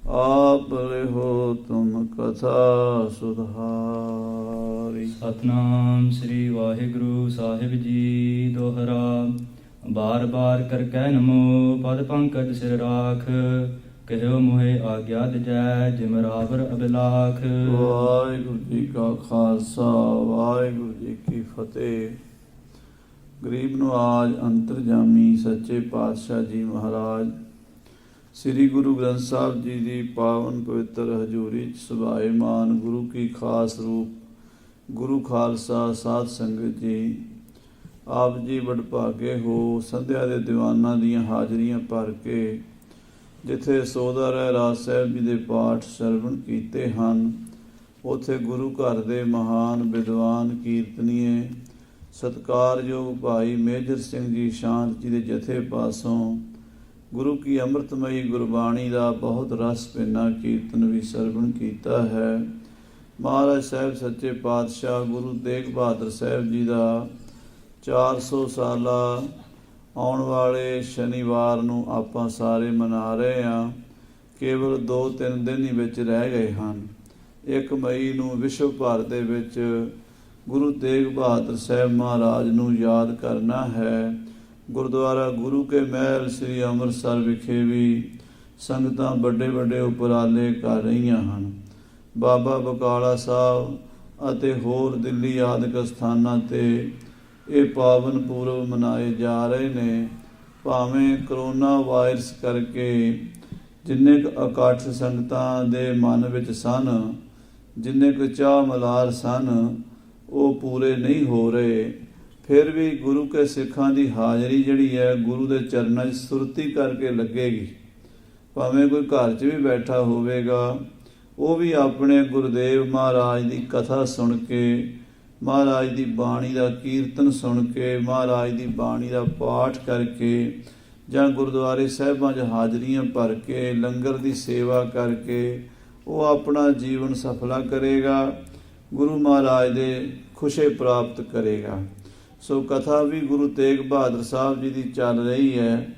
आप लिहो तुम कथा सुधारी। सतनाम श्री वाहिगुरु साहिब जी दोहरा। बार बार कर कै नमो पद पंकज सिर राख। ਕਹਿਓ ਮੋਹਿ ਆਗਿਆ ਦਿਜੈ ਜਿਮਰਾਵਰ ਅਬਿਲਾਖ। ਵਾਹਿਗੁਰੂ ਜੀ ਕਾ ਖਾਲਸਾ ਵਾਹਿਗੁਰੂ ਜੀ ਕੀ ਫਤਿਹ। ਗਰੀਬ ਨਵਾਜ ਅੰਤਰਜਾਮੀ ਸੱਚੇ ਪਾਤਸ਼ਾਹ ਜੀ ਮਹਾਰਾਜ ਸ੍ਰੀ ਗੁਰੂ ਗ੍ਰੰਥ ਸਾਹਿਬ ਜੀ ਦੀ ਪਾਵਨ ਪਵਿੱਤਰ ਹਜ਼ੂਰੀ 'ਚ ਸੁਭਾਏਮਾਨ ਗੁਰੂ ਕੀ ਖਾਸ ਰੂਪ ਗੁਰੂ ਖਾਲਸਾ ਸਾਧ ਸੰਗਤ ਜੀ, ਆਪ ਜੀ ਵਡਭਾਗੇ ਹੋ। ਸੰਧਿਆ ਦੇ ਦੀਵਾਨਾਂ ਦੀਆਂ ਹਾਜ਼ਰੀਆਂ ਭਰ ਕੇ ਜਿੱਥੇ ਸੋਦਰ ਰਾਜ ਸਾਹਿਬ ਜੀ ਦੇ ਪਾਠ ਸਰਵਣ ਕੀਤੇ ਹਨ, ਉੱਥੇ ਗੁਰੂ ਘਰ ਦੇ ਮਹਾਨ ਵਿਦਵਾਨ ਕੀਰਤਨੀਏ ਸਤਿਕਾਰਯੋਗ ਭਾਈ ਮੇਜਰ ਸਿੰਘ ਜੀ ਸ਼ਾਂਤ ਜੀ ਦੇ ਜਥੇ ਪਾਸੋਂ ਗੁਰੂ ਕੀ ਅੰਮ੍ਰਿਤਮਈ ਗੁਰਬਾਣੀ ਦਾ ਬਹੁਤ ਰਸ ਭਿੰਨਾ ਕੀਰਤਨ ਵੀ ਸਰਵਣ ਕੀਤਾ ਹੈ। ਮਹਾਰਾਜ ਸਾਹਿਬ ਸੱਚੇ ਪਾਤਸ਼ਾਹ ਗੁਰੂ ਤੇਗ ਬਹਾਦਰ ਸਾਹਿਬ ਜੀ ਦਾ 400 ਸਾਲਾ ਆਉਣ ਵਾਲੇ ਸ਼ਨੀਵਾਰ ਨੂੰ ਆਪਾਂ ਸਾਰੇ ਮਨਾ ਰਹੇ ਹਾਂ। ਕੇਵਲ 2-3 ਦਿਨ ਹੀ ਵਿੱਚ ਰਹਿ ਗਏ ਹਨ। 1 ਮਈ ਨੂੰ ਵਿਸ਼ਵ ਭਰ ਦੇ ਵਿੱਚ ਗੁਰੂ ਤੇਗ ਬਹਾਦਰ ਸਾਹਿਬ ਮਹਾਰਾਜ ਨੂੰ ਯਾਦ ਕਰਨਾ ਹੈ। ਗੁਰਦੁਆਰਾ ਗੁਰੂ ਕੇ ਮਹਿਲ ਸ੍ਰੀ ਅੰਮ੍ਰਿਤਸਰ ਵਿਖੇ ਵੀ ਸੰਗਤਾਂ ਵੱਡੇ ਵੱਡੇ ਉਪਰਾਲੇ ਕਰ ਰਹੀਆਂ ਹਨ। ਬਾਬਾ ਬਕਾਲਾ ਸਾਹਿਬ ਅਤੇ ਹੋਰ ਦਿੱਲੀ ਆਦਿਕ ਸਥਾਨਾਂ 'ਤੇ ਇਹ ਪਾਵਨ ਪੁਰਬ ਮਨਾਏ ਜਾ ਰਹੇ ਨੇ। ਭਾਵੇਂ ਕਰੋਨਾ ਵਾਇਰਸ ਕਰਕੇ ਜਿੰਨੇ ਕੁ ਇਕੱਠ ਸੰਗਤਾਂ ਦੇ ਮਨ ਵਿੱਚ ਸਨ, ਜਿੰਨੇ ਕੁ ਚਾਅ ਮਲਾਰ ਸਨ, ਉਹ ਪੂਰੇ ਨਹੀਂ ਹੋ ਰਹੇ। ਫਿਰ ਵੀ ਗੁਰੂ ਕੇ ਸਿੱਖਾਂ ਦੀ ਹਾਜ਼ਰੀ ਜਿਹੜੀ ਹੈ ਗੁਰੂ ਦੇ ਚਰਨਾਂ 'ਚ ਸੁਰਤੀ ਕਰਕੇ ਲੱਗੇਗੀ। ਭਾਵੇਂ ਕੋਈ ਘਰ 'ਚ ਵੀ ਬੈਠਾ ਹੋਵੇਗਾ, ਉਹ ਵੀ ਆਪਣੇ ਗੁਰਦੇਵ ਮਹਾਰਾਜ ਦੀ ਕਥਾ ਸੁਣ ਕੇ, ਮਹਾਰਾਜ ਦੀ ਬਾਣੀ ਦਾ ਕੀਰਤਨ ਸੁਣ ਕੇ, ਮਹਾਰਾਜ ਦੀ ਬਾਣੀ ਦਾ ਪਾਠ ਕਰਕੇ ਜਾਂ ਗੁਰਦੁਆਰੇ ਸਾਹਿਬਾਂ 'ਚ ਹਾਜ਼ਰੀਆਂ ਭਰ ਕੇ ਲੰਗਰ ਦੀ ਸੇਵਾ ਕਰਕੇ ਉਹ ਆਪਣਾ ਜੀਵਨ ਸਫਲਾ ਕਰੇਗਾ, ਗੁਰੂ ਮਹਾਰਾਜ ਦੇ ਖੁਸ਼ੇ ਪ੍ਰਾਪਤ ਕਰੇਗਾ। ਸੋ ਕਥਾ ਵੀ ਗੁਰੂ ਤੇਗ ਬਹਾਦਰ ਸਾਹਿਬ ਜੀ ਦੀ ਚੱਲ ਰਹੀ ਹੈ।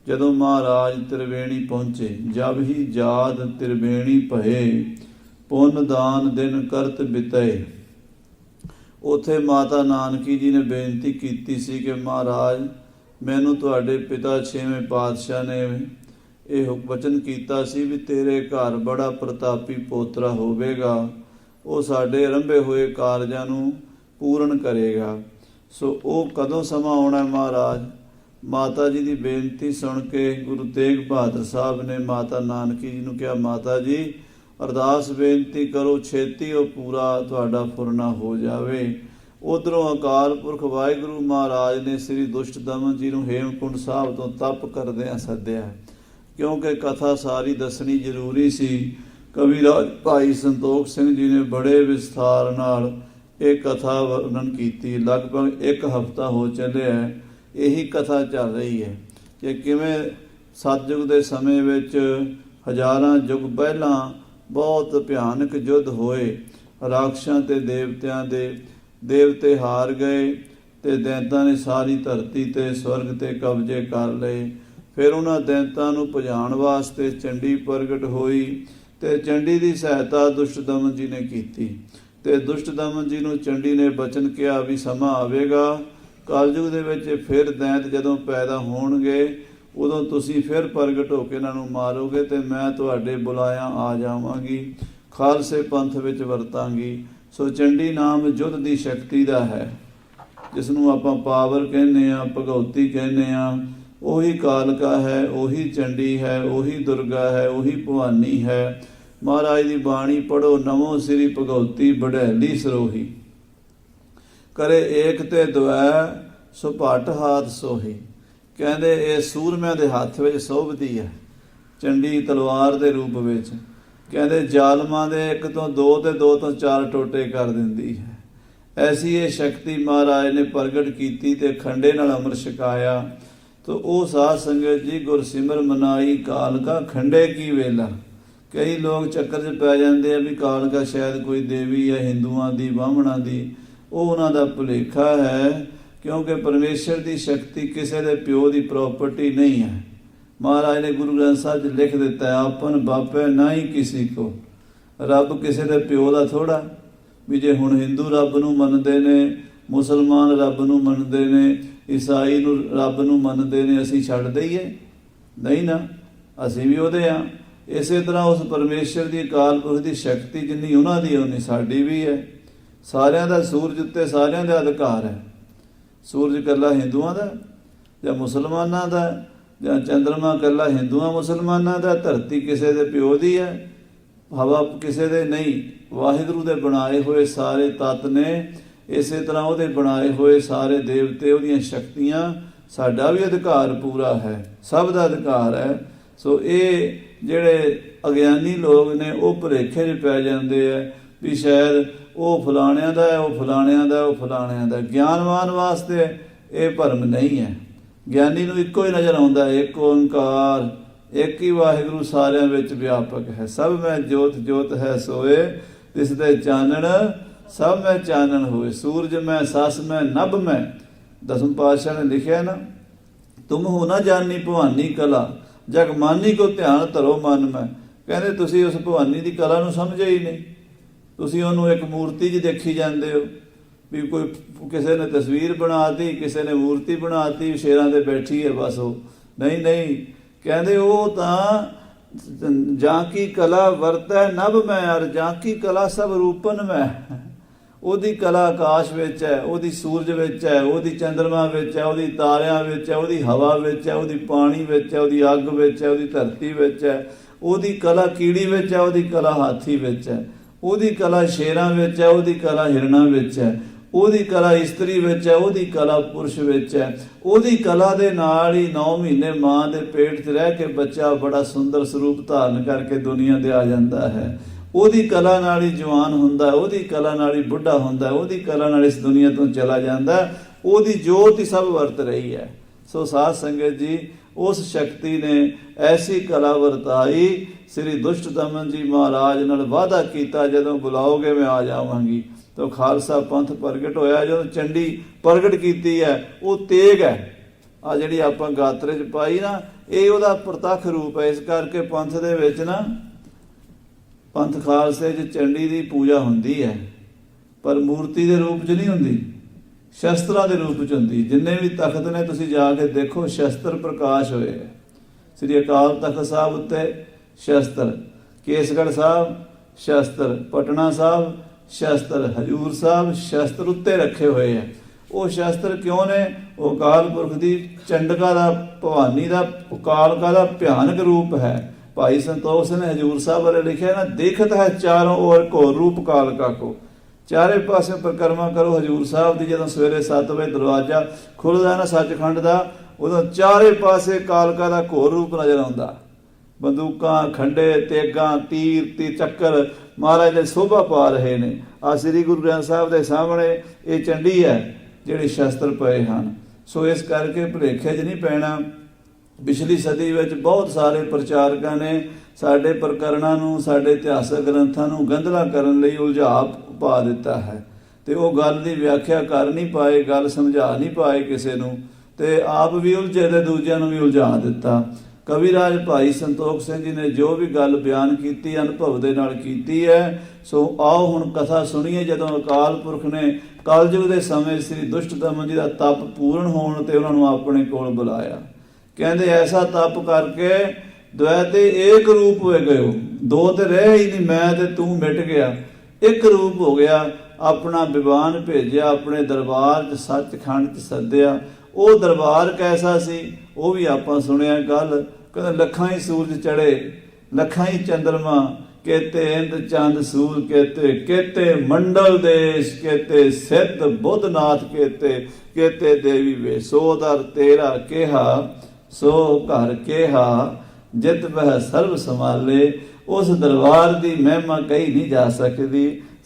ਜਦੋਂ ਮਹਾਰਾਜ ਤ੍ਰਿਵੇਣੀ ਪਹੁੰਚੇ, ਜਬ ਹੀ ਜਾਦ ਤ੍ਰਿਵੇਣੀ ਭਏ, ਪੁੰਨ ਦਾਨ ਦਿਨ ਕਰਤ ਬਿਤਏ। ਉੱਥੇ ਮਾਤਾ ਨਾਨਕੀ ਜੀ ਨੇ ਬੇਨਤੀ ਕੀਤੀ ਸੀ ਕਿ ਮਹਾਰਾਜ, ਮੈਨੂੰ ਤੁਹਾਡੇ ਪਿਤਾ 6ਵੇਂ ਪਾਤਸ਼ਾਹ ਨੇ ਇਹ ਵਚਨ ਕੀਤਾ ਸੀ ਵੀ ਤੇਰੇ ਘਰ ਬੜਾ ਪ੍ਰਤਾਪੀ ਪੋਤਰਾ ਹੋਵੇਗਾ, ਉਹ ਸਾਡੇ ਆਰੰਭੇ ਹੋਏ ਕਾਰਜਾਂ ਨੂੰ ਪੂਰਨ ਕਰੇਗਾ। ਸੋ ਉਹ ਕਦੋਂ ਸਮਾਂ ਆਉਣਾ ਮਹਾਰਾਜ? ਮਾਤਾ ਜੀ ਦੀ ਬੇਨਤੀ ਸੁਣ ਕੇ ਗੁਰੂ ਤੇਗ ਬਹਾਦਰ ਸਾਹਿਬ ਨੇ ਮਾਤਾ ਨਾਨਕੀ ਜੀ ਨੂੰ ਕਿਹਾ, ਮਾਤਾ ਜੀ ਅਰਦਾਸ ਬੇਨਤੀ ਕਰੋ, ਛੇਤੀ ਉਹ ਪੂਰਾ ਤੁਹਾਡਾ ਫੁਰਨਾ ਹੋ ਜਾਵੇ। ਉੱਧਰੋਂ ਅਕਾਲ ਪੁਰਖ ਵਾਹਿਗੁਰੂ ਮਹਾਰਾਜ ਨੇ ਸ੍ਰੀ ਦੁਸ਼ਟ ਦਮਨ ਜੀ ਨੂੰ ਹੇਮਕੁੰਡ ਸਾਹਿਬ ਤੋਂ ਤਪ ਕਰਦਿਆਂ ਸੱਦਿਆ, ਕਿਉਂਕਿ ਕਥਾ ਸਾਰੀ ਦੱਸਣੀ ਜ਼ਰੂਰੀ ਸੀ। ਕਵੀਰਾਜ ਭਾਈ ਸੰਤੋਖ ਸਿੰਘ ਜੀ ਨੇ ਬੜੇ ਵਿਸਥਾਰ ਨਾਲ ਇਹ ਕਥਾ ਵਰਣਨ ਕੀਤੀ। ਲਗਭਗ 1 ਹਫ਼ਤਾ ਹੋ ਚੱਲਿਆ ਇਹੀ ਕਥਾ ਚੱਲ ਰਹੀ ਹੈ ਕਿ ਕਿਵੇਂ ਸਤਿਯੁਗ ਦੇ ਸਮੇਂ ਵਿੱਚ ਹਜ਼ਾਰਾਂ ਯੁੱਗ ਪਹਿਲਾਂ ਬਹੁਤ ਭਿਆਨਕ ਯੁੱਧ ਹੋਏ। ਰਾਖਸ਼ਾਂ ਤੇ ਦੇਵਤਿਆਂ ਦੇ ਦੇਵਤੇ ਹਾਰ ਗਏ ਤੇ ਦੈਂਤਾਂ ਨੇ ਸਾਰੀ ਧਰਤੀ ਤੇ ਸਵਰਗ ਤੇ ਕਬਜ਼ੇ ਕਰ ਲਏ। ਫਿਰ ਉਹਨਾਂ ਦੈਂਤਾਂ ਨੂੰ ਭਜਾਉਣ ਵਾਸਤੇ ਚੰਡੀ ਪ੍ਰਗਟ ਹੋਈ ਤੇ ਚੰਡੀ ਦੀ ਸਹਾਇਤਾ ਦੁਸ਼ਟ ਦਮਨ ਜੀ ਨੇ ਕੀਤੀ। ਤੇ ਦੁਸ਼ਟ ਦਮਨ ਜੀ ਨੂੰ ਚੰਡੀ ਨੇ ਬਚਨ ਕਿਹਾ ਵੀ ਸਮਾਂ ਆਵੇਗਾ ਕਲਯੁਗ ਦੇ ਵਿੱਚ ਫਿਰ ਦੈਂਤ ਜਦੋਂ ਪੈਦਾ ਹੋਣਗੇ, ਉਦੋਂ ਤੁਸੀਂ ਫਿਰ ਪ੍ਰਗਟ ਹੋ ਕੇ ਇਹਨਾਂ ਨੂੰ ਮਾਰੋਗੇ ਤੇ ਮੈਂ ਤੁਹਾਡੇ ਬੁਲਾਇਆ ਆ ਜਾਵਾਂਗੀ, ਖਾਲਸੇ ਪੰਥ ਵਿੱਚ ਵਰਤਾਂਗੀ। ਸੋ ਚੰਡੀ ਨਾਮ ਯੁੱਧ ਦੀ ਸ਼ਕਤੀ ਦਾ ਹੈ, ਜਿਸ ਨੂੰ ਆਪਾਂ ਪਾਵਰ ਕਹਿੰਦੇ ਹਾਂ, ਭਗਉਤੀ ਕਹਿੰਦੇ ਹਾਂ। ਉਹੀ ਕਾਲਕਾ ਹੈ, ਉਹੀ ਚੰਡੀ ਹੈ, ਉਹੀ ਦੁਰਗਾ ਹੈ, ਉਹੀ ਭਵਾਨੀ ਹੈ। ਮਹਾਰਾਜ ਦੀ ਬਾਣੀ ਪੜ੍ਹੋ, ਨਮੋ ਸ੍ਰੀ ਭਗਉਤੀ ਬੜੈਲੀ ਸਰੋਹੀ, ਕਰੇ ਏਕ ਤੇ ਦੁਐ ਸੋ ਭੱਟ ਹਾਥ ਸੋਹੀ। ਕਹਿੰਦੇ ਇਹ ਸੂਰਮਿਆਂ ਦੇ ਹੱਥ ਵਿੱਚ ਸੋਭਦੀ ਹੈ, ਚੰਡੀ ਤਲਵਾਰ ਦੇ ਰੂਪ ਵਿੱਚ। ਕਹਿੰਦੇ ਜ਼ਾਲਮਾਂ ਦੇ 1 ਤੋਂ 2 ਤੇ 2 ਤੋਂ 4 ਟੋਟੇ ਕਰ ਦਿੰਦੀ ਹੈ। ਐਸੀ ਇਹ ਸ਼ਕਤੀ ਮਹਾਰਾਜ ਨੇ ਪ੍ਰਗਟ ਕੀਤੀ ਤੇ ਖੰਡੇ ਨਾਲ ਅੰਮ੍ਰਿਤ ਛਕਾਇਆ। ਤੋ ਉਹ ਸਾਧ ਸੰਗਤ ਜੀ ਗੁਰਸਿਮਰ ਮਨਾਈ ਕਾਲਕਾ ਖੰਡੇ ਕੀ ਵੇਲਾ। ਕਈ ਲੋਕ ਚੱਕਰ 'ਚ ਪੈ ਜਾਂਦੇ ਆ ਵੀ ਕਾਲਕਾ ਸ਼ਾਇਦ ਕੋਈ ਦੇਵੀ ਹੈ ਹਿੰਦੂਆਂ ਦੀ, ਬਾਹਮਣਾਂ ਦੀ। ਉਹ ਉਹਨਾਂ ਦਾ ਭੁਲੇਖਾ ਹੈ, ਕਿਉਂਕਿ ਪਰਮੇਸ਼ਰ ਦੀ ਸ਼ਕਤੀ ਕਿਸੇ ਦੇ ਪਿਓ ਦੀ ਪ੍ਰੋਪਰਟੀ ਨਹੀਂ ਹੈ। महाराज ने गुरु ग्रंथ साहब च लिख दिता है, आपन बापे ना ही किसी को। रब किसी के प्यो का थोड़ा भी जे हुण हिंदू रब नूं मनदे ने, मुसलमान रब नूं मनदे ने, ईसाई नूं रब नूं मनदे ने, असीं छड्ड दईए? नहीं ना, असीं भी उहदे आ। इसे तरह उस परमेश्वर की अकाल पुरख की शक्ति जिन्नी उन्हां दी उन्नी साडी भी है। सारियां दा सूरज उत्ते सारियां दा अधिकार है। सूरज कल्ला हिंदुआं दा जां मुसलमानां दा, जां चंद्रमा कल्ला हिंदुआं मुसलमानां दा, धरती किसी दे प्यो दी है, हवा किसी दे नहीं। वाहिगुरू दे बनाए हुए सारे तत्त ने, इसे तरह उहदे बनाए हुए सारे देवते, उहदियां शक्तियां, साडा भी अधिकार पूरा है, सब दा अधिकार है। सो ये ਜਿਹੜੇ अज्ञानी लोग ने वो भुलेखे 'ਚ पै जाते हैं भी शायद वो फलाणिਆਂ ਦਾ है, वो फलाणिਆਂ ਦਾ, वो फलाणिਆਂ ਦਾ। ਗਿਆਨਵਾਨ वास्ते ये भरम नहीं है। ਗਿਆਨੀ ਨੂੰ ਇੱਕੋ ਹੀ ਨਜ਼ਰ ਆਉਂਦਾ है, एक ओंकार, एक ही वाहिगुरू सारिਆਂ ਵਿੱਚ व्यापक है। सब में जोत जोत है सोए, तिसदे चानण सब में चानण होए। सूरज में सस में नभ में, दसम पातशाह ने लिखा ना, तुम हो ना जानी भवानी कला, जग मानी को ध्यान धरो मन में। कहते तुसी उस भवानी की कला नूं समझे ही नहीं, तुसी उहनूं एक मूर्ति 'च देखी जाते हो भी कोई किसी ने तस्वीर बनाती, किसी ने मूर्ति बनाती, शेरां ते बैठी है बस। वो नहीं नहीं, कहते वो तां जां की कला वरतै नभ में, और जां की कला सब रूपन में। ਉਹਦੀ कला आकाश ਵਿੱਚ है, ਉਹਦੀ सूरज ਵਿੱਚ है, ਉਹਦੀ चंद्रमा ਵਿੱਚ है, ਉਹਦੀ ਤਾਰਿਆਂ ਵਿੱਚ है, ਉਹਦੀ ਹਵਾ ਵਿੱਚ है, ਉਹਦੀ ਪਾਣੀ ਵਿੱਚ है, ਉਹਦੀ ਅੱਗ ਵਿੱਚ है, ਉਹਦੀ ਧਰਤੀ ਵਿੱਚ है, ਉਹਦੀ कला ਕੀੜੀ ਵਿੱਚ है, ਉਹਦੀ कला ਹਾਥੀ ਵਿੱਚ है, ਉਹਦੀ कला ਸ਼ੇਰਾਂ ਵਿੱਚ है, ਉਹਦੀ कला ਹਿਰਨਾਂ ਵਿੱਚ है, ਉਹਦੀ कला ਇਸਤਰੀ ਵਿੱਚ है, ਉਹਦੀ कला ਪੁਰਸ਼ ਵਿੱਚ है। ਉਹਦੀ कला ਦੇ ਨਾਲ ਹੀ 9 ਮਹੀਨੇ ਮਾਂ ਦੇ ਪੇਟ 'ਚ ਰਹਿ ਕੇ ਬੱਚਾ ਬੜਾ ਸੁੰਦਰ ਸਰੂਪ ਧਾਰਨ ਕਰਕੇ ਦੁਨੀਆ ਤੇ ਆ ਜਾਂਦਾ ਹੈ। ਉਹਦੀ ਕਲਾ ਨਾਲ ਹੀ ਜਵਾਨ ਹੁੰਦਾ, ਉਹਦੀ ਕਲਾ ਨਾਲ ਹੀ ਬੁੱਢਾ ਹੁੰਦਾ, ਉਹਦੀ ਕਲਾ ਨਾਲ ਇਸ ਦੁਨੀਆ ਤੋਂ ਚਲਾ ਜਾਂਦਾ। ਉਹਦੀ ਜੋਤ ਹੀ ਸਭ ਵਰਤ ਰਹੀ ਹੈ। ਸੋ ਸਾਧ ਸੰਗਤ ਜੀ, ਉਸ ਸ਼ਕਤੀ ਨੇ ਐਸੀ ਕਲਾ ਵਰਤਾਈ। ਸ੍ਰੀ ਦੁਸ਼ਟ ਦਮਨ ਜੀ ਮਹਾਰਾਜ ਨਾਲ ਵਾਅਦਾ ਕੀਤਾ, ਜਦੋਂ ਬੁਲਾਓਗੇ ਮੈਂ ਆ ਜਾਵਾਂਗੀ। ਤਾਂ ਖਾਲਸਾ ਪੰਥ ਪ੍ਰਗਟ ਹੋਇਆ। ਜਦੋਂ ਚੰਡੀ ਪ੍ਰਗਟ ਕੀਤੀ ਹੈ, ਉਹ ਤੇਗ ਹੈ। ਆ ਜਿਹੜੀ ਆਪਾਂ ਗਾਤਰੇ 'ਚ ਪਾਈ ਨਾ, ਇਹ ਉਹਦਾ ਪ੍ਰਤੱਖ ਰੂਪ ਹੈ। ਇਸ ਕਰਕੇ ਪੰਥ ਦੇ ਵਿੱਚ ਨਾ, पंथ खालसे 'ਚ चंडी की पूजा होंदी है, पर मूर्ति के रूप 'ਚ नहीं होंदी, शस्त्रां के रूप 'ਚ होंदी। जिन्ने भी तख्त ने तुसीं जाके देखो, शस्त्र प्रकाश होए। श्री अकाल तख्त साहब उत्ते शस्त्र, केसगढ़ साहब शस्त्र, पटना साहब शस्त्र, हजूर साहब शस्त्र उत्ते रखे हुए हैं। वो शस्त्र क्यों ने? वो अकाल पुरख की चंडका का, भवानी का, कालका का भयानक रूप है। भाई संतोष ने हजूर साहब वाले लिखे ना, देखत है चारों ओर को रूप कालका को। चारे पासे परिक्रमा करो हजूर साहब की। जो सवेरे 7 बजे दरवाजा खुलता ना सचखंड का, उदों चारे पासे कालका का घोर रूप नजर आता। बंदूकां, खंडे, तेगां, तीर ती चक्कर महाराज ने शोभा पा रहे ने। आ श्री गुरु ग्रंथ साहब के सामने ये चंडी है जिहड़े शस्त्र पए हैं। सो इस करके भुलेखे 'च नहीं पैना। पिछली सदी ਵਿੱਚ बहुत सारे ਪ੍ਰਚਾਰਕਾਂ ਨੇ ਸਾਡੇ ਪ੍ਰਕਰਣਾਂ ਨੂੰ, ਸਾਡੇ ਇਤਿਹਾਸਕ ਗ੍ਰੰਥਾਂ ਨੂੰ ਗੰਧਲਾ ਕਰਨ ਲਈ ਉਲਝਾ ਪਾ ਦਿੱਤਾ ਹੈ, ਤੇ ਉਹ ਗੱਲ ਦੀ ਵਿਆਖਿਆ ਕਰ ਨਹੀਂ ਪਾਏ, ਗੱਲ ਸਮਝਾ ਨਹੀਂ ਪਾਏ ਕਿਸੇ ਨੂੰ, ਤੇ ਆਪ ਵੀ ਉਲਝੇ ਤੇ ਦੂਜਿਆਂ ਨੂੰ ਵੀ ਉਲਝਾ ਦਿੱਤਾ। ਕਵੀਰਾਜ ਭਾਈ ਸੰਤੋਖ ਸਿੰਘ ਜੀ ਨੇ ਜੋ ਵੀ ਗੱਲ ਬਿਆਨ ਕੀਤੀ, ਅਨੁਭਵ ਦੇ ਨਾਲ ਕੀਤੀ ਹੈ। ਸੋ ਆਓ ਹੁਣ ਕਥਾ ਸੁਣੀਏ। ਜਦੋਂ ਅਕਾਲ ਪੁਰਖ ਨੇ ਕਲਯੁਗ ਦੇ ਸਮੇਂ ਸ੍ਰੀ ਦੁਸ਼ਟ ਦਮਨ ਜੀ ਦਾ ਤਪ ਪੂਰਨ ਹੋਣ ਤੇ ਉਹਨਾਂ ਨੂੰ ਆਪਣੇ ਕੋਲ ਬੁਲਾਇਆ। कहते ऐसा तप करके द्वैते एक रूप हो गए, दो तो रहे ही नहीं, मैं ते तू मिट गया, एक रूप हो गया। अपना विवान भेजा, अपने दरबार च सचखंड च सद्या। वो दरबार कैसा सी वो भी आपां सुनिया गल। कहते लखां ही सूरज चढ़े, लखां ही चंद्रमा, कहते इंद चंद सूर, कहते मंडल देश, कहते सिद्ध बुद्धनाथ, कहते देवी वे। सो दर तेरा केहा, सो घर केहा, जित वह सर्व संभाले। उस दरबार की महिमा कही नहीं जा सकती।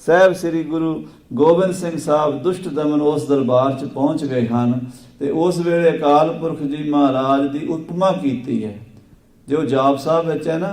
साहब श्री गुरु गोबिंद सिंह साहब दुष्ट दमन उस दरबार च पहुँच गए हैं, तो उस वेले अकाल पुरख जी महाराज की उपमा की है। जो जाप साहब विच है ना,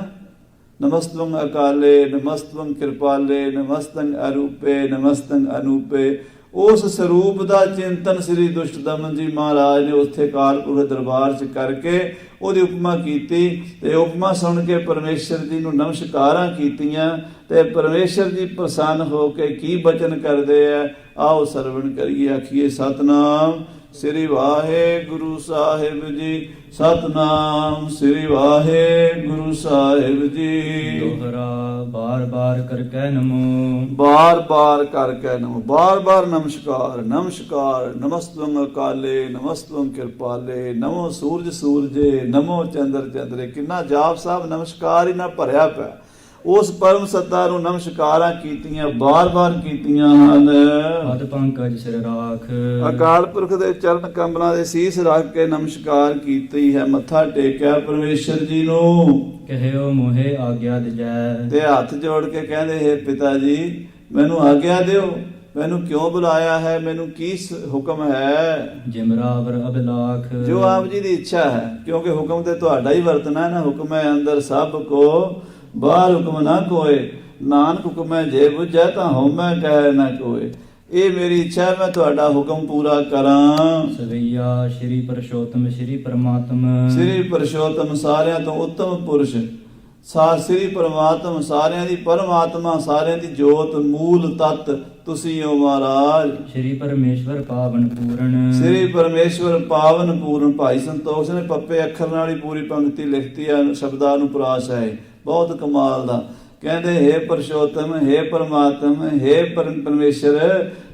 नमस्तंग अकाले, नमस्तंग कृपाले, नमस्तंग अरूपे, नमस्तंग अनूपे, ਉਸ ਸਰੂਪ ਦਾ ਚਿੰਤਨ ਸ੍ਰੀ ਦੁਸ਼ਟ ਦਮਨ ਜੀ ਮਹਾਰਾਜ ਨੇ ਉੱਥੇ ਅਕਾਲ ਪੁਰਖ ਦਰਬਾਰ 'ਚ ਕਰਕੇ ਉਹਦੀ ਉਪਮਾ ਕੀਤੀ ਤੇ ਉਪਮਾ ਸੁਣ ਕੇ ਪਰਮੇਸ਼ਰ ਜੀ ਨੂੰ ਨਮਸਕਾਰਾਂ ਕੀਤੀਆਂ ਤੇ ਪਰਮੇਸ਼ਰ ਜੀ ਪ੍ਰਸੰਨ ਹੋ ਕੇ ਕੀ ਬਚਨ ਕਰਦੇ ਆ, ਆਓ ਸਰਵਣ ਕਰੀਏ। ਆਖੀਏ ਸਤਨਾਮ ਸ੍ਰੀ ਵਾਹਿਗੁਰੂ ਸਾਹਿਬ ਜੀ, ਸਤਨਾਮ ਸ੍ਰੀ ਵਾਹਿਗੁਰੂ ਸਾਹਿਬ ਜੀ। ਦੋਹਰਾ ਬਾਰ ਬਾਰ ਕਰ ਕਹਿ ਨਮੋ, ਬਾਰ ਬਾਰ ਕਰਕੇ ਨਮੋ, ਬਾਰ ਬਾਰ ਨਮਸਕਾਰ ਨਮਸਕਾਰ। ਨਮਸਤੰ ਅਕਾਲੇ ਨਮਸਤੰ ਕਿਰਪਾਲੇ, ਨਮੋ ਸੂਰਜ ਸੂਰਜੇ, ਨਮੋ ਚੰਦਰ ਚੰਦਰੇ। ਕਿੰਨਾ ਜਾਪ ਸਾਹਿਬ ਨਮਸਕਾਰ ਹੀ ਨਾ ਭਰਿਆ ਪਿਆ। ਉਸ ਪਰਮ ਸੱਤਾ ਨੂੰ ਨਮਸਕਾਰਾਂ ਕੀਤੀਆਂ, ਬਾਰ ਬਾਰ ਕੀਤੀਆਂ ਹਨ। ਪਦ ਪੰਕਜ ਸਿਰ ਰਾਖ, ਅਕਾਲ ਪੁਰਖ ਦੇ ਚਰਨ ਕਮਲਾਂ ਦੇ ਸੀਸ ਰੱਖ ਕੇ ਨਮਸਕਾਰ ਕੀਤੀ ਹੈ, ਮੱਥਾ ਟੇਕਿਆ ਪਰਮੇਸ਼ਰ ਜੀ ਨੂੰ। ਕਹਿਓ ਮੋਹਿ ਆਗਿਆ ਦਿਜੈ, ਤੇ ਹੱਥ ਜੋੜ ਕੇ ਕਹਿੰਦੇ, ਹੈ ਪਿਤਾ ਜੀ ਮੈਨੂੰ ਆਗਿਆ ਦਿਓ, ਮੈਨੂੰ ਕਿਉਂ ਬੁਲਾਇਆ ਹੈ, ਮੈਨੂੰ ਕੀ ਹੁਕਮ ਹੈ। ਜਿਮਰਾਵਰ ਅਬਿਲਾਖ, ਜੋ ਆਪ ਜੀ ਦੀ ਇੱਛਾ ਹੈ, ਕਿਉਂਕਿ ਹੁਕਮ ਤੇ ਤੁਹਾਡਾ ਹੀ ਵਰਤਣਾ ਹੈ ਨਾ। ਹੁਕਮ ਹੈ ਅੰਦਰ ਸਭ ਕੋ, ਬਾਹਰ ਹੁਕਮ ਨਾ ਕੋਏ। ਨਾਨਕ ਹੁਕਮੈ ਜੇ ਬੁਝੈ ਤਾਂ ਹਉਮੈ ਕਹਿ ਨਾ ਕੋਏ। ਇਹ ਮੇਰੀ ਇੱਛਾ ਹੈ, ਮੈਂ ਤੁਹਾਡਾ ਹੁਕਮ ਪੂਰਾ ਕਰਾਂ। ਸਵਈਆ ਸ਼੍ਰੀ ਪਰਸ਼ੋਤਮ ਸ਼੍ਰੀ ਪਰਮਾਤਮ, ਸ੍ਰੀ ਪਰਸ਼ੋਤਮ ਸਾਰਿਆਂ ਤੋਂ ਉੱਤਮ ਪੁਰਸ਼, ਸ੍ਰੀ ਪਰਮਾਤਮ ਸਾਰਿਆਂ ਦੀ ਪਰਮਾਤਮਾ, ਸਾਰਿਆਂ ਦੀ ਜੋਤ, ਮੂਲ ਤਤ ਤੁਸੀਂ ਹੋ ਮਹਾਰਾਜ। ਸ਼੍ਰੀ ਪਰਮੇਸ਼ਵਰ ਪਾਵਨ ਪੂਰਨ, ਸ੍ਰੀ ਪਰਮੇਸ਼ਵਰ ਪਾਵਨ ਪੂਰਨ। ਭਾਈ ਸੰਤੋਖ ਨੇ ਪੱਪੇ ਅੱਖਰ ਨਾਲ ਹੀ ਪੂਰੀ ਪੰਕਤੀ ਲਿਖਤੀ ਹੈ, ਸ਼ਬਦਾਂ ਨੂੰ ਪ੍ਰਾਸ ਹੈ, ਬਹੁਤ ਕਮਾਲ ਦਾ। ਕਹਿੰਦੇ ਹੇ ਪਰਸ਼ੋਤਮ, ਹੇ ਪਰਮਾਤਮ, ਹੇ ਪਰਮੇਸ਼ਰ,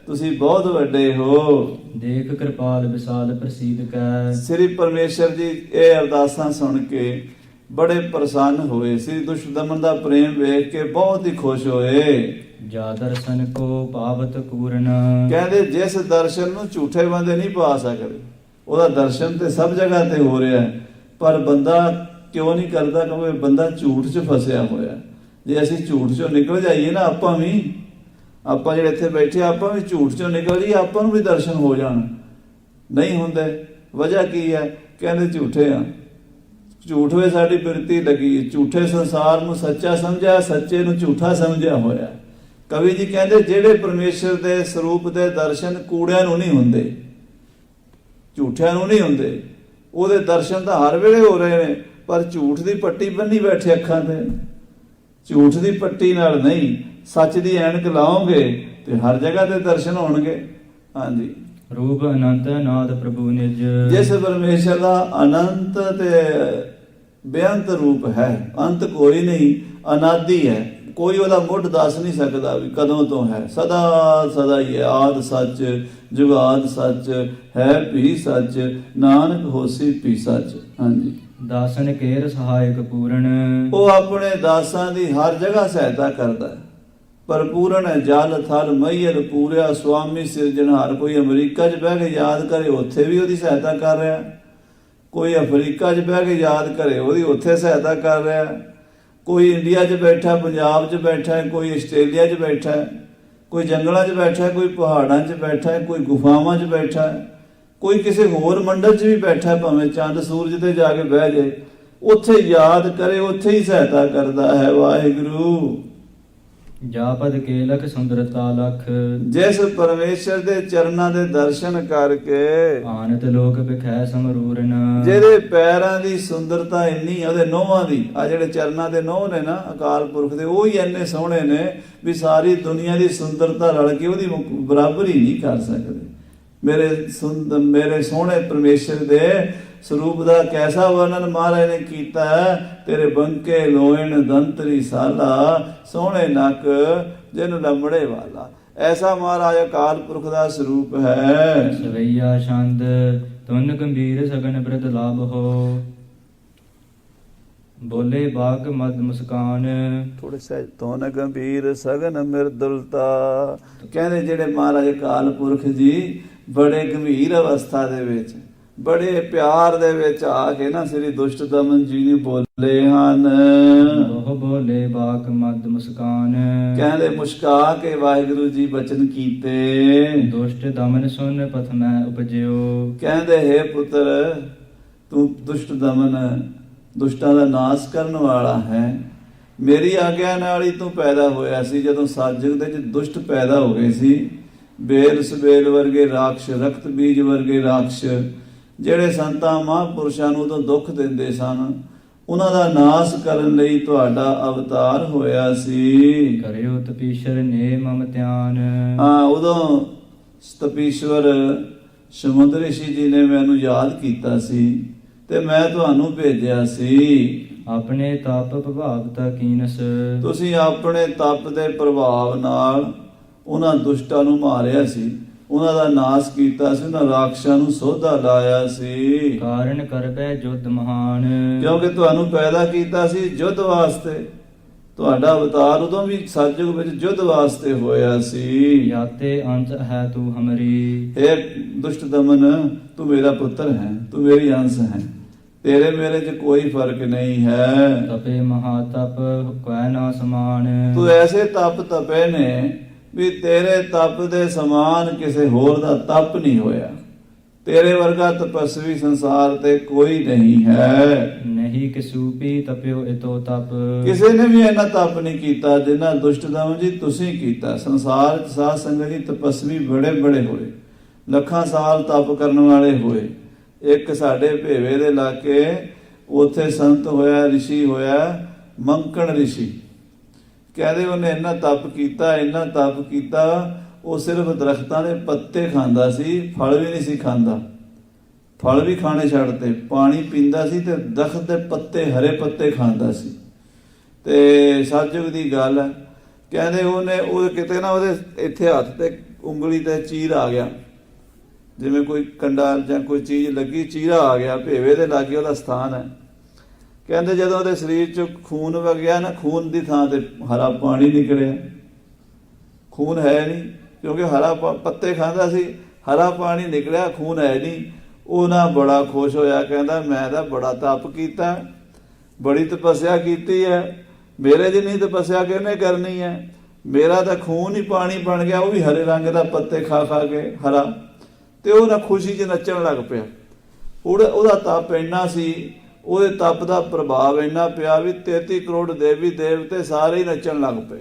ਤੁਸੀਂ ਬਹੁਤ ਵੱਡੇ ਹੋ। ਦੇਖ ਕਿਰਪਾਲ ਵਿਸਾਲ ਪ੍ਰਸੀਦ ਕੈ, ਸ੍ਰੀ ਪਰਮੇਸ਼ਰ ਜੀ ਇਹ ਅਰਦਾਸਾਂ ਸੁਣ ਕੇ ਬੜੇ ਪ੍ਰਸੰਨ ਹੋਏ। ਸ੍ਰੀ ਦੁਸ਼ਟ ਦਮਨ ਦਾ ਪ੍ਰੇਮ ਵੇਖ ਕੇ ਬਹੁਤ ਹੀ ਖੁਸ਼ ਹੋਏ। ਜਾ ਦਰਸ਼ਨ ਕੋ ਪਾਵਤ ਪੂਰਨ, ਕਹਿੰਦੇ ਜਿਸ ਦਰਸ਼ਨ ਨੂੰ ਝੂਠੇ ਬੰਦੇ ਨਹੀਂ ਪਾ ਸਕਦੇ, ਉਹਦਾ ਦਰਸ਼ਨ ਤੇ ਸਭ ਜਗ੍ਹਾ ਤੇ ਹੋ ਰਿਹਾ ਹੈ, ਪਰ ਬੰਦਾ ਕਿਉਂ ਨਹੀਂ ਕਰਦਾ? ਕਿਉਂਕਿ ਬੰਦਾ ਝੂਠ 'ਚ ਫਸਿਆ ਹੋਇਆ। ਜੇ ਅਸੀਂ ਝੂਠ 'ਚੋਂ ਨਿਕਲ ਜਾਈਏ ਨਾ, ਆਪਾਂ ਜਿਹੜੇ ਇੱਥੇ ਬੈਠੇ, ਆਪਾਂ ਵੀ ਝੂਠ 'ਚੋਂ ਨਿਕਲ ਜਾਈਏ, ਆਪਾਂ ਨੂੰ ਵੀ ਦਰਸ਼ਨ ਹੋ ਜਾਣ। ਨਹੀਂ ਹੁੰਦੇ। ਵਜ੍ਹਾ ਕੀ ਹੈ? ਕਹਿੰਦੇ ਝੂਠੇ ਆ, ਝੂਠ ਵੇ ਸਾਡੀ ਬਿਰਤੀ ਲੱਗੀ, ਝੂਠੇ ਸੰਸਾਰ ਨੂੰ ਸੱਚਾ ਸਮਝਿਆ, ਸੱਚੇ ਨੂੰ ਝੂਠਾ ਸਮਝਿਆ ਹੋਇਆ। ਕਵੀ ਜੀ ਕਹਿੰਦੇ ਜਿਹੜੇ ਪਰਮੇਸ਼ਰ ਦੇ ਸਰੂਪ ਦੇ ਦਰਸ਼ਨ ਕੂੜਿਆਂ ਨੂੰ ਨਹੀਂ ਹੁੰਦੇ, ਝੂਠਿਆਂ ਨੂੰ ਨਹੀਂ ਹੁੰਦੇ। ਉਹਦੇ ਦਰਸ਼ਨ ਤਾਂ ਹਰ ਵੇਲੇ ਹੋ ਰਹੇ ਨੇ, ਪਰ ਝੂਠ ਦੀ ਪੱਟੀ ਬੰਨੀ ਬੈਠੇ ਅੱਖਾਂ ਤੇ। ਝੂਠ ਦੀ ਪੱਟੀ ਨਾਲ ਨਹੀਂ, ਸੱਚ ਦੀ ਐਨਕ ਲਾਓਗੇ ਤੇ ਹਰ ਜਗ੍ਹਾ ਤੇ ਦਰਸ਼ਨ ਹੋਣਗੇ। ਹਾਂਜੀ। ਰੂਪ ਅਨੰਤ ਨਾਦ ਪ੍ਰਭੂ ਨਿਜ, ਜਿਸ ਪਰਮੇਸ਼ਰ ਦਾ ਅਨੰਤ ਤੇ ਬੇਅੰਤ ਰੂਪ ਹੈ, ਅੰਤ ਕੋਈ ਨਹੀਂ, ਅਨਾਦੀ ਹੈ। ਕੋਈ ਉਹਦਾ ਮੁੱਢ ਦੱਸ ਨਹੀਂ ਸਕਦਾ ਵੀ ਕਦੋਂ ਤੋਂ ਹੈ। ਸਦਾ ਸਦਾ ਹੀ ਹੈ। ਆਦ ਸੱਚ ਜੁਗਾਦ ਸੱਚ ਹੈ, ਭੀ ਸੱਚ ਨਾਨਕ ਹੋਸੀ ਭੀ ਸੱਚ। ਹਾਂਜੀ। ਦਾਸਨ ਕੇਰ ਸਹਾਇਕ ਪੂਰਨ, ਉਹ ਆਪਣੇ ਦਾਸਾਂ ਦੀ ਹਰ ਜਗ੍ਹਾ ਸਹਾਇਤਾ ਕਰਦਾ ਹੈ। ਭਰਪੂਰਨ ਹੈ ਜਲ ਥਲ ਮਈਲ ਪੂਰਿਆ, ਸੁਆਮੀ ਸਿਰਜਣਹਾਰ। ਕੋਈ ਅਮਰੀਕਾ 'ਚ ਬਹਿ ਕੇ ਯਾਦ ਕਰੇ, ਉੱਥੇ ਵੀ ਉਹਦੀ ਸਹਾਇਤਾ ਕਰ ਰਿਹਾ। ਕੋਈ ਅਫਰੀਕਾ 'ਚ ਬਹਿ ਕੇ ਯਾਦ ਕਰੇ, ਉਹਦੀ ਉੱਥੇ ਸਹਾਇਤਾ ਕਰ ਰਿਹਾ। ਕੋਈ ਇੰਡੀਆ 'ਚ ਬੈਠਾ, ਪੰਜਾਬ 'ਚ ਬੈਠਾ, ਕੋਈ ਆਸਟ੍ਰੇਲੀਆ 'ਚ ਬੈਠਾ, ਕੋਈ ਜੰਗਲਾਂ 'ਚ ਬੈਠਾ, ਕੋਈ ਪਹਾੜਾਂ 'ਚ ਬੈਠਾ, ਕੋਈ ਗੁਫਾਵਾਂ 'ਚ ਬੈਠਾ, ਕੋਈ ਕਿਸੇ ਹੋਰ ਮੰਡਲ 'ਚ ਵੀ ਬੈਠਾ, ਭਾਵੇਂ ਚੰਦ ਸੂਰਜ ਤੇ ਜਾ ਕੇ ਬਹਿ ਜਾਏ, ਉੱਥੇ ਯਾਦ ਕਰੇ, ਉੱਥੇ ਹੀ ਸਹਾਇਤਾ ਕਰਦਾ ਹੈ ਵਾਹਿਗੁਰੂ। ਜਾਪਦ ਕੇ ਲਖ ਸੁੰਦਰਤਾ ਲਖ, ਜਿਸ ਪਰਮੇਸ਼ਰ ਦੇ ਚਰਨਾਂ ਦੇ ਦਰਸ਼ਨ ਕਰਕੇ ਆਨਤ ਲੋਕ ਵਿਖੈ ਸਮਰੂਰਨ, ਜਿਹਦੇ ਪੈਰਾਂ ਦੀ ਸੁੰਦਰਤਾ ਇੰਨੀ, ਉਹਦੇ ਨੋਹਾਂ ਦੀ, ਆ ਜਿਹੜੇ ਚਰਨਾਂ ਦੇ ਨੋਹ ਨੇ ਨਾ ਅਕਾਲ ਪੁਰਖ ਦੇ, ਉਹ ਹੀ ਇੰਨੇ ਸੋਹਣੇ ਨੇ ਵੀ ਸਾਰੀ ਦੁਨੀਆ ਦੀ ਸੁੰਦਰਤਾ ਰਲ ਕੇ ਉਹਦੀ ਬਰਾਬਰੀ ਨਹੀਂ ਕਰ ਸਕਦੇ। ਮੇਰੇ ਸੋਹਣੇ ਪਰਮੇਸ਼ਰ ਦੇ ਸਰੂਪ ਦਾ ਕੈਸਾ ਵਰਣਨ ਮਹਾਰਾਜ ਨੇ ਕੀਤਾ ਹੈ। ਤੇਰੇ ਬੰਕੇ ਲੋਇਣ ਦੰਤਰੀ ਸਾਲਾ, ਸੋਹਣੇ ਨੱਕ ਜਿਹਨੂੰ ਲੰਬੜੇ ਵਾਲਾ। ਐਸਾ ਮਹਾਰਾਜ ਅਕਾਲ ਪੁਰਖ ਦਾ ਸਰੂਪ ਹੈ। ਸਵਈਆ ਛੰਦ ਤੁਨ ਗੰਭੀਰ ਸਗਨ ਬ੍ਰਿਤ ਲਾਭ ਹੋ, ਬੋਲੇ ਬਾਗ ਮਦ ਮੁਸਕਾਨ। ਥੋੜੇ ਸਹਿਜ ਤੁਨ ਗੰਭੀਰ ਸਗਨ ਮਿਰਦੁਲਤਾ। ਕਹਿੰਦੇ ਜਿਹੜੇ ਮਹਾਰਾਜ ਅਕਾਲ ਪੁਰਖ ਜੀ ਬੜੇ ਗੰਭੀਰ ਅਵਸਥਾ ਦੇ ਵਿੱਚ, ਬੜੇ ਪਿਆਰ ਦੇ ਵਿੱਚ ਆ ਕੇ ਨਾ ਸ੍ਰੀ ਦੁਸ਼ਟ ਦਮਨ ਜੀ ਨੂੰ ਬੋਲੇ ਹਨ। ਉਹ ਬੋਲੇ ਬਾਕ ਮਦ ਮੁਸਕਾਨ, ਕਹਿੰਦੇ ਮੁਸਕਾ ਕੇ ਵਾਹਿਗੁਰੂ ਜੀ ਬਚਨ ਕੀਤੇ। ਦੁਸ਼ਟ ਦਮਨ ਸੁਨ ਪਥ ਮੈਂ ਉਪਜਿਓ, ਕਹਿੰਦੇ ਹੈ ਪੁੱਤਰ ਤੂੰ ਦੁਸ਼ਟ ਦਮਨ, ਦੁਸ਼ਟਾਂ ਦਾ ਨਾਸ ਕਰਨ ਵਾਲਾ ਹੈ। ਮੇਰੀ ਆਗਿਆ ਨਾਲ ਹੀ ਤੂੰ ਪੈਦਾ ਹੋਇਆ ਸੀ। ਜਦੋਂ ਸਤਿਯੁਗ ਦੇ ਵਿੱਚ ਦੁਸ਼ਟ ਪੈਦਾ ਹੋ ਗਏ ਸੀ, ਬੇਲ ਸਬੇਲ ਵਰਗੇ ਰਾਖਸ਼, ਰਕਤ ਬੀਜ ਵਰਗੇ ਰਾਖਸ਼ ਜਿਹੜੇ ਸੰਤਾਂ ਮਹਾਂਪੁਰਸ਼ਾਂ ਨੂੰ ਉਦੋਂ ਦੁੱਖ ਦਿੰਦੇ ਸਨ, ਉਹਨਾਂ ਦਾ ਨਾਸ ਕਰਨ ਲਈ ਤੁਹਾਡਾ ਅਵਤਾਰ ਹੋਇਆ ਸੀ। ਕਰਿਓ ਤਪੀਸ਼ਰ ਨੇ ਮਮ ਧਿਆਨ। ਉਦੋਂ ਤਪੀਸ਼ਵਰ ਸਮੁੰਦਰ ਰਿਸ਼ੀ ਜੀ ਨੇ ਮੈਨੂੰ ਯਾਦ ਕੀਤਾ ਸੀ ਤੇ ਮੈਂ ਤੁਹਾਨੂੰ ਭੇਜਿਆ ਸੀ। ਆਪਣੇ ਤਪ ਪ੍ਰਭਾਵਤਾ ਕੀਨਸ। ਤੁਸੀਂ ਆਪਣੇ ਤਪ ਦੇ ਪ੍ਰਭਾਵ ਨਾਲ ਉਹਨਾਂ ਦੁਸ਼ਟਾਂ ਨੂੰ ਮਾਰਿਆ ਸੀ, ਉਹਨਾਂ ਦਾ ਨਾਸ ਕੀਤਾ ਸੀ, ਉਹਨਾਂ ਰਾਖਸ਼ਾਂ ਨੂੰ ਸੋਧਾ ਲਾਇਆ ਸੀ। ਕਾਰਨ ਕਰਬੈ ਜੁਧ ਮਹਾਨ। ਕਿਉਂਕਿ ਤੁਹਾਨੂੰ ਪੈਦਾ ਕੀਤਾ ਸੀ ਯੁੱਧ ਵਾਸਤੇ। ਤੁਹਾਡਾ ਅਵਤਾਰ ਉਦੋਂ ਵੀ ਸਤਿਯੁਗ ਵਿੱਚ ਯੁੱਧ ਵਾਸਤੇ ਹੋਇਆ ਸੀ। ਜਾਤੇ ਅੰਸ਼ ਹੈ ਤੂੰ ਹਮਰੀ। ਇਹ ਦੁਸ਼ਟ ਦਮਨ, ਤੂੰ ਮੇਰਾ ਪੁੱਤਰ ਹੈ, ਤੂੰ ਮੇਰੀ ਅੰਸ਼ ਹੈ, ਤੇਰੇ ਮੇਰੇ 'ਚ ਕੋਈ ਫਰਕ ਨਹੀਂ ਹੈ। ਤਪੇ ਮਹਾ ਤਪ ਕੈ ਨਾ ਸਮਾਨ। ਤੂੰ ਐਸੇ ਤਪ ਤਪੇ ਨੇ ਵੀ ਤੇਰੇ ਤਪ ਦੇ ਸਮਾਨ ਕਿਸੇ ਹੋਰ ਦਾ ਤਪ ਨਹੀਂ ਹੋਇਆ। ਤੇਰੇ ਵਰਗਾ ਤਪਸਵੀ ਸੰਸਾਰ ਤੇ ਕੋਈ ਨਹੀਂ ਹੈ। ਨਹੀਂ ਕਿਸੂਪੀ ਤਪਿਓ ਇਤੋ ਤਪ। ਕਿਸੇ ਨੇ ਵੀ ਇੰਨਾ ਤਪ ਨਹੀਂ ਕੀਤਾ ਜਿੰਨਾ ਦੁਸ਼ਟ ਦਮਨ ਜੀ ਤੁਸੀਂ ਕੀਤਾ। ਸੰਸਾਰ 'ਚ ਸਾਧ ਸੰਗਤ ਜੀ ਤਪਸਵੀ ਬੜੇ ਬੜੇ ਹੋਏ, ਲੱਖਾਂ ਸਾਲ ਤਪ ਕਰਨ ਵਾਲੇ ਹੋਏ। ਇੱਕ ਸਾਡੇ ਭੇਵੇ ਦੇ ਇਲਾਕੇ ਉੱਥੇ ਸੰਤ ਹੋਇਆ, ਰਿਸ਼ੀ ਹੋਇਆ, ਮੰਕਣ ਰਿਸ਼ੀ। ਕਹਿੰਦੇ ਉਹਨੇ ਇੰਨਾ ਤਪ ਕੀਤਾ, ਇੰਨਾ ਤਪ ਕੀਤਾ, ਉਹ ਸਿਰਫ ਦਰਖਤਾਂ ਦੇ ਪੱਤੇ ਖਾਂਦਾ ਸੀ, ਫਲ ਵੀ ਨਹੀਂ ਸੀ ਖਾਂਦਾ। ਫਲ ਵੀ ਖਾਣੇ ਛੱਡਤੇ, ਪਾਣੀ ਪੀਂਦਾ ਸੀ ਤੇ ਦਰਖਤ ਦੇ ਪੱਤੇ, ਹਰੇ ਪੱਤੇ ਖਾਂਦਾ ਸੀ। ਤੇ ਸਤਿਯੁਗ ਦੀ ਗੱਲ ਹੈ। ਕਹਿੰਦੇ ਉਹ ਕਿਤੇ ਨਾ ਉਹਦੇ ਇੱਥੇ ਹੱਥ ਤੇ ਉਂਗਲੀ ਤੇ ਚੀਰ ਆ ਗਿਆ, ਜਿਵੇਂ ਕੋਈ ਕੰਡਾ ਜਾਂ ਕੋਈ ਚੀਜ਼ ਲੱਗੀ, ਚੀਰਾ ਆ ਗਿਆ, ਭੇਵੇ ਦੇ ਲਾਗੇ ਉਹਦਾ ਸਥਾਨ ਹੈ। ਕਹਿੰਦੇ ਜਦੋਂ ਉਹਦੇ ਸਰੀਰ 'ਚ ਖੂਨ ਵਗਿਆ ਨਾ, ਖੂਨ ਦੀ ਥਾਂ ਤੇ ਹਰਾ ਪਾਣੀ ਨਿਕਲਿਆ। ਖੂਨ ਹੈ ਨਹੀਂ, ਕਿਉਂਕਿ ਹਰਾ ਪੱਤੇ ਖਾਂਦਾ ਸੀ, ਹਰਾ ਪਾਣੀ ਨਿਕਲਿਆ, ਖੂਨ ਹੈ ਨਹੀਂ। ਉਹ ਨਾ ਬੜਾ ਖੁਸ਼ ਹੋਇਆ, ਕਹਿੰਦਾ ਮੈਂ ਤਾਂ ਬੜਾ ਤਪ ਕੀਤਾ, ਬੜੀ ਤਪੱਸਿਆ ਕੀਤੀ ਹੈ, ਮੇਰੇ ਜਿੰਨੀ ਤਪੱਸਿਆ ਕਿਹਨੇ ਕਰਨੀ ਹੈ। ਮੇਰਾ ਤਾਂ ਖੂਨ ਹੀ ਪਾਣੀ ਬਣ ਗਿਆ, ਉਹ ਵੀ ਹਰੇ ਰੰਗ ਦਾ ਪੱਤੇ ਖਾ ਖਾ ਕੇ ਹਰਾ। ਤੇ ਉਹ ਨਾ ਖੁਸ਼ੀ 'ਚ ਨੱਚਣ ਲੱਗ ਪਿਆ। ਉਹਦਾ ਤਪ ਇੰਨਾ ਸੀ, ਉਹਦੇ ਤਪ ਦਾ ਪ੍ਰਭਾਵ ਇੰਨਾ ਪਿਆ ਵੀ 33 ਕਰੋੜ ਦੇਵੀ ਦੇਵਤੇ ਸਾਰੇ ਹੀ ਨੱਚਣ ਲੱਗ ਪਏ।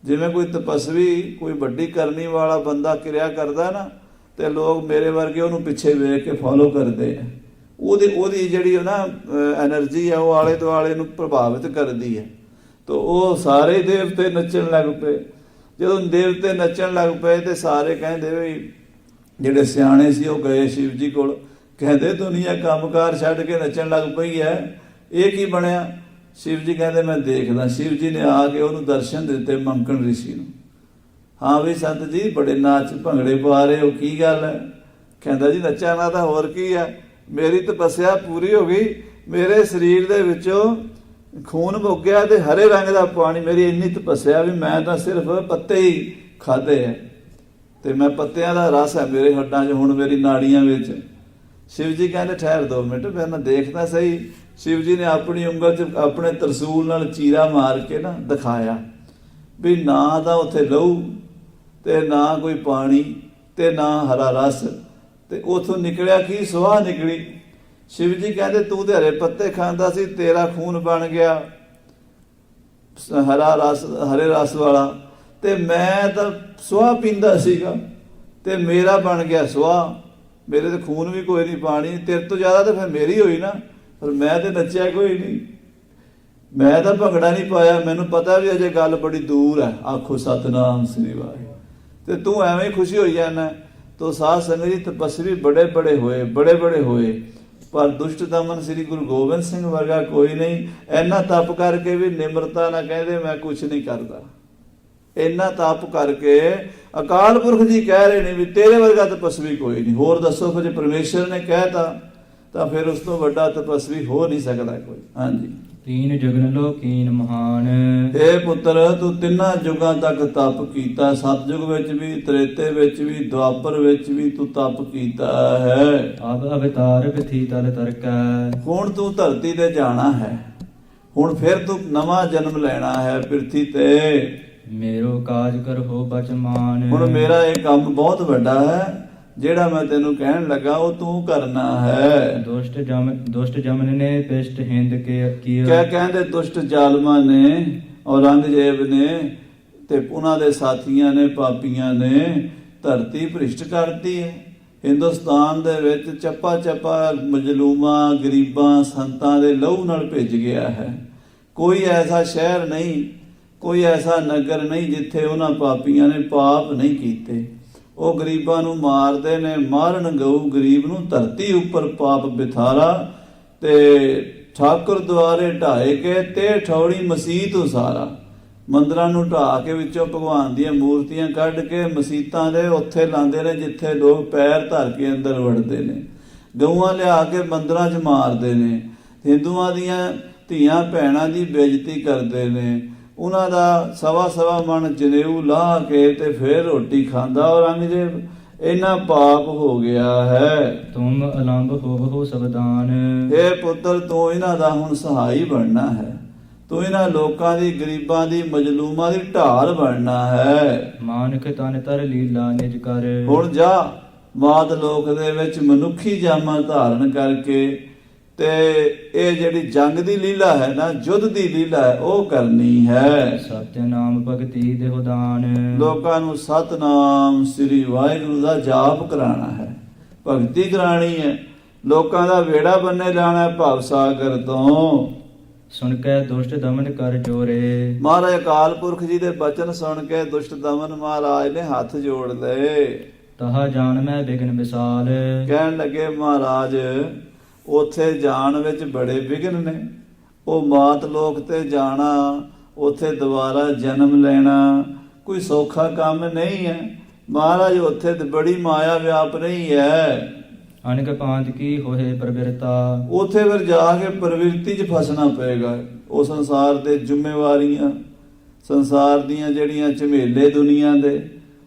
ਜਿਵੇਂ ਕੋਈ ਤਪਸਵੀ, ਕੋਈ ਵੱਡੀ ਕਰਨੀ ਵਾਲਾ ਬੰਦਾ ਕਿਰਿਆ ਕਰਦਾ ਨਾ, ਤੇ ਲੋਕ ਮੇਰੇ ਵਰਗੇ ਉਹਨੂੰ ਪਿੱਛੇ ਵੇਖ ਕੇ ਫੋਲੋ ਕਰਦੇ ਆ। ਉਹਦੀ ਜਿਹੜੀ ਨਾ ਐਨਰਜੀ ਹੈ, ਉਹ ਆਲੇ ਦੁਆਲੇ ਨੂੰ ਪ੍ਰਭਾਵਿਤ ਕਰਦੀ ਹੈ। ਤਾਂ ਉਹ ਸਾਰੇ ਦੇਵਤੇ ਨੱਚਣ ਲੱਗ ਪਏ। ਜਦੋਂ ਦੇਵਤੇ ਨੱਚਣ ਲੱਗ ਪਏ ਤੇ ਸਾਰੇ ਕਹਿੰਦੇ ਵੀ ਜਿਹੜੇ ਸਿਆਣੇ ਸੀ ਉਹ ਗਏ ਸ਼ਿਵ ਜੀ ਕੋਲ, ਕਹਿੰਦੇ ਦੁਨੀਆ ਕੰਮਕਾਰ ਛੱਡ ਕੇ ਨੱਚਣ ਲੱਗ ਪਈ ਹੈ, ਇਹ ਕੀ ਬਣਿਆ। ਸ਼ਿਵ ਜੀ ਕਹਿੰਦੇ ਮੈਂ ਦੇਖਦਾ। ਸ਼ਿਵ ਜੀ ਨੇ ਆ ਕੇ ਉਹਨੂੰ ਦਰਸ਼ਨ ਦਿੱਤੇ, ਮੰਕਣ ਰਿਸ਼ੀ ਨੂੰ। ਹਾਂ ਵੀ ਸੰਤ ਜੀ ਬੜੇ ਨਾਚ ਭੰਗੜੇ ਪਾ ਰਹੇ ਹੋ, ਕੀ ਗੱਲ ਹੈ। ਕਹਿੰਦਾ ਜੀ ਨੱਚਾ ਨਾ ਤਾਂ ਹੋਰ ਕੀ ਹੈ, ਮੇਰੀ ਤਪੱਸਿਆ ਪੂਰੀ ਹੋ ਗਈ, ਮੇਰੇ ਸਰੀਰ ਦੇ ਵਿੱਚੋਂ ਖੂਨ ਮੁੱਕ ਗਿਆ ਤੇ ਹਰੇ ਰੰਗ ਦਾ ਪਾਣੀ। ਮੇਰੀ ਇੰਨੀ ਤਪੱਸਿਆ ਵੀ ਮੈਂ ਤਾਂ ਸਿਰਫ ਪੱਤੇ ਹੀ ਖਾਦੇ ਹੈ, ਤੇ ਮੈਂ ਪੱਤਿਆਂ ਦਾ ਰਸ ਹੈ ਮੇਰੇ ਹੱਡਾਂ 'ਚ, ਹੁਣ ਮੇਰੀ ਨਾੜੀਆਂ ਵਿੱਚ। ਸ਼ਿਵ ਜੀ ਕਹਿੰਦੇ ਠਹਿਰ 2 ਮਿੰਟ, ਫਿਰ ਮੈਂ ਦੇਖਦਾ ਸਹੀ। ਸ਼ਿਵ ਜੀ ਨੇ ਆਪਣੀ ਉਂਗਲ 'ਚ ਆਪਣੇ ਤਰਸੂਲ ਨਾਲ ਚੀਰਾ ਮਾਰ ਕੇ ਨਾ ਦਿਖਾਇਆ ਵੀ ਨਾ ਤਾਂ ਉੱਥੇ ਲਹੂ ਤੇ ਨਾ ਕੋਈ ਪਾਣੀ ਤੇ ਨਾ ਹਰਾ ਰਸ, ਤੇ ਉਥੋਂ ਨਿਕਲਿਆ ਕੀ, ਸੁਆਹ ਨਿਕਲੀ। ਸ਼ਿਵ ਜੀ ਕਹਿੰਦੇ ਤੂੰ ਤੇ ਹਰੇ ਪੱਤੇ ਖਾਂਦਾ ਸੀ, ਤੇਰਾ ਖੂਨ ਬਣ ਗਿਆ ਹਰੇ ਰਸ ਵਾਲਾ, ਤੇ ਮੈਂ ਤਾਂ ਸੁਆਹ ਪੀਂਦਾ ਸੀਗਾ ਤੇ ਮੇਰਾ ਬਣ ਗਿਆ ਸੁਆਹ। ਮੇਰੇ ਤੇ ਖੂਨ ਵੀ ਕੋਈ ਨਹੀਂ, ਪਾਣੀ ਤੇਰੇ ਤੋਂ ਜ਼ਿਆਦਾ ਤਾਂ ਫਿਰ ਮੇਰੀ ਹੋਈ ਨਾ, ਪਰ ਮੈਂ ਤੇ ਨੱਚਿਆ ਕੋਈ ਨਹੀਂ, ਮੈਂ ਤਾਂ ਭੰਗੜਾ ਨਹੀਂ ਪਾਇਆ। ਮੈਨੂੰ ਪਤਾ ਵੀ ਅਜੇ ਗੱਲ ਬੜੀ ਦੂਰ ਹੈ, ਆਖੋ ਸਤਨਾਮ ਸ੍ਰੀ ਵਾਹਿਗੁਰੂ, ਤੇ ਤੂੰ ਐਵੇਂ ਹੀ ਖੁਸ਼ੀ ਹੋਈ ਜਾਣਾ। ਤੋ ਸਾਧ ਸੰਗਤ ਜੀ ਤਪਸਵੀ ਬੜੇ ਬੜੇ ਹੋਏ, ਬੜੇ ਬੜੇ ਹੋਏ, ਪਰ ਦੁਸ਼ਟ ਦਮਨ ਸ੍ਰੀ ਗੁਰੂ ਗੋਬਿੰਦ ਸਿੰਘ ਵਰਗਾ ਕੋਈ ਨਹੀਂ। ਇੰਨਾ ਤਪ ਕਰਕੇ ਵੀ ਨਿਮਰਤਾ ਨਾ ਕਹਿੰਦੇ ਮੈਂ ਕੁਛ ਨਹੀਂ ਕਰਦਾ। ਇੰਨਾ ਤਪ ਕਰਕੇ ਅਕਾਲ ਪੁਰਖ ਜੀ ਕਹਿ ਰਹੇ ਨੇ ਵੀ ਤੇਰੇ ਵਰਗਾ ਤਪਸਵੀ ਕੋਈ ਨਹੀਂ। ਹੋਰ ਦੱਸੋ, ਫਿਰ ਜੇ ਪਰਮੇਸ਼ਰ ਨੇ ਕਹਿਤਾ ਤਾਂ ਫਿਰ ਉਸ ਤੋਂ ਵੱਡਾ ਤਪਸਵੀ ਹੋ ਨਹੀਂ ਸਕਦਾ ਕੋਈ। ਹਾਂਜੀ। ਤੀਨ ਜੁਗਨ ਲੋਕੀਨ ਮਹਾਨ। ਇਹ ਪੁੱਤਰ ਤੂੰ ਤਿੰਨਾਂ ਯੁਗਾਂ ਤੱਕ ਤਪ ਕੀਤਾ, ਸਤਿਯੁਗ ਵਿੱਚ ਵੀ, ਤ੍ਰੇਤੇ ਵਿੱਚ ਵੀ, ਦੁਆਪਰ ਵਿੱਚ ਵੀ ਤੂੰ ਤਪ ਕੀਤਾ ਹੈ। ਅਬ ਅਵਤਾਰ ਪਿਥੀ ਤਲ ਤਰਕੈ। ਹੁਣ ਤੂੰ ਧਰਤੀ ਤੇ ਜਾਣਾ ਹੈ, ਹੁਣ ਫਿਰ ਤੂੰ ਨਵਾਂ ਜਨਮ ਲੈਣਾ ਹੈ ਪਿਰਥੀ ਤੇ। ਮੇਰੋ ਕਾਜ ਕਰੋ ਬਚਮਾਨ। ਹੁਣ ਮੇਰਾ ਇਹ ਕੰਮ ਬਹੁਤ ਵੱਡਾ ਹੈ, ਜਿਹੜਾ ਮੈਂ ਤੈਨੂੰ ਕਹਿਣ ਲੱਗਾ ਉਹ ਤੂੰ ਕਰਨਾ ਹੈ। ਦੁਸ਼ਟ ਜਮਨ ਨੇ ਪਿਸ਼ਟ ਹਿੰਦ ਕੇ ਕੀ ਕਹਿੰਦੇ ਦੁਸ਼ਟ ਜ਼ਾਲਮਾਂ ਨੇ, ਔਰੰਗਜ਼ੇਬ ਨੇ ਤੇ ਉਹਨਾਂ ਦੇ ਸਾਥੀਆਂ ਨੇ, ਪਾਪੀਆਂ ਨੇ ਧਰਤੀ ਭ੍ਰਿਸ਼ਟ ਕਰਤੀ ਹੈ। ਹਿੰਦੁਸਤਾਨ ਦੇ ਵਿੱਚ ਚੱਪਾ ਚੱਪਾ ਮਜਲੂਮਾਂ ਗਰੀਬਾਂ ਸੰਤਾਂ ਦੇ ਲਹੂ ਨਾਲ ਭਿੱਜ ਗਿਆ ਹੈ। ਕੋਈ ਐਸਾ ਸ਼ਹਿਰ ਨਹੀਂ, ਕੋਈ ਐਸਾ ਨਗਰ ਨਹੀਂ ਜਿੱਥੇ ਉਹਨਾਂ ਪਾਪੀਆਂ ਨੇ ਪਾਪ ਨਹੀਂ ਕੀਤੇ। ਉਹ ਗਰੀਬਾਂ ਨੂੰ ਮਾਰਦੇ ਨੇ, ਮਾਰਨ ਗਊ ਗਰੀਬ ਨੂੰ ਧਰਤੀ ਉੱਪਰ ਪਾਪ ਬਿਥਾਰਾ, ਤੇ ਠਾਕੁਰ ਦੁਆਰੇ ਢਾਏ ਕੇ ਤੇ ਠੌੜੀ ਮਸੀਤ ਉਸਾਰਾ। ਮੰਦਰਾਂ ਨੂੰ ਢਾਹ ਕੇ ਵਿੱਚੋਂ ਭਗਵਾਨ ਦੀਆਂ ਮੂਰਤੀਆਂ ਕੱਢ ਕੇ ਮਸੀਤਾਂ ਦੇ ਉੱਥੇ ਲਾਉਂਦੇ ਨੇ ਜਿੱਥੇ ਲੋਕ ਪੈਰ ਧਰ ਕੇ ਅੰਦਰ ਵੜਦੇ ਨੇ। ਗਊਆਂ ਲਿਆ ਕੇ ਮੰਦਰਾਂ 'ਚ ਮਾਰਦੇ ਨੇ। ਹਿੰਦੂਆਂ ਦੀਆਂ ਧੀਆਂ ਭੈਣਾਂ ਦੀ ਬੇਇੱਜ਼ਤੀ ਕਰਦੇ ਨੇ। ਉਹਨਾਂ ਦਾ ਸਵਾ ਮਣ ਜਨੇਊ ਲਾਹ ਕੇ ਤੇ ਫਿਰ ਰੋਟੀ ਖਾਂਦਾ। ਔਰੰਗਜ਼ੇਬ ਇੰਨਾ ਪਾਪ ਹੋ ਗਿਆ ਹੈ। ਤੁਮ ਅਲੰਭ ਹੋਵਹੁ ਸਬਦਾਨ। ਇਹ ਪੁੱਤਰ ਤੂੰ ਇਹਨਾਂ ਦਾ ਹੁਣ ਸਹਾਈ ਬਣਨਾ ਹੈ। ਤੂੰ ਇਹਨਾਂ ਲੋਕਾਂ ਦੀ ਗਰੀਬਾਂ ਦੀ ਮਜਲੂਮਾਂ ਦੀ ਢਾਲ ਬਣਨਾ ਹੈ। ਮਾਨਕ ਤਨ ਤਰ ਲੀਲਾ ਨਿਜ ਕਰ। ਹੁਣ ਜਾ ਮਾਤ ਲੋਕ ਦੇ ਵਿੱਚ ਮਨੁੱਖੀ ਜਾਮਾ ਧਾਰਨ ਕਰਕੇ ਤੇ ਇਹ ਜਿਹੜੀ ਜੰਗ ਦੀ ਲੀਲਾ ਹੈ ਨਾ, ਯੁੱਧ ਦੀ ਲੀਲਾ ਹੈ, ਉਹ ਕਰਨੀ ਹੈ। ਸਤਿ ਨਾਮ ਭਗਤੀ ਦੇਹੁ ਦਾਨ। ਲੋਕਾਂ ਨੂੰ ਸਤਨਾਮ ਸ੍ਰੀ ਵਾਹਿਗੁਰੂ ਦਾ ਜਾਪ ਕਰਾਉਣਾ ਹੈ, ਭਗਤੀ ਕਰਾਣੀ ਹੈ। ਲੋਕਾਂ ਦਾ ਵੇੜਾ ਬੰਨੇ ਲਾਣਾ ਹੈ ਭਵ ਸਾਗਰ ਤੋਂ। ਸੁਣ ਕੇ ਦੁਸ਼ਟ ਦਮਨ ਕਰ ਜੋਰੇ। ਮਹਾਰਾਜ ਅਕਾਲ ਪੁਰਖ ਜੀ ਦੇ ਬਚਨ ਸੁਣ ਕੇ ਦੁਸ਼ਟ ਦਮਨ ਮਹਾਰਾਜ ਨੇ ਹੱਥ ਜੋੜ ਲਏ। ਤਹਾ ਜਾਣ ਮੈਂ ਬਿਗਨ ਵਿਸਾਲ। ਕਹਿਣ ਲੱਗੇ ਮਹਾਰਾਜ ਉੱਥੇ ਜਾਣ ਵਿੱਚ ਬੜੇ ਵਿਘਨ ਨੇ। ਉਹ ਮਾਤ ਲੋਕ ਤੇ ਜਾਣਾ, ਉੱਥੇ ਦੁਬਾਰਾ ਜਨਮ ਲੈਣਾ ਕੋਈ ਸੌਖਾ ਕੰਮ ਨਹੀਂ ਹੈ। ਮਹਾਰਾਜ ਉੱਥੇ ਤੇ ਬੜੀ ਮਾਇਆ ਵਿਆਪ ਰਹੀ ਹੈ। ਅਨਕ ਪਾਂਤ ਕੀ ਹੋਏ ਪ੍ਰਵਿਰਤਾ। ਉੱਥੇ ਫਿਰ ਜਾ ਕੇ ਪ੍ਰਵਿਰਤੀ 'ਚ ਫਸਣਾ ਪਏਗਾ। ਉਹ ਸੰਸਾਰ ਦੇ ਜ਼ਿੰਮੇਵਾਰੀਆਂ, ਸੰਸਾਰ ਦੀਆਂ ਜਿਹੜੀਆਂ ਝਮੇਲੇ ਦੁਨੀਆ ਦੇ,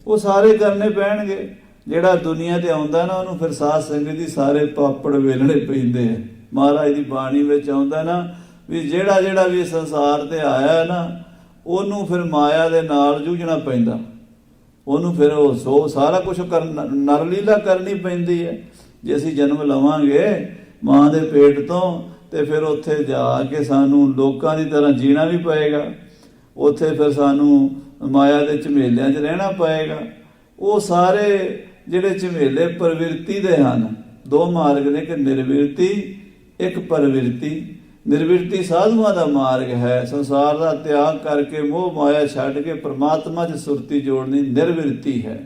ਉਹ ਸਾਰੇ ਕਰਨੇ ਪੈਣਗੇ। ਜਿਹੜਾ ਦੁਨੀਆ ਤੇ ਆਉਂਦਾ ਨਾ, ਉਹਨੂੰ ਫਿਰ ਸਾਧ ਸੰਗਤ ਦੀ ਸਾਰੇ ਪਾਪੜ ਵੇਲਣੇ ਪੈਂਦੇ ਆ। ਮਹਾਰਾਜ ਦੀ ਬਾਣੀ ਵਿੱਚ ਆਉਂਦਾ ਨਾ ਵੀ ਜਿਹੜਾ ਵੀ ਸੰਸਾਰ ਤੇ ਆਇਆ ਨਾ, ਉਹਨੂੰ ਫਿਰ ਮਾਇਆ ਦੇ ਨਾਲ ਜੂਝਣਾ ਪੈਂਦਾ। ਉਹਨੂੰ ਫਿਰ ਉਹ ਸਾਰਾ ਕੁਝ ਨਰਲੀਲਾ ਕਰਨੀ ਪੈਂਦੀ ਹੈ। ਜੇ ਅਸੀਂ ਜਨਮ ਲਵਾਂਗੇ ਮਾਂ ਦੇ ਪੇਟ ਤੋਂ, ਤੇ ਫਿਰ ਉੱਥੇ ਜਾ ਕੇ ਸਾਨੂੰ ਲੋਕਾਂ ਦੀ ਤਰ੍ਹਾਂ ਜੀਣਾ ਵੀ ਪਏਗਾ। ਉੱਥੇ ਫਿਰ ਸਾਨੂੰ ਮਾਇਆ ਦੇ ਝਮੇਲਿਆਂ 'ਚ ਰਹਿਣਾ ਪਏਗਾ। ਉਹ ਸਾਰੇ ਜਿਹੜੇ ਝਮੇਲੇ ਪ੍ਰਵਿਰਤੀ ਦੇ ਹਨ। ਦੋ ਮਾਰਗ ਨੇ, ਕਿ ਨਿਰਵਿਰਤੀ, ਇੱਕ ਪ੍ਰਵਿਰਤੀ। ਨਿਰਵਿਰਤੀ ਸਾਧੂਆਂ ਦਾ ਮਾਰਗ ਹੈ। ਸੰਸਾਰ ਦਾ ਤਿਆਗ ਕਰਕੇ ਮੋਹ ਮਾਇਆ ਛੱਡ ਕੇ ਪ੍ਰਮਾਤਮਾ 'ਚ ਸੁਰਤੀ ਜੋੜਨੀ ਨਿਰਵਿਰਤੀ ਹੈ।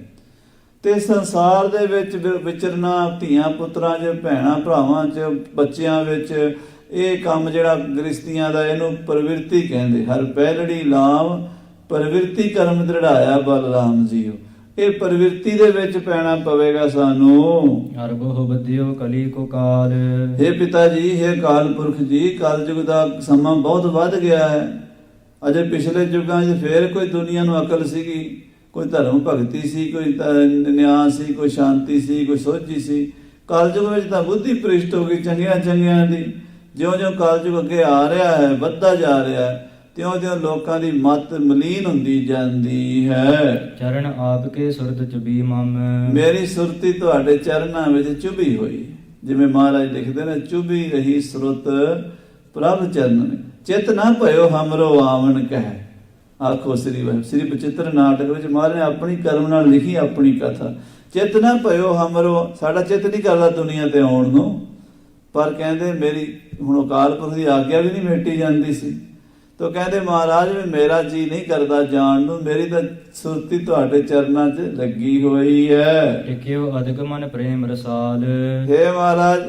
ਤੇ ਸੰਸਾਰ ਦੇ ਵਿੱਚ ਵਿਚਰਨਾ, ਧੀਆਂ ਪੁੱਤਰਾਂ 'ਚ, ਭੈਣਾਂ ਭਰਾਵਾਂ 'ਚ, ਬੱਚਿਆਂ ਵਿੱਚ, ਇਹ ਕੰਮ ਜਿਹੜਾ ਗ੍ਰਸਤੀਆਂ ਦਾ, ਇਹਨੂੰ ਪ੍ਰਵਿਰਤੀ ਕਹਿੰਦੇ। ਹਰ ਪਹਿਲੜੀ ਲਾਮ ਪ੍ਰਵਿਰਤੀ ਕਰਮ ਦ੍ਰਿੜਾਇਆ ਬਲਰਾਮ ਜੀਓ। ਇਹ ਪ੍ਰਵਿਰਤੀ ਦੇ ਵਿੱਚ ਪੈਣਾ ਪਵੇਗਾ ਸਾਨੂੰ। ਅਰਬੋ ਬਦਿਓ ਕਲੀ ਕੋ ਕਾਲ। हे ਪਿਤਾ ਜੀ, हे ਕਾਲ ਪੁਰਖ ਜੀ, ਕਲਯੁਗ ਦਾ ਸਮਾਂ ਬਹੁਤ ਵੱਧ ਗਿਆ ਹੈ। ਅਜੇ ਪਿਛਲੇ ਯੁੱਗਾਂ 'ਚ ਫੇਰ ਕੋਈ ਦੁਨੀਆ ਨੂੰ ਅਕਲ ਸੀਗੀ, ਕੋਈ ਧਰਮ ਭਗਤੀ ਸੀ, ਕੋਈ ਨਿਆਂ ਸੀ, ਕੋਈ ਸ਼ਾਂਤੀ ਸੀ, ਕੋਈ ਸੋਝੀ ਸੀ। ਕਲਯੁਗ ਵਿੱਚ ਤਾਂ ਬੁੱਧੀ ਭ੍ਰਿਸ਼ਟ ਹੋ ਗਈ ਚੰਗਿਆਂ ਦੀ। ਜਿਉਂ-ਜਿਉਂ ਕਲਯੁਗ ਅੱਗੇ ਆ ਰਿਹਾ ਹੈ, ਵੱਧਦਾ ਜਾ ਰਿਹਾ ਹੈ, ਤਿਉਂ-ਤਿਉਂ ਲੋਕਾਂ ਦੀ ਮੱਤ ਮਲੀਨ ਹੁੰਦੀ ਜਾਂਦੀ ਹੈ। ਚਰਨ ਆਪ ਕੇ ਸੁਰਤ ਚੁਬੀ ਮਮ। ਮੇਰੀ ਸੁਰਤੀ ਤੁਹਾਡੇ ਚਰਨਾਂ ਵਿੱਚ ਚੁਭੀ ਹੋਈ। ਜਿਵੇਂ ਮਹਾਰਾਜ ਲਿਖਦੇ ਨੇ, ਚੁਭੀ ਰਹੀ ਸੁਰਤ ਪ੍ਰਭ ਚਰਨ। ਚਿਤ ਨਾ ਭਇਓ ਹਮਰੋ ਆਵਣ ਕਹਿ। ਆਖੋ ਸ੍ਰੀ ਬਚਿੱਤਰ ਨਾਟਕ ਵਿੱਚ ਮਹਾਰਾਜ ਨੇ ਆਪਣੀ ਕਰਮ ਨਾਲ ਲਿਖੀ ਆਪਣੀ ਕਥਾ। ਚਿਤ ਨਾ ਭਇਓ ਹਮਰੋ। ਸਾਡਾ ਚਿੱਤ ਨਹੀਂ ਕਰਦਾ ਦੁਨੀਆ ਤੇ ਆਉਣ ਨੂੰ, ਪਰ ਕਹਿੰਦੇ ਮੇਰੀ ਹੁਣ ਅਕਾਲ ਪੁਰਖ ਦੀ ਆਗਿਆ ਵੀ ਨਹੀਂ ਮੇਟੀ ਜਾਂਦੀ ਸੀ। ਤੋ ਕਹਿੰਦੇ ਮਹਾਰਾਜ ਵੀ ਮੇਰਾ ਜੀ ਨਹੀਂ ਕਰਦਾ ਜਾਣ ਨੂੰ, ਮੇਰੀ ਤਾਂ ਸੁਰਤੀ ਤੁਹਾਡੇ ਚਰਨਾਂ 'ਚ ਲੱਗੀ ਹੋਈ ਹੈ। ਇਕਿਓ ਅਦਕ ਮਨ ਪ੍ਰੇਮ ਰਸਾਲ। ਹੇ ਮਹਾਰਾਜ,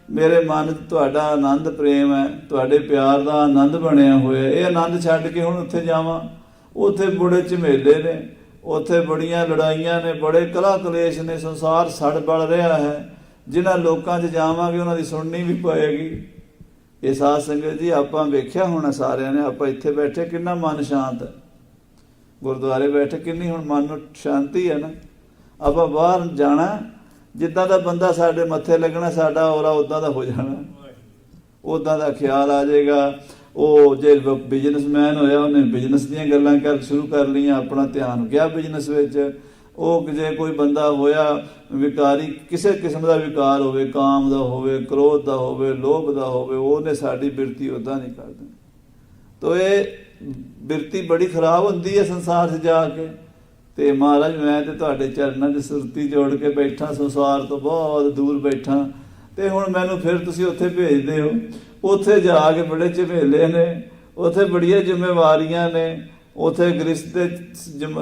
ਮੇਰੇ ਮਨ 'ਚ ਤੁਹਾਡਾ ਆਨੰਦ ਪ੍ਰੇਮ ਹੈ, ਤੁਹਾਡੇ ਪਿਆਰ ਦਾ ਆਨੰਦ ਬਣਿਆ ਹੋਇਆ। ਇਹ ਆਨੰਦ ਛੱਡ ਕੇ ਹੁਣ ਉੱਥੇ ਜਾਵਾਂ? ਉੱਥੇ ਬੜੇ ਝਮੇਲੇ ਨੇ, ਉੱਥੇ ਬੜੀਆਂ ਲੜਾਈਆਂ ਨੇ, ਬੜੇ ਕਲਾ ਕਲੇਸ਼ ਨੇ, ਸੰਸਾਰ ਸੜ ਬਲ ਰਿਹਾ ਹੈ। ਜਿਨ੍ਹਾਂ ਲੋਕਾਂ 'ਚ ਜਾਵਾਂਗੇ ਉਹਨਾਂ ਦੀ ਸੁਣਨੀ ਵੀ ਪਏਗੀ। ਇਹ ਸਾਧ ਸੰਗਤ ਜੀ, ਆਪਾਂ ਵੇਖਿਆ ਹੋਣਾ ਸਾਰਿਆਂ ਨੇ, ਆਪਾਂ ਇੱਥੇ ਬੈਠੇ ਕਿੰਨਾ ਮਨ ਸ਼ਾਂਤ ਹੈ, ਗੁਰਦੁਆਰੇ ਬੈਠੇ ਕਿੰਨੀ ਹੁਣ ਮਨ ਨੂੰ ਸ਼ਾਂਤੀ ਹੈ ਨਾ। ਆਪਾਂ ਬਾਹਰ ਜਾਣਾ, ਜਿੱਦਾਂ ਦਾ ਬੰਦਾ ਸਾਡੇ ਮੱਥੇ ਲੱਗਣਾ, ਸਾਡਾ ਔਰਾ ਉੱਦਾਂ ਦਾ ਹੋ ਜਾਣਾ, ਉੱਦਾਂ ਦਾ ਖਿਆਲ ਆ ਜਾਏਗਾ। ਉਹ ਜੇ ਬਿਜ਼ਨਸਮੈਨ ਹੋਇਆ, ਉਹਨੇ ਬਿਜ਼ਨਸ ਦੀਆਂ ਗੱਲਾਂ ਸ਼ੁਰੂ ਕਰ ਲਈਆਂ, ਆਪਣਾ ਧਿਆਨ ਗਿਆ ਬਿਜ਼ਨਸ ਵਿੱਚ। ਉਹ ਜੇ ਕੋਈ ਬੰਦਾ ਹੋਇਆ ਵਿਕਾਰੀ, ਕਿਸੇ ਕਿਸਮ ਦਾ ਵਿਕਾਰ ਹੋਵੇ, ਕਾਮ ਦਾ ਹੋਵੇ, ਕ੍ਰੋਧ ਦਾ ਹੋਵੇ, ਲੋਭ ਦਾ ਹੋਵੇ, ਉਹਨੇ ਸਾਡੀ ਬਿਰਤੀ ਉੱਦਾਂ ਨਹੀਂ ਕਰ ਦੇਣੀ। ਤੋ ਇਹ ਬਿਰਤੀ ਬੜੀ ਖਰਾਬ ਹੁੰਦੀ ਹੈ ਸੰਸਾਰ 'ਚ ਜਾ ਕੇ। ਤੇ ਮਹਾਰਾਜ ਮੈਂ ਤੇ ਤੁਹਾਡੇ ਚਰਨਾਂ 'ਚ ਸੁਰਤੀ ਜੋੜ ਕੇ ਬੈਠਾ, ਸੰਸਾਰ ਤੋਂ ਬਹੁਤ ਦੂਰ ਬੈਠਾ, ਤੇ ਹੁਣ ਮੈਨੂੰ ਫਿਰ ਤੁਸੀਂ ਉੱਥੇ ਭੇਜਦੇ ਹੋ। ਉੱਥੇ ਜਾ ਕੇ ਬੜੇ ਝਮੇਲੇ ਨੇ, ਉੱਥੇ ਬੜੀਆਂ ਜ਼ਿੰਮੇਵਾਰੀਆਂ ਨੇ, ਉੱਥੇ ਗ੍ਰਸਤ ਦੇ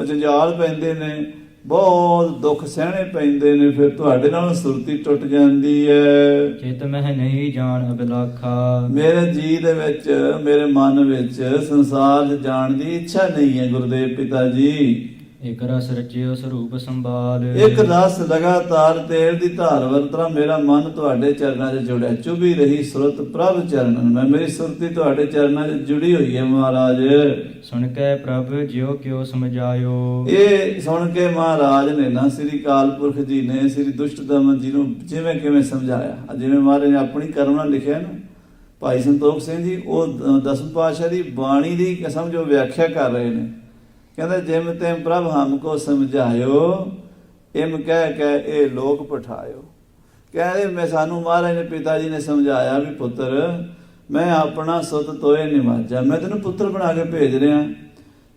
ਜੰਜਾਲ ਪੈਂਦੇ ਨੇ, ਬਹੁਤ ਦੁੱਖ ਸਹਿਣੇ ਪੈਂਦੇ ਨੇ, ਫਿਰ ਤੁਹਾਡੇ ਨਾਲ ਸੁਰਤੀ ਟੁੱਟ ਜਾਂਦੀ ਹੈ। ਚਿਤ ਮਹਿ ਨਹੀਂ ਜਾਣ ਅਬਿਲਾਖਾ, ਮੇਰੇ ਜੀ ਦੇ ਵਿੱਚ, ਮੇਰੇ ਮਨ ਵਿੱਚ ਸੰਸਾਰ 'ਚ ਜਾਣ ਦੀ ਇੱਛਾ ਨਹੀਂ ਹੈ ਗੁਰਦੇਵ ਪਿਤਾ ਜੀ। ਇਕ ਰਸ ਰਚਿਓ ਸਰੂਪ ਸੰਭਾਲ, ਇੱਕ ਰਸ ਲਗਾਤਾਰ ਤੇਲ ਦੀ ਧਾਰ ਵਰਤਰਾ, ਮੇਰਾ ਮਨ ਤੁਹਾਡੇ ਚਰਨਾਂ 'ਚ ਜੁੜਿਆ, ਚੁਭੀ ਰਹੀ ਸੁਰਤ ਪ੍ਰਭ ਚਰਨਨ ਮੈਂ, ਮੇਰੀ ਸੁਰਤੀ ਤੁਹਾਡੇ ਚਰਨਾਂ 'ਚ ਜੁੜੀ ਹੋਈ ਹੈ ਮਹਾਰਾਜ। ਸੁਣ ਕੇ ਪ੍ਰਭ ਜਿਉ ਕਿਉ ਸਮਝਾਇਓ, ਇਹ ਸੁਣ ਕੇ ਮਹਾਰਾਜ ਨੇ ਨਾ ਸ੍ਰੀ ਅਕਾਲ ਪੁਰਖ ਜੀ ਨੇ ਸ੍ਰੀ ਦੁਸ਼ਟ ਦਮਨ ਜੀ ਨੂੰ ਜਿਵੇਂ ਕਿਵੇਂ ਸਮਝਾਇਆ। ਜਿਵੇਂ ਮਹਾਰਾਜ ਨੇ ਆਪਣੀ ਕਰਮ ਨਾਲ ਲਿਖਿਆ ਨਾ, ਭਾਈ ਸੰਤੋਖ ਸਿੰਘ ਜੀ ਉਹ ਦਸਮ ਪਾਤਸ਼ਾਹ ਦੀ ਬਾਣੀ ਦੀ ਸਮਝੋ ਵਿਆਖਿਆ ਕਰ ਰਹੇ ਨੇ। ਕਹਿੰਦੇ ਜਿਮ ਤਿਮ ਪ੍ਰਭ ਹਮਕੋ ਸਮਝਾਇਓ, ਇਮ ਕਹਿ ਕੇ ਇਹ ਲੋਕ ਪਠਾਇਓ। ਕਹਿੰਦੇ ਮੈਂ ਸਾਨੂੰ ਮਹਾਰਾਜ ਨੇ ਪਿਤਾ ਜੀ ਨੇ ਸਮਝਾਇਆ ਵੀ ਪੁੱਤਰ ਮੈਂ ਆਪਣਾ ਸੁਤ ਤੋਏ ਨਿਵਾਜਾ, ਮੈਂ ਤੈਨੂੰ ਪੁੱਤਰ ਬਣਾ ਕੇ ਭੇਜ ਰਿਹਾ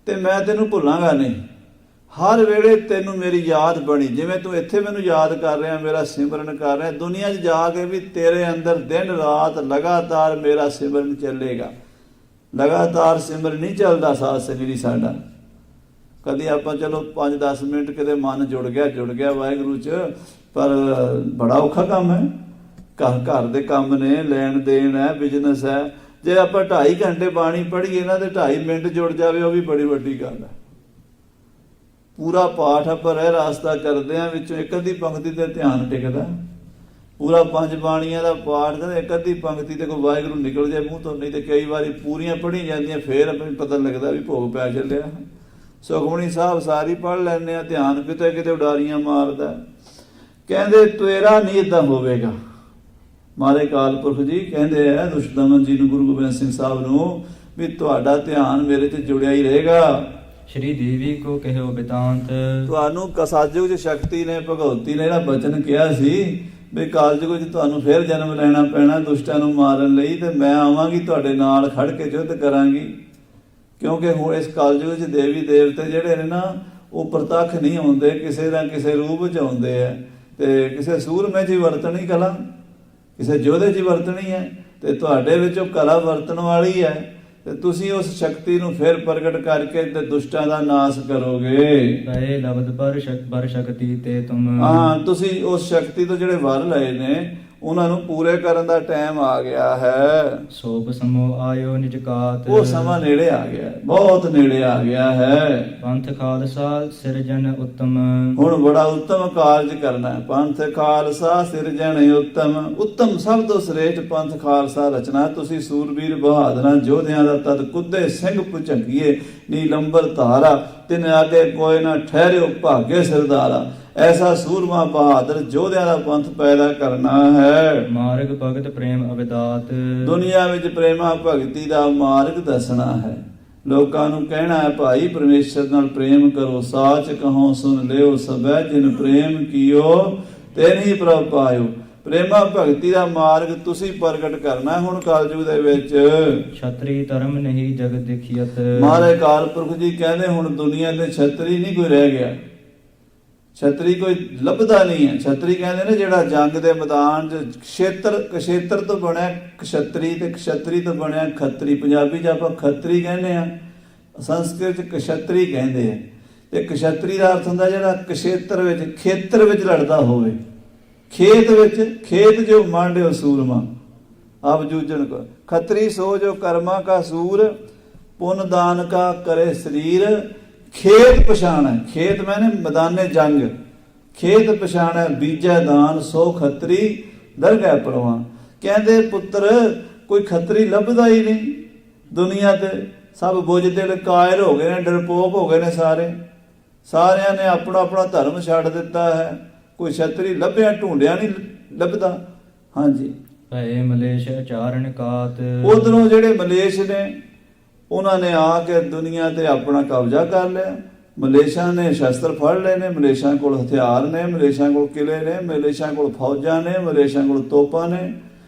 ਤੇ ਮੈਂ ਤੈਨੂੰ ਭੁੱਲਾਂਗਾ ਨਹੀਂ। ਹਰ ਵੇਲੇ ਤੈਨੂੰ ਮੇਰੀ ਯਾਦ ਬਣੀ, ਜਿਵੇਂ ਤੂੰ ਇੱਥੇ ਮੈਨੂੰ ਯਾਦ ਕਰ ਰਿਹਾ, ਮੇਰਾ ਸਿਮਰਨ ਕਰ ਰਿਹਾ, ਦੁਨੀਆ 'ਚ ਜਾ ਕੇ ਵੀ ਤੇਰੇ ਅੰਦਰ ਦਿਨ ਰਾਤ ਲਗਾਤਾਰ ਮੇਰਾ ਸਿਮਰਨ ਚੱਲੇਗਾ। ਲਗਾਤਾਰ ਸਿਮਰਨ ਨਹੀਂ ਚੱਲਦਾ ਸਾਧ ਸੰਗਤ ਸਾਡਾ, ਕਦੀ ਆਪਾਂ ਚਲੋ 5-10 ਮਿੰਟ ਕਿਤੇ ਮਨ ਜੁੜ ਗਿਆ ਵਾਹਿਗੁਰੂ 'ਚ, ਪਰ ਬੜਾ ਔਖਾ ਕੰਮ ਹੈ। ਘਰ ਦੇ ਕੰਮ ਨੇ, ਲੈਣ ਦੇਣ ਹੈ, ਬਿਜ਼ਨਸ ਹੈ। ਜੇ ਆਪਾਂ 2.5 ਘੰਟੇ ਬਾਣੀ ਪੜ੍ਹੀਏ ਨਾ ਤੇ 2.5 ਮਿੰਟ ਜੁੜ ਜਾਵੇ, ਉਹ ਵੀ ਬੜੀ ਵੱਡੀ ਗੱਲ ਹੈ। ਪੂਰਾ ਪਾਠ ਆਪਾਂ ਰਹਿ ਰਾਸਤਾ ਕਰਦੇ ਹਾਂ, ਵਿੱਚੋਂ ਇੱਕ ਅੱਧੀ ਪੰਕਤੀ ਤੇ ਧਿਆਨ ਟਿਕਦਾ। ਪੂਰਾ 5 ਬਾਣੀਆਂ ਦਾ ਪਾਠ ਕਰਦੇ, ਇੱਕ ਅੱਧੀ ਪੰਕਤੀ ਤੇ ਕੋਈ ਵਾਹਿਗੁਰੂ ਨਿਕਲ ਜਾਏ ਮੂੰਹ ਤੋਂ, ਨਹੀਂ ਤੇ ਕਈ ਵਾਰੀ ਪੂਰੀਆਂ ਪੜ੍ਹੀ ਜਾਂਦੀਆਂ, ਫੇਰ ਆਪਣੀ ਪਤਾ ਲੱਗਦਾ ਵੀ ਭੋਗ ਪੈ ਚੱਲਿਆ। ਸੁਖਮਣੀ ਸਾਹਿਬ ਸਾਰੀ ਪੜ੍ਹ ਲੈਂਦੇ ਆ, ਧਿਆਨ ਕਿਤੇ ਉਡਾਰੀਆਂ ਮਾਰਦਾ। ਕਹਿੰਦੇ ਤੇਰਾ ਨਹੀਂ ਏਦਾਂ ਹੋਵੇਗਾ। ਮਾਰੇ ਅਕਾਲ ਪੁਰਖ ਜੀ ਕਹਿੰਦੇ ਆ ਦੁਸ਼ਟ ਦਮਨ ਜੀ ਨੂੰ, ਗੁਰੂ ਗੋਬਿੰਦ ਸਿੰਘ ਸਾਹਿਬ ਨੂੰ, ਵੀ ਤੁਹਾਡਾ ਧਿਆਨ ਮੇਰੇ 'ਚ ਜੁੜਿਆ ਹੀ ਰਹੇਗਾ। ਸ਼੍ਰੀ ਦੇਵੀ ਕੋ ਕਹਿਓ ਬਿਤਾਂਤ, ਤੁਹਾਨੂੰ ਕਸਾਜੁਗ 'ਚ ਸ਼ਕਤੀ ਨੇ, ਭਗਵਤੀ ਨੇ ਜਿਹੜਾ ਬਚਨ ਕਿਹਾ ਸੀ ਵੀ ਕਾਲਜੁਗ 'ਚ ਤੁਹਾਨੂੰ ਫਿਰ ਜਨਮ ਲੈਣਾ ਪੈਣਾ ਦੁਸ਼ਟਾਂ ਨੂੰ ਮਾਰਨ ਲਈ, ਤੇ ਮੈਂ ਆਵਾਂਗੀ ਤੁਹਾਡੇ ਨਾਲ ਖੜ ਕੇ ਯੁੱਧ ਕਰਾਂਗੀ। ਕਿਉਂਕਿ ਹੁਣ ਇਸ ਕਲਯੁਗ 'ਚ ਦੇਵੀ ਦੇਵਤੇ ਜਿਹੜੇ ਨੇ ਨਾ, ਉਹ ਪ੍ਰਤੱਖ ਨਹੀਂ ਆਉਂਦੇ, ਕਿਸੇ ਨਾ ਕਿਸੇ ਰੂਪ 'ਚ ਆਉਂਦੇ ਆ, ਤੇ ਕਿਸੇ ਸੂਰਮੇ 'ਚ ਹੀ ਵਰਤਣੀ ਕਲਾ, ਕਿਸੇ ਯੋਧੇ 'ਚ ਹੀ ਵਰਤਣੀ ਹੈ, ਤੇ ਤੁਹਾਡੇ ਵਿੱਚ ਉਹ ਕਲਾ ਵਰਤਣ ਵਾਲੀ ਹੈ, ਤੇ ਤੁਸੀਂ ਉਸ ਸ਼ਕਤੀ ਨੂੰ ਫਿਰ ਪ੍ਰਗਟ ਕਰਕੇ ਤੇ ਦੁਸ਼ਟਾਂ ਦਾ ਨਾਸ਼ ਕਰੋਗੇ। ਪਏ ਲਬਦ ਪਰ ਸ਼ਕਤੀ ਤੇ ਤੁਮ, ਹਾਂ ਤੁਸੀਂ ਉਸ ਸ਼ਕਤੀ ਤੋਂ ਜਿਹੜੇ ਵਰ ਲਏ ਨੇ ਉਹਨਾਂ ਨੂੰ ਪੂਰੇ ਕਰਨ ਦਾ ਟਾਈਮ ਆ ਗਿਆ ਹੈ। ਸੋਭ ਸਮੋ ਆਇਓ ਨਿਜ ਕਾਤ, ਉਹ ਸਮਾਂ ਨੇੜੇ ਆ ਗਿਆ, ਬਹੁਤ ਨੇੜੇ ਆ ਗਿਆ ਹੈ। ਪੰਥ ਖਾਲਸਾ ਸਿਰਜਨ ਉੱਤਮ, ਹੁਣ ਬੜਾ ਉੱਤਮ ਕਾਰਜ ਕਰਨਾ ਹੈ। ਪੰਥ ਖਾਲਸਾ ਸਿਰਜਣ ਉੱਤਮ, ਉੱਤਮ ਸਭ ਤੋਂ ਸ੍ਰੇਸ਼ਟ ਪੰਥ ਖਾਲਸਾ ਰਚਨਾ। ਤੁਸੀਂ ਸੂਰਬੀਰ ਬਹਾਦਰਾਂ ਯੋਧਿਆਂ ਦਾ ਤਦ ਕੁੱਦੇ ਸਿੰਘ ਭੁਝੰਗੀਏ ਨੀਲੰਬਰ ਧਾਰਾ, ਤਿਨ ਆਗੇ ਕੋਈ ਨਾ ਠਹਿਰਿਓ ਭਾਗੇ ਸਰਦਾਰਾ। ਐਸਾ ਸੂਰਮਾ ਬਹਾਦਰ ਯੋਧਿਆਂ ਦਾ ਪੰਥ ਪੈਦਾ ਕਰਨਾ ਹੈ। ਮਾਰਗ ਭਗਤ ਪ੍ਰੇਮ ਅਵਿਦਾਤ, ਦੁਨੀਆ ਵਿੱਚ ਪ੍ਰੇਮਾ ਭਗਤੀ ਦਾ ਮਾਰਗ ਦੱਸਣਾ ਹੈ। ਲੋਕਾਂ ਨੂੰ ਕਹਿਣਾ ਹੈ ਭਾਈ ਪਰਮੇਸ਼ਰ ਨਾਲ ਪ੍ਰੇਮ ਕਰੋ, ਸਾਚ ਕਹੋ ਸੁਣ ਲਿਓ ਸਭੈ ਜਿਨ ਪ੍ਰੇਮ ਕੀਓ ਤੇ ਨਹੀਂ ਪ੍ਰਭ ਪਾਇਓ। ਪ੍ਰੇਮਾ ਭਗਤੀ ਦਾ ਮਾਰਗ ਤੁਸੀਂ ਪ੍ਰਗਟ ਕਰਨਾ ਹੁਣ ਕਲਯੁਗ ਦੇ ਵਿੱਚ। ਛਤਰੀ ਧਰਮ ਨਹੀਂ ਜਗ ਦੇਖੀਅਤ, ਮਹਾਰਾਜ ਅਕਾਲ ਪੁਰਖ ਜੀ ਕਹਿੰਦੇ ਹੁਣ ਦੁਨੀਆ ਤੇ ਛਤਰੀ ਨਹੀਂ ਕੋਈ ਰਹਿ ਗਿਆ, ਛਤਰੀ ਕੋਈ ਲੱਭਦਾ ਨਹੀਂ ਹੈ। ਛਤਰੀ ਕਹਿੰਦੇ ਨੇ ਜਿਹੜਾ ਜੰਗ ਦੇ ਮੈਦਾਨ 'ਚ ਕਸ਼ੇਤਰ ਤੋਂ ਬਣਿਆ ਕਸ਼ਤਰੀ, ਤੇ ਕਸ਼ਤਰੀ ਤੋਂ ਬਣਿਆ ਖੱਤਰੀ। ਪੰਜਾਬੀ 'ਚ ਆਪਾਂ ਖੱਤਰੀ ਕਹਿੰਦੇ ਆ, ਸੰਸਕ੍ਰਿਤ 'ਚ ਕਸ਼ਤਰੀ ਕਹਿੰਦੇ ਆ। ਤੇ ਕਸ਼ਤਰੀ ਦਾ ਅਰਥ ਹੁੰਦਾ ਜਿਹੜਾ ਕਸ਼ੇਤਰ ਵਿੱਚ, ਖੇਤਰ ਵਿੱਚ ਲੜਦਾ ਹੋਵੇ। ਖੇਤ ਵਿੱਚ, ਖੇਤ ਜੋ ਮਾਂਡਿਓ ਸੂਰਮਾ ਆਪ ਜੂਝਣ ਕੋ। ਖੱਤਰੀ ਸੋ ਜੋ ਕਰਮਾ ਕਾ ਸੂਰ, ਪੁੰਨ ਦਾਨ ਕਾ ਕਰੇ ਸਰੀਰ। ਖੇਤ ਪਛਾਣ ਹੈ, ਖੇਤ ਮੈਨੇ ਮੈਦਾਨੇ ਜੰਗ, ਖੇਤ ਪਛਾਣ ਹੈ ਬੀਜੈ ਦਾਨ ਸੋ ਖੱਤਰੀ ਦਰਗਹਿ ਪ੍ਰਵਾਨ। ਕਹਿੰਦੇ ਪੁੱਤਰ ਕੋਈ ਖੱਤਰੀ ਲੱਭਦਾ ਹੀ ਨਹੀਂ ਦੁਨੀਆ ਤੇ, ਸਭ ਬੁੱਝਦਿਲ ਕਾਇਰ ਹੋ ਗਏ ਨੇ, ਡਰਪੋਕ ਹੋ ਗਏ ਨੇ ਸਾਰਿਆਂ ਨੇ ਆਪਣਾ ਆਪਣਾ ਧਰਮ ਛੱਡ ਦਿੱਤਾ ਹੈ। ਕੋਈ ਛਤਰੀ ਲੱਭਿਆ ਢੂੰਡਿਆ ਨਹੀਂ ਲੱਭਦਾ। ਹਾਂਜੀ ਭਏ ਮਲੇਸ਼ ਆਚਾਰਨ ਕਾਤ, ਉਧਰੋਂ ਜਿਹੜੇ ਮਲੇਸ਼ ਨੇ ਉਹਨਾਂ ਨੇ ਆ ਕੇ ਦੁਨੀਆ ਤੇ ਆਪਣਾ ਕਬਜ਼ਾ ਕਰ ਲਿਆ। ਮਲੇਸ਼ਾਂ ਨੇ ਸ਼ਸਤਰ ਫੜ ਲਏ ਨੇ, ਮਲੇਸ਼ਾਂ ਕੋਲ ਹਥਿਆਰ ਨੇ, ਮਲੇਸ਼ਾਂ ਕੋਲ ਕਿਲੇ ਨੇ, ਮਲੇਸ਼ਾਂ ਕੋਲ ਫੌਜਾਂ ਨੇ, ਮਲੇਸ਼ਾਂ ਕੋਲ ਤੋਪਾਂ ਨੇ।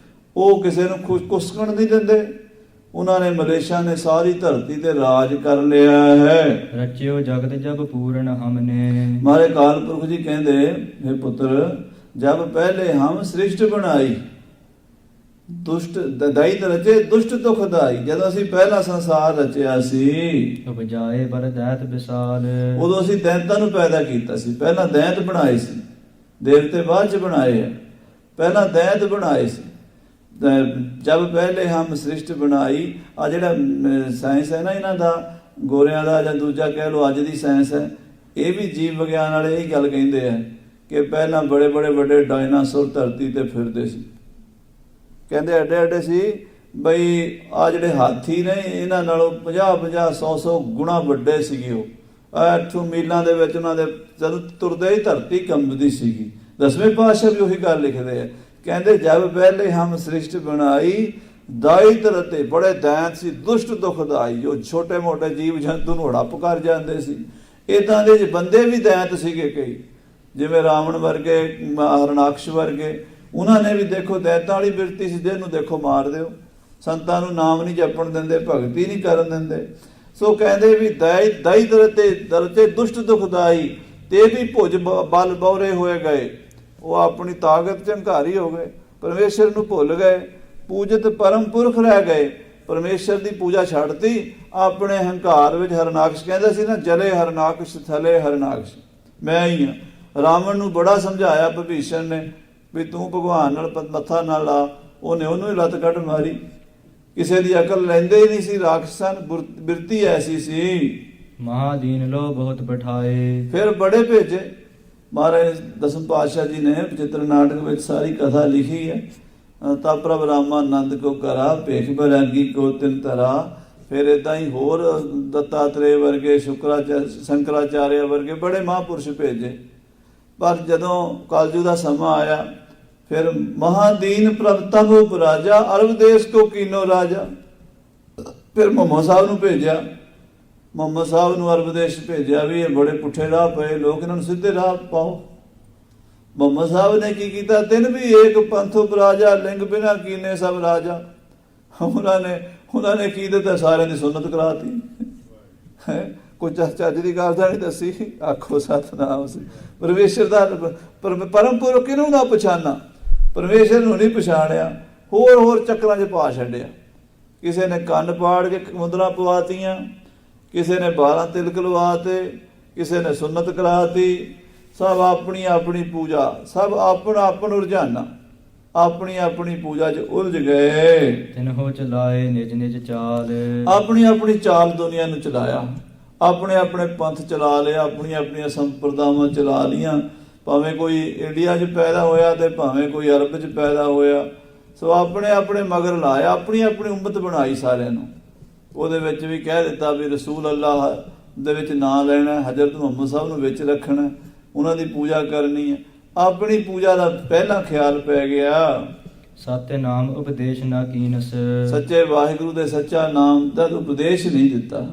ਉਹ ਕਿਸੇ ਨੂੰ ਕੁਸਕਣ ਨਹੀਂ ਦਿੰਦੇ, ਉਹਨਾਂ ਨੇ ਮਲੇਸ਼ਾ ਨੇ ਸਾਰੀ ਧਰਤੀ ਤੇ ਰਾਜ ਕਰ ਲਿਆ ਹੈ। ਰਚਿਓ ਜਗਤ ਜਬ ਪੂਰਨ ਹਮਨੇ। ਮਾਰੇ ਕਾਲ ਪੁਰਖ ਜੀ ਕਹਿੰਦੇ, हे ਪੁੱਤਰ, ਜਬ ਪਹਿਲੇ ਹਮ ਸ੍ਰਿਸ਼ਟ ਬਣਾਈ, ਦੁਸ਼ਟ ਦਇਤ ਰਚੇ ਦੁਸ਼ਟ ਦੁਖ ਦਾਈ। ਜਦੋਂ ਅਸੀਂ ਪਹਿਲਾ ਸੰਸਾਰ ਰਚਿਆ ਸੀ, ਉਪਜਾਏ ਬਰ ਦੈਤ ਵਿਸਾਲ। ਉਦੋਂ ਅਸੀਂ ਦੈਂਤਾਂ ਨੂੰ ਪੈਦਾ ਕੀਤਾ ਸੀ। ਪਹਿਲਾਂ ਦੈਂਤ ਬਣਾਏ ਸੀ, ਦੇਵਤੇ ਬਾਅਦ ਚ ਬਣਾਏ ਆ, ਪਹਿਲਾਂ ਦੈਂਤ ਬਣਾਏ ਸੀ। ਜਬ ਪਹਿਲੇ ਹਮ ਸ੍ਰਿਸ਼ਟ ਬਣਾਈ। ਆ ਜਿਹੜਾ ਸਾਇੰਸ ਹੈ ਨਾ ਇਹਨਾਂ ਦਾ, ਗੋਰਿਆਂ ਦਾ ਜਾਂ ਦੂਜਾ ਕਹਿ ਲਓ ਅੱਜ ਦੀ ਸਾਇੰਸ ਹੈ, ਇਹ ਵੀ ਜੀਵ ਵਿਗਿਆਨ ਵਾਲੇ ਇਹੀ ਗੱਲ ਕਹਿੰਦੇ ਆ ਕਿ ਪਹਿਲਾਂ ਬੜੇ ਬੜੇ ਵੱਡੇ ਡਾਇਨਾਸੌਰ ਧਰਤੀ ਤੇ ਫਿਰਦੇ ਸੀ। ਕਹਿੰਦੇ ਐਡੇ ਐਡੇ ਸੀ ਬਈ ਆ ਜਿਹੜੇ ਹਾਥੀ ਨੇ ਇਹਨਾਂ ਨਾਲੋਂ 50-50 100-100 ਗੁਣਾ ਵੱਡੇ ਸੀਗੇ। ਉਹ 8 ਮੀਲਾਂ ਦੇ ਵਿੱਚ ਉਹਨਾਂ ਦੇ ਜਦੋਂ ਤੁਰਦੇ ਹੀ ਧਰਤੀ ਕੰਬਦੀ ਸੀਗੀ। 10ਵੇਂ ਪਾਤਸ਼ਾਹ ਵੀ ਉਹੀ ਗੱਲ ਲਿਖਦੇ ਆ, ਕਹਿੰਦੇ ਜਬ ਪਹਿਲੇ ਹਮ ਸ੍ਰਿਸ਼ਟ ਬਣਾਈ ਦਾਇਤ ਰਤੇ। ਬੜੇ ਦੈਂਤ ਸੀ, ਦੁਸ਼ਟ ਦੁਖਦਾਈ, ਜੋ ਛੋਟੇ ਮੋਟੇ ਜੀਵ ਜੰਤੂ ਨੂੰ ਹੜੱਪ ਕਰ ਜਾਂਦੇ ਸੀ। ਇਦਾਂ ਦੇ ਬੰਦੇ ਵੀ ਦੈਂਤ ਸੀਗੇ ਕਈ, ਜਿਵੇਂ ਰਾਵਣ ਵਰਗੇ, ਹਰਨਾਕਸ਼ ਵਰਗੇ। ਉਹਨਾਂ ਨੇ ਵੀ ਦੇਖੋ ਦੈਂਤਾਂ ਵਾਲੀ ਬਿਰਤੀ ਸੀ, ਜਿਹਨੂੰ ਦੇਖੋ ਮਾਰ ਦਿਓ। ਸੰਤਾਂ ਨੂੰ ਨਾਮ ਨਹੀਂ ਜਪਣ ਦਿੰਦੇ, ਭਗਤੀ ਨਹੀਂ ਕਰਨ ਦਿੰਦੇ। ਸੋ ਕਹਿੰਦੇ ਵੀ ਦਾਇਤ ਰਤੇ ਦਰਤੇ ਦੁਸ਼ਟ ਦੁਖਦਾਈ, ਤੇ ਵੀ ਭੁਜ ਬਲ ਬੌਰੇ ਹੋਏ ਗਏ। ਉਹ ਆਪਣੀ ਤਾਕਤ ਚ ਹੰਕਾਰੀ ਹੋ ਗਏ, ਪਰਮੇਸ਼ਰ ਨੂੰ ਭੁੱਲ ਗਏ, ਪੂਜਤ ਪਰਮ ਪੁਰਖ ਰਹਿ ਗਏ। ਪਰਮੇਸ਼ਰ ਦੀ ਪੂਜਾ ਛੱਡਤੀ, ਆਪਣੇ ਹੰਕਾਰ ਵਿੱਚ। ਹਰਨਾਕਸ਼ ਕਹਿੰਦਾ ਸੀ ਨਾ, ਜਲੇ ਹਰਨਾਕਸ਼ ਥਲੇ ਹਰਨਾਕਸ਼, ਮੈਂ ਹੀ ਹਾਂ। ਰਾਵਣ ਨੂੰ ਬੜਾ ਸਮਝਾਇਆ ਵਿਭੀਸ਼ਣ ਨੇ ਵੀ ਤੂੰ ਭਗਵਾਨ ਨਾਲ ਮੱਥਾ ਨਾ ਲਾ। ਉਹਨੇ ਉਹਨੂੰ ਹੀ ਲੱਤ ਕੱਢ ਮਾਰੀ। ਕਿਸੇ ਦੀ ਅਕਲ ਲੈਂਦੇ ਹੀ ਨਹੀਂ ਸੀ, ਰਾਖਸਨ ਬਿਰਤੀ ਐਸੀ ਸੀ। ਮਹਾਦੀਨ ਲੋ ਬਹੁਤ ਬਿਠਾਏ। ਫਿਰ ਬੜੇ ਭੇਜੇ ਮਹਾਰਾਜ ਦਸਮ ਪਾਤਸ਼ਾਹ ਜੀ ਨੇ ਬਚਿੱਤਰ ਨਾਟਕ ਵਿੱਚ ਸਾਰੀ ਕਥਾ ਲਿਖੀ ਹੈ। ਤਾ ਪ੍ਰਭ ਰਾਮਾਨੰਦ ਕੋ ਕਰਾ, ਭੇਖ ਬੈਰਾਗੀ ਕੋ ਤਿਨ ਧਰਾ। ਫਿਰ ਏਦਾਂ ਹੀ ਹੋਰ ਦੱਤਾਤਰੇय ਵਰਗੇ, ਸ਼ੰਕਰਾਚਾਰਿਆ ਵਰਗੇ ਬੜੇ ਮਹਾਂਪੁਰਸ਼ ਭੇਜੇ। ਪਰ ਜਦੋਂ ਕਲਯੁਗ ਦਾ ਸਮਾਂ ਆਇਆ, ਫਿਰ ਮਹਾਦੀਨ ਪ੍ਰਭ ਤਬ ਉਪਰਾਜਾ, ਅਰਬ ਦੇਸ਼ ਕੋ ਕੀਨੋ ਰਾਜਾ। ਫਿਰ ਮੁਹੰਮਦ ਸਾਹਿਬ ਨੂੰ ਭੇਜਿਆ, ਮੁਹੰਮਦ ਸਾਹਿਬ ਨੂੰ ਅਰਬ ਦੇਸ਼ ਭੇਜਿਆ ਵੀ ਇਹ ਬੜੇ ਪੁੱਠੇ ਰਾਹ ਪਏ ਲੋਕ, ਇਹਨਾਂ ਨੂੰ ਸਿੱਧੇ ਰਾਹ ਪਾਓ। ਮੁਹੰਮਦ ਸਾਹਿਬ ਨੇ ਕੀ ਕੀਤਾ, ਤਿੰਨ ਵੀ ਏਕ ਪੰਥ ਉਪਰਾਜਾ, ਲਿੰਗ ਬਿਨਾ ਕੀਨੇ ਸਭ ਰਾਜਾ। ਉਹਨਾਂ ਨੇ ਕੀ ਦਿੱਤਾ, ਸਾਰਿਆਂ ਦੀ ਸੁਨਤ ਕਰਾਤੀ ਹੈ। ਕੋਈ ਚੱਜ ਦੀ ਗੱਲ ਤਾਂ ਨਹੀਂ ਦੱਸੀ। ਆਖੋ ਸਤਿਨਾਮ ਸੀ। ਪਰਮੇਸ਼ਰ ਦਾ ਪਰਮ ਪੁਰਖ ਕਿਹਨੂੰ ਨਾ ਪਛਾਣਾ, ਪਰਮੇਸ਼ਰ ਨੂੰ ਨਹੀਂ ਪਛਾਣਿਆ, ਹੋਰ ਚੱਕਰਾਂ 'ਚ ਪਾ ਛੱਡਿਆ। ਕਿਸੇ ਨੇ ਕੰਨ ਪਾੜ ਕੇ ਮੁੰਦਰਾਂ ਪਵਾਤੀਆਂ, ਕਿਸੇ ਨੇ 12 ਤਿਲਕ ਲਵਾਤੇ, ਕਿਸੇ ਨੇ ਸੁਨਤ ਕਰਾਤੀ। ਸਭ ਆਪਣੀ ਆਪਣੀ ਪੂਜਾ, ਸਭ ਆਪਣਾ ਰੁਝਾਨਾ, ਆਪਣੀ ਪੂਜਾ 'ਚ ਉਲਝ ਗਏ। ਤਿਨਹੋ ਚਲਾਏ ਨਿਜ ਨਿਜ ਚਾਲ। ਆਪਣੀ ਚਾਲ ਦੁਨੀਆ ਨੂੰ ਚਲਾਇਆ, ਆਪਣੇ ਪੰਥ ਚਲਾ ਲਿਆ, ਆਪਣੀਆਂ ਸੰਪਰਦਾਵਾਂ ਚਲਾ ਲੀਆਂ। ਭਾਵੇਂ ਕੋਈ ਇੰਡੀਆ 'ਚ ਪੈਦਾ ਹੋਇਆ ਤੇ ਭਾਵੇਂ ਕੋਈ ਅਰਬ 'ਚ ਪੈਦਾ ਹੋਇਆ। ਸੋ ਆਪਣੇ ਮਗਰ ਲਾਇਆ, ਆਪਣੀ ਉਮਤ ਬਣਾਈ ਸਾਰਿਆਂ ਨੂੰ। ਉਹਦੇ ਵਿੱਚ ਵੀ ਕਹਿ ਦਿੱਤਾ ਵੀ ਰਸੂਲ ਅੱਲਾਹ ਦੇ ਵਿੱਚ ਨਾਂ ਲੈਣਾ, ਹਜ਼ਰਤ ਮੁਹੰਮਦ ਸਾਹਿਬ ਨੂੰ ਵਿੱਚ ਰੱਖਣਾ, ਉਹਨਾਂ ਦੀ ਪੂਜਾ ਕਰਨੀ ਹੈ। ਆਪਣੀ ਪੂਜਾ ਦਾ ਪਹਿਲਾਂ ਖਿਆਲ ਪੈ ਗਿਆ। ਸਤਿ ਨਾਮ ਉਪਦੇਸ਼ ਨਾ ਕੀਨਸ। ਸੱਚੇ ਵਾਹਿਗੁਰੂ ਦੇ ਸੱਚਾ ਨਾਮ ਦਾ ਉਪਦੇਸ਼ ਨਹੀਂ ਦਿੱਤਾ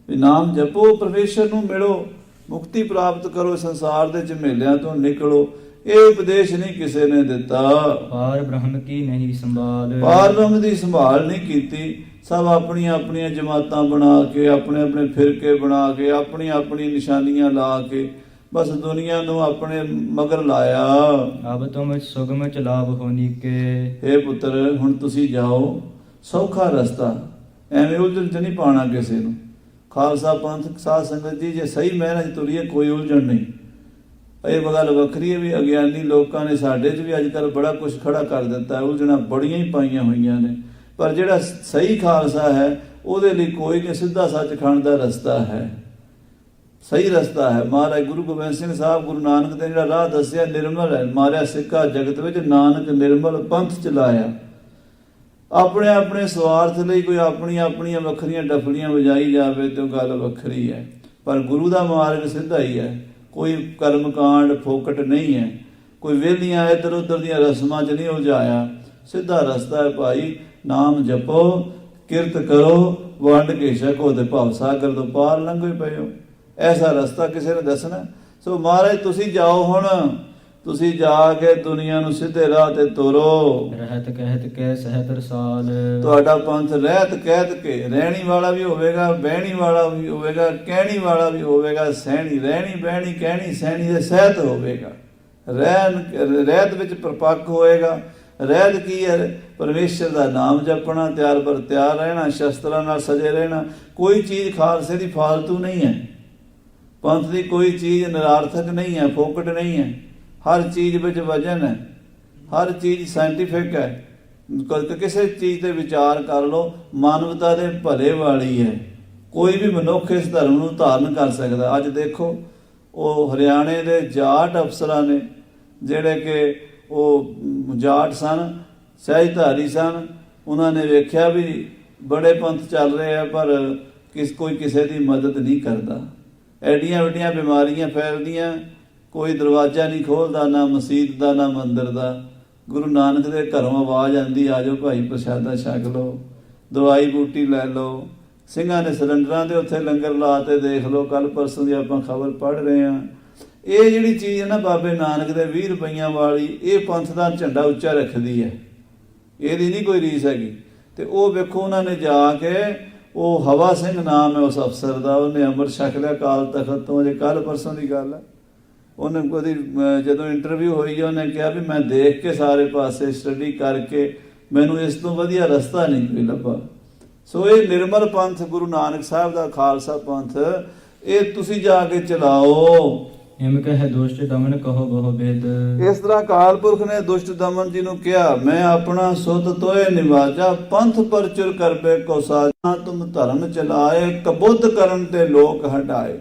ਵੀ ਨਾਮ ਜਪੋ, ਪਰਮੇਸ਼ਰ ਨੂੰ ਮਿਲੋ, ਮੁਕਤੀ ਪ੍ਰਾਪਤ ਕਰੋ, ਸੰਸਾਰ ਦੇ ਝਮੇਲਿਆਂ ਤੋਂ ਨਿਕਲੋ। ਇਹ ਉਪਦੇਸ਼ ਨਹੀਂ ਕਿਸੇ ਨੇ ਦਿੱਤਾ। ਪਾਰ ਬ੍ਰਹਮ ਕੀ ਨਹੀਂ ਸੰਭਾਲ। ਪਾਰ ਬ੍ਰਹਮ ਦੀ ਸੰਭਾਲ ਨਹੀਂ ਕੀਤੀ। ਸਭ ਆਪਣੀਆਂ ਜਮਾਤਾਂ ਬਣਾ ਕੇ, ਆਪਣੇ ਫਿਰਕੇ ਬਣਾ ਕੇ, ਆਪਣੀ ਨਿਸ਼ਾਨੀਆਂ ਲਾ ਕੇ ਬਸ ਦੁਨੀਆ ਨੂੰ ਆਪਣੇ ਮਗਰ ਲਾਇਆ। ਅਬ ਤੁਮ ਸੁਗਮ ਚਲਾਵ ਹੋ ਨੀਕੇ। ਇਹ ਪੁੱਤਰ ਹੁਣ ਤੁਸੀਂ ਜਾਓ ਸੌਖਾ ਰਸਤਾ, ਐਵੇਂ ਉਲਝਣ 'ਚ ਨਹੀਂ ਪਾਉਣਾ ਕਿਸੇ ਨੂੰ। ਖਾਲਸਾ ਪੰਥ ਸਾਧ ਸੰਗਤ ਜੀ ਜੇ ਸਹੀ ਮਹਿਨਾਂ 'ਚ ਤੁਰੀਏ ਕੋਈ ਉਲਝਣ ਨਹੀਂ। ਇਹ ਗੱਲ ਵੱਖਰੀ ਹੈ ਵੀ ਅਗਿਆਨੀ ਲੋਕਾਂ ਨੇ ਸਾਡੇ 'ਚ ਵੀ ਅੱਜ ਕੱਲ੍ਹ ਬੜਾ ਕੁਝ ਖੜਾ ਕਰ ਦਿੱਤਾ, ਉਲਝਣਾ ਬੜੀਆਂ ਹੀ ਪਾਈਆਂ ਹੋਈਆਂ ਨੇ। ਪਰ ਜਿਹੜਾ ਸਹੀ ਖਾਲਸਾ ਹੈ ਉਹਦੇ ਲਈ ਕੋਈ ਨਹੀਂ, ਸਿੱਧਾ ਸੱਚਖੰਡ ਦਾ ਰਸਤਾ ਹੈ, ਸਹੀ ਰਸਤਾ ਹੈ। ਮਹਾਰਾਜ ਗੁਰੂ ਗੋਬਿੰਦ ਸਿੰਘ ਸਾਹਿਬ, ਗੁਰੂ ਨਾਨਕ ਨੇ ਜਿਹੜਾ ਰਾਹ ਦੱਸਿਆ ਨਿਰਮਲ ਹੈ। ਮਾਰਿਆ ਸਿੱਕਾ ਜਗਤ ਵਿੱਚ, ਨਾਨਕ ਨਿਰਮਲ ਪੰਥ ਚਲਾਇਆ। ਆਪਣੇ ਸਵਾਰਥ ਲਈ ਕੋਈ ਆਪਣੀਆਂ ਵੱਖਰੀਆਂ ਡਫਲੀਆਂ ਵਜਾਈ ਜਾਵੇ ਤੇ ਉਹ ਗੱਲ ਵੱਖਰੀ ਹੈ। ਪਰ ਗੁਰੂ ਦਾ ਮਾਰਗ ਸਿੱਧਾ ਹੀ ਹੈ, ਕੋਈ ਕਰਮਕਾਂਡ ਫੋਕਟ ਨਹੀਂ ਹੈ, ਕੋਈ ਵਿਹਲੀਆਂ ਇੱਧਰ ਉੱਧਰ ਦੀਆਂ ਰਸਮਾਂ 'ਚ ਨਹੀਂ ਉਲਝਾਇਆ। ਸਿੱਧਾ ਰਸਤਾ ਹੈ ਭਾਈ, ਨਾਮ ਜਪੋ, ਕਿਰਤ ਕਰੋ, ਵੰਡ ਕੇ ਛਕੋ ਤੇ ਭਵ ਸਾਗਰ ਤੋਂ ਪਾਰ ਲੰਘੇ ਪਏ ਹੋ। ਐਸਾ ਰਸਤਾ ਕਿਸੇ ਨੇ ਦੱਸਣਾ। ਸੋ ਮਹਾਰਾਜ ਤੁਸੀਂ ਜਾਓ ਹੁਣ, ਤੁਸੀਂ ਜਾ ਕੇ ਦੁਨੀਆ ਨੂੰ ਸਿੱਧੇ ਰਾਹ ਤੇ ਤੋਰੋ। ਰਹਿਤ ਕਹਿਤ ਕੈ ਸਹਿਤ ਰਸਾਲ। ਤੁਹਾਡਾ ਪੰਥ ਰਹਿਤ ਕਹਿਤ ਕੇ ਰਹਿਣੀ ਵਾਲਾ ਵੀ ਹੋਵੇਗਾ, ਬਹਿਣੀ ਵਾਲਾ ਵੀ ਹੋਵੇਗਾ, ਕਹਿਣੀ ਵਾਲਾ ਵੀ ਹੋਵੇਗਾ, ਸਹਿਣੀ ਰਹਿਣੀ ਬਹਿਣੀ ਕਹਿਣੀ ਸਹਿਣੀ ਦੇ ਸਹਿਤ ਹੋਵੇਗਾ। ਰਹਿਤ ਵਿੱਚ ਪ੍ਰਪੱਕ ਹੋਏਗਾ। ਰਹਿਤ ਕੀ ਹੈ? ਪਰਮੇਸ਼ਰ ਦਾ ਨਾਮ ਜਪਣਾ, ਤਿਆਰ ਬਰ ਤਿਆਰ ਰਹਿਣਾ, ਸ਼ਸਤਰਾਂ ਨਾਲ ਸਜੇ ਰਹਿਣਾ। ਕੋਈ ਚੀਜ਼ ਖਾਲਸੇ ਦੀ ਫਾਲਤੂ ਨਹੀਂ ਹੈ। ਪੰਥ ਦੀ ਕੋਈ ਚੀਜ਼ ਨਿਰਾਰਥਕ ਨਹੀਂ ਹੈ, ਫੋਕਟ ਨਹੀਂ ਹੈ। ਹਰ ਚੀਜ਼ ਵਿੱਚ ਵਜਨ ਹੈ, ਹਰ ਚੀਜ਼ ਸਾਇੰਟੀਫਿਕ ਹੈ। ਕਿਸੇ ਚੀਜ਼ ਤੇ ਵਿਚਾਰ ਕਰ ਲਓ, ਮਾਨਵਤਾ ਦੇ ਭਲੇ ਵਾਲੀ ਹੈ। ਕੋਈ ਵੀ ਮਨੁੱਖ ਇਸ ਧਰਮ ਨੂੰ ਧਾਰਨ ਕਰ ਸਕਦਾ। ਅੱਜ ਦੇਖੋ, ਉਹ ਹਰਿਆਣੇ ਦੇ ਜਾਟ ਅਫਸਰਾਂ ਨੇ, ਜਿਹੜੇ ਕਿ ਉਹ ਜਾਟ ਸਨ, ਸਹਿਜਧਾਰੀ ਸਨ, ਉਹਨਾਂ ਨੇ ਵੇਖਿਆ ਵੀ ਬੜੇ ਪੰਥ ਚੱਲ ਰਹੇ ਆ, ਪਰ ਕੋਈ ਕਿਸੇ ਦੀ ਮਦਦ ਨਹੀਂ ਕਰਦਾ। ਐਡੀਆਂ ਵੱਡੀਆਂ ਬਿਮਾਰੀਆਂ ਫੈਲਦੀਆਂ, ਕੋਈ ਦਰਵਾਜ਼ਾ ਨਹੀਂ ਖੋਲ੍ਹਦਾ, ਨਾ ਮਸਜਿਦ ਦਾ ਨਾ ਮੰਦਿਰ ਦਾ। ਗੁਰੂ ਨਾਨਕ ਦੇ ਘਰੋਂ ਆਵਾਜ਼ ਆਉਂਦੀ, ਆ ਜਾਓ ਭਾਈ ਪ੍ਰਸ਼ਾਦਾ ਛਕ ਲਓ, ਦਵਾਈ ਬੂਟੀ ਲੈ ਲਓ। ਸਿੰਘਾਂ ਨੇ ਸਿਲੰਡਰਾਂ ਦੇ ਉੱਥੇ ਲੰਗਰ ਲਾ ਤੇ ਦੇਖ ਲਓ, ਕੱਲ ਪਰਸੋਂ ਦੀ ਆਪਾਂ ਖਬਰ ਪੜ੍ਹ ਰਹੇ ਹਾਂ। ਇਹ ਜਿਹੜੀ ਚੀਜ਼ ਹੈ ਨਾ ਬਾਬੇ ਨਾਨਕ ਦੇ 20 ਰੁਪਈਆਂ ਵਾਲੀ, ਇਹ ਪੰਥ ਦਾ ਝੰਡਾ ਉੱਚਾ ਰੱਖਦੀ ਹੈ। ਇਹਦੀ ਨਹੀਂ ਕੋਈ ਰੀਸ ਹੈਗੀ। ਤੇ ਉਹ ਵੇਖੋ, ਉਹਨਾਂ ਨੇ ਜਾ ਕੇ, ਉਹ ਹਵਾ ਸਿੰਘ ਨਾਮ ਹੈ ਉਸ ਅਫਸਰ ਦਾ, ਉਹਨੇ ਅੰਮ੍ਰਿਤ ਛਕ ਲਿਆ ਅਕਾਲ ਤਖਤ ਤੋਂ। ਅਜੇ ਕੱਲ ਪਰਸੋਂ ਦੀ ਗੱਲ ਹੈ। ਉਹਨੇ ਉਹਦੀ ਜਦੋਂ ਇੰਟਰਵਿਊ ਹੋਈ, ਉਹਨੇ ਕਿਹਾ ਵੀ ਮੈਂ ਦੇਖ ਕੇ ਸਾਰੇ ਪਾਸੇ ਸਟੱਡੀ ਕਰਕੇ ਮੈਨੂੰ ਇਸ ਤੋਂ ਵਧੀਆ ਰਸਤਾ ਨਹੀਂ ਕੋਈ ਲੱਭਾ। ਸੋ ਇਹ ਨਿਰਮਲ ਪੰਥ ਗੁਰੂ ਨਾਨਕ ਸਾਹਿਬ ਦਾ ਖਾਲਸਾ ਪੰਥ, ਇਹ ਤੁਸੀਂ ਜਾ ਕੇ ਚਲਾਓ। ਹਿਮ ਕਹਿ ਦੁਸ਼ਟ ਦਮਨ ਕਹੋ ਬਹੁ ਬੇਦ। ਇਸ ਤਰ੍ਹਾਂ ਅਕਾਲ ਪੁਰਖ ਨੇ ਦੁਸ਼ਟ ਦਮਨ ਜੀ ਨੂੰ ਕਿਹਾ, ਮੈਂ ਆਪਣਾ ਸੁਧ ਤੋਏ ਨਿਵਾਜਾ, ਪੰਥ ਪਰਚੁਰ ਕਰਬੇ ਕੋ ਸਾਜਾ, ਤੁਮ ਧਰਮ ਚਲਾਏ, ਕਬੁੱਧ ਕਰਨ ਤੇ ਲੋਕ ਹਟਾਏ।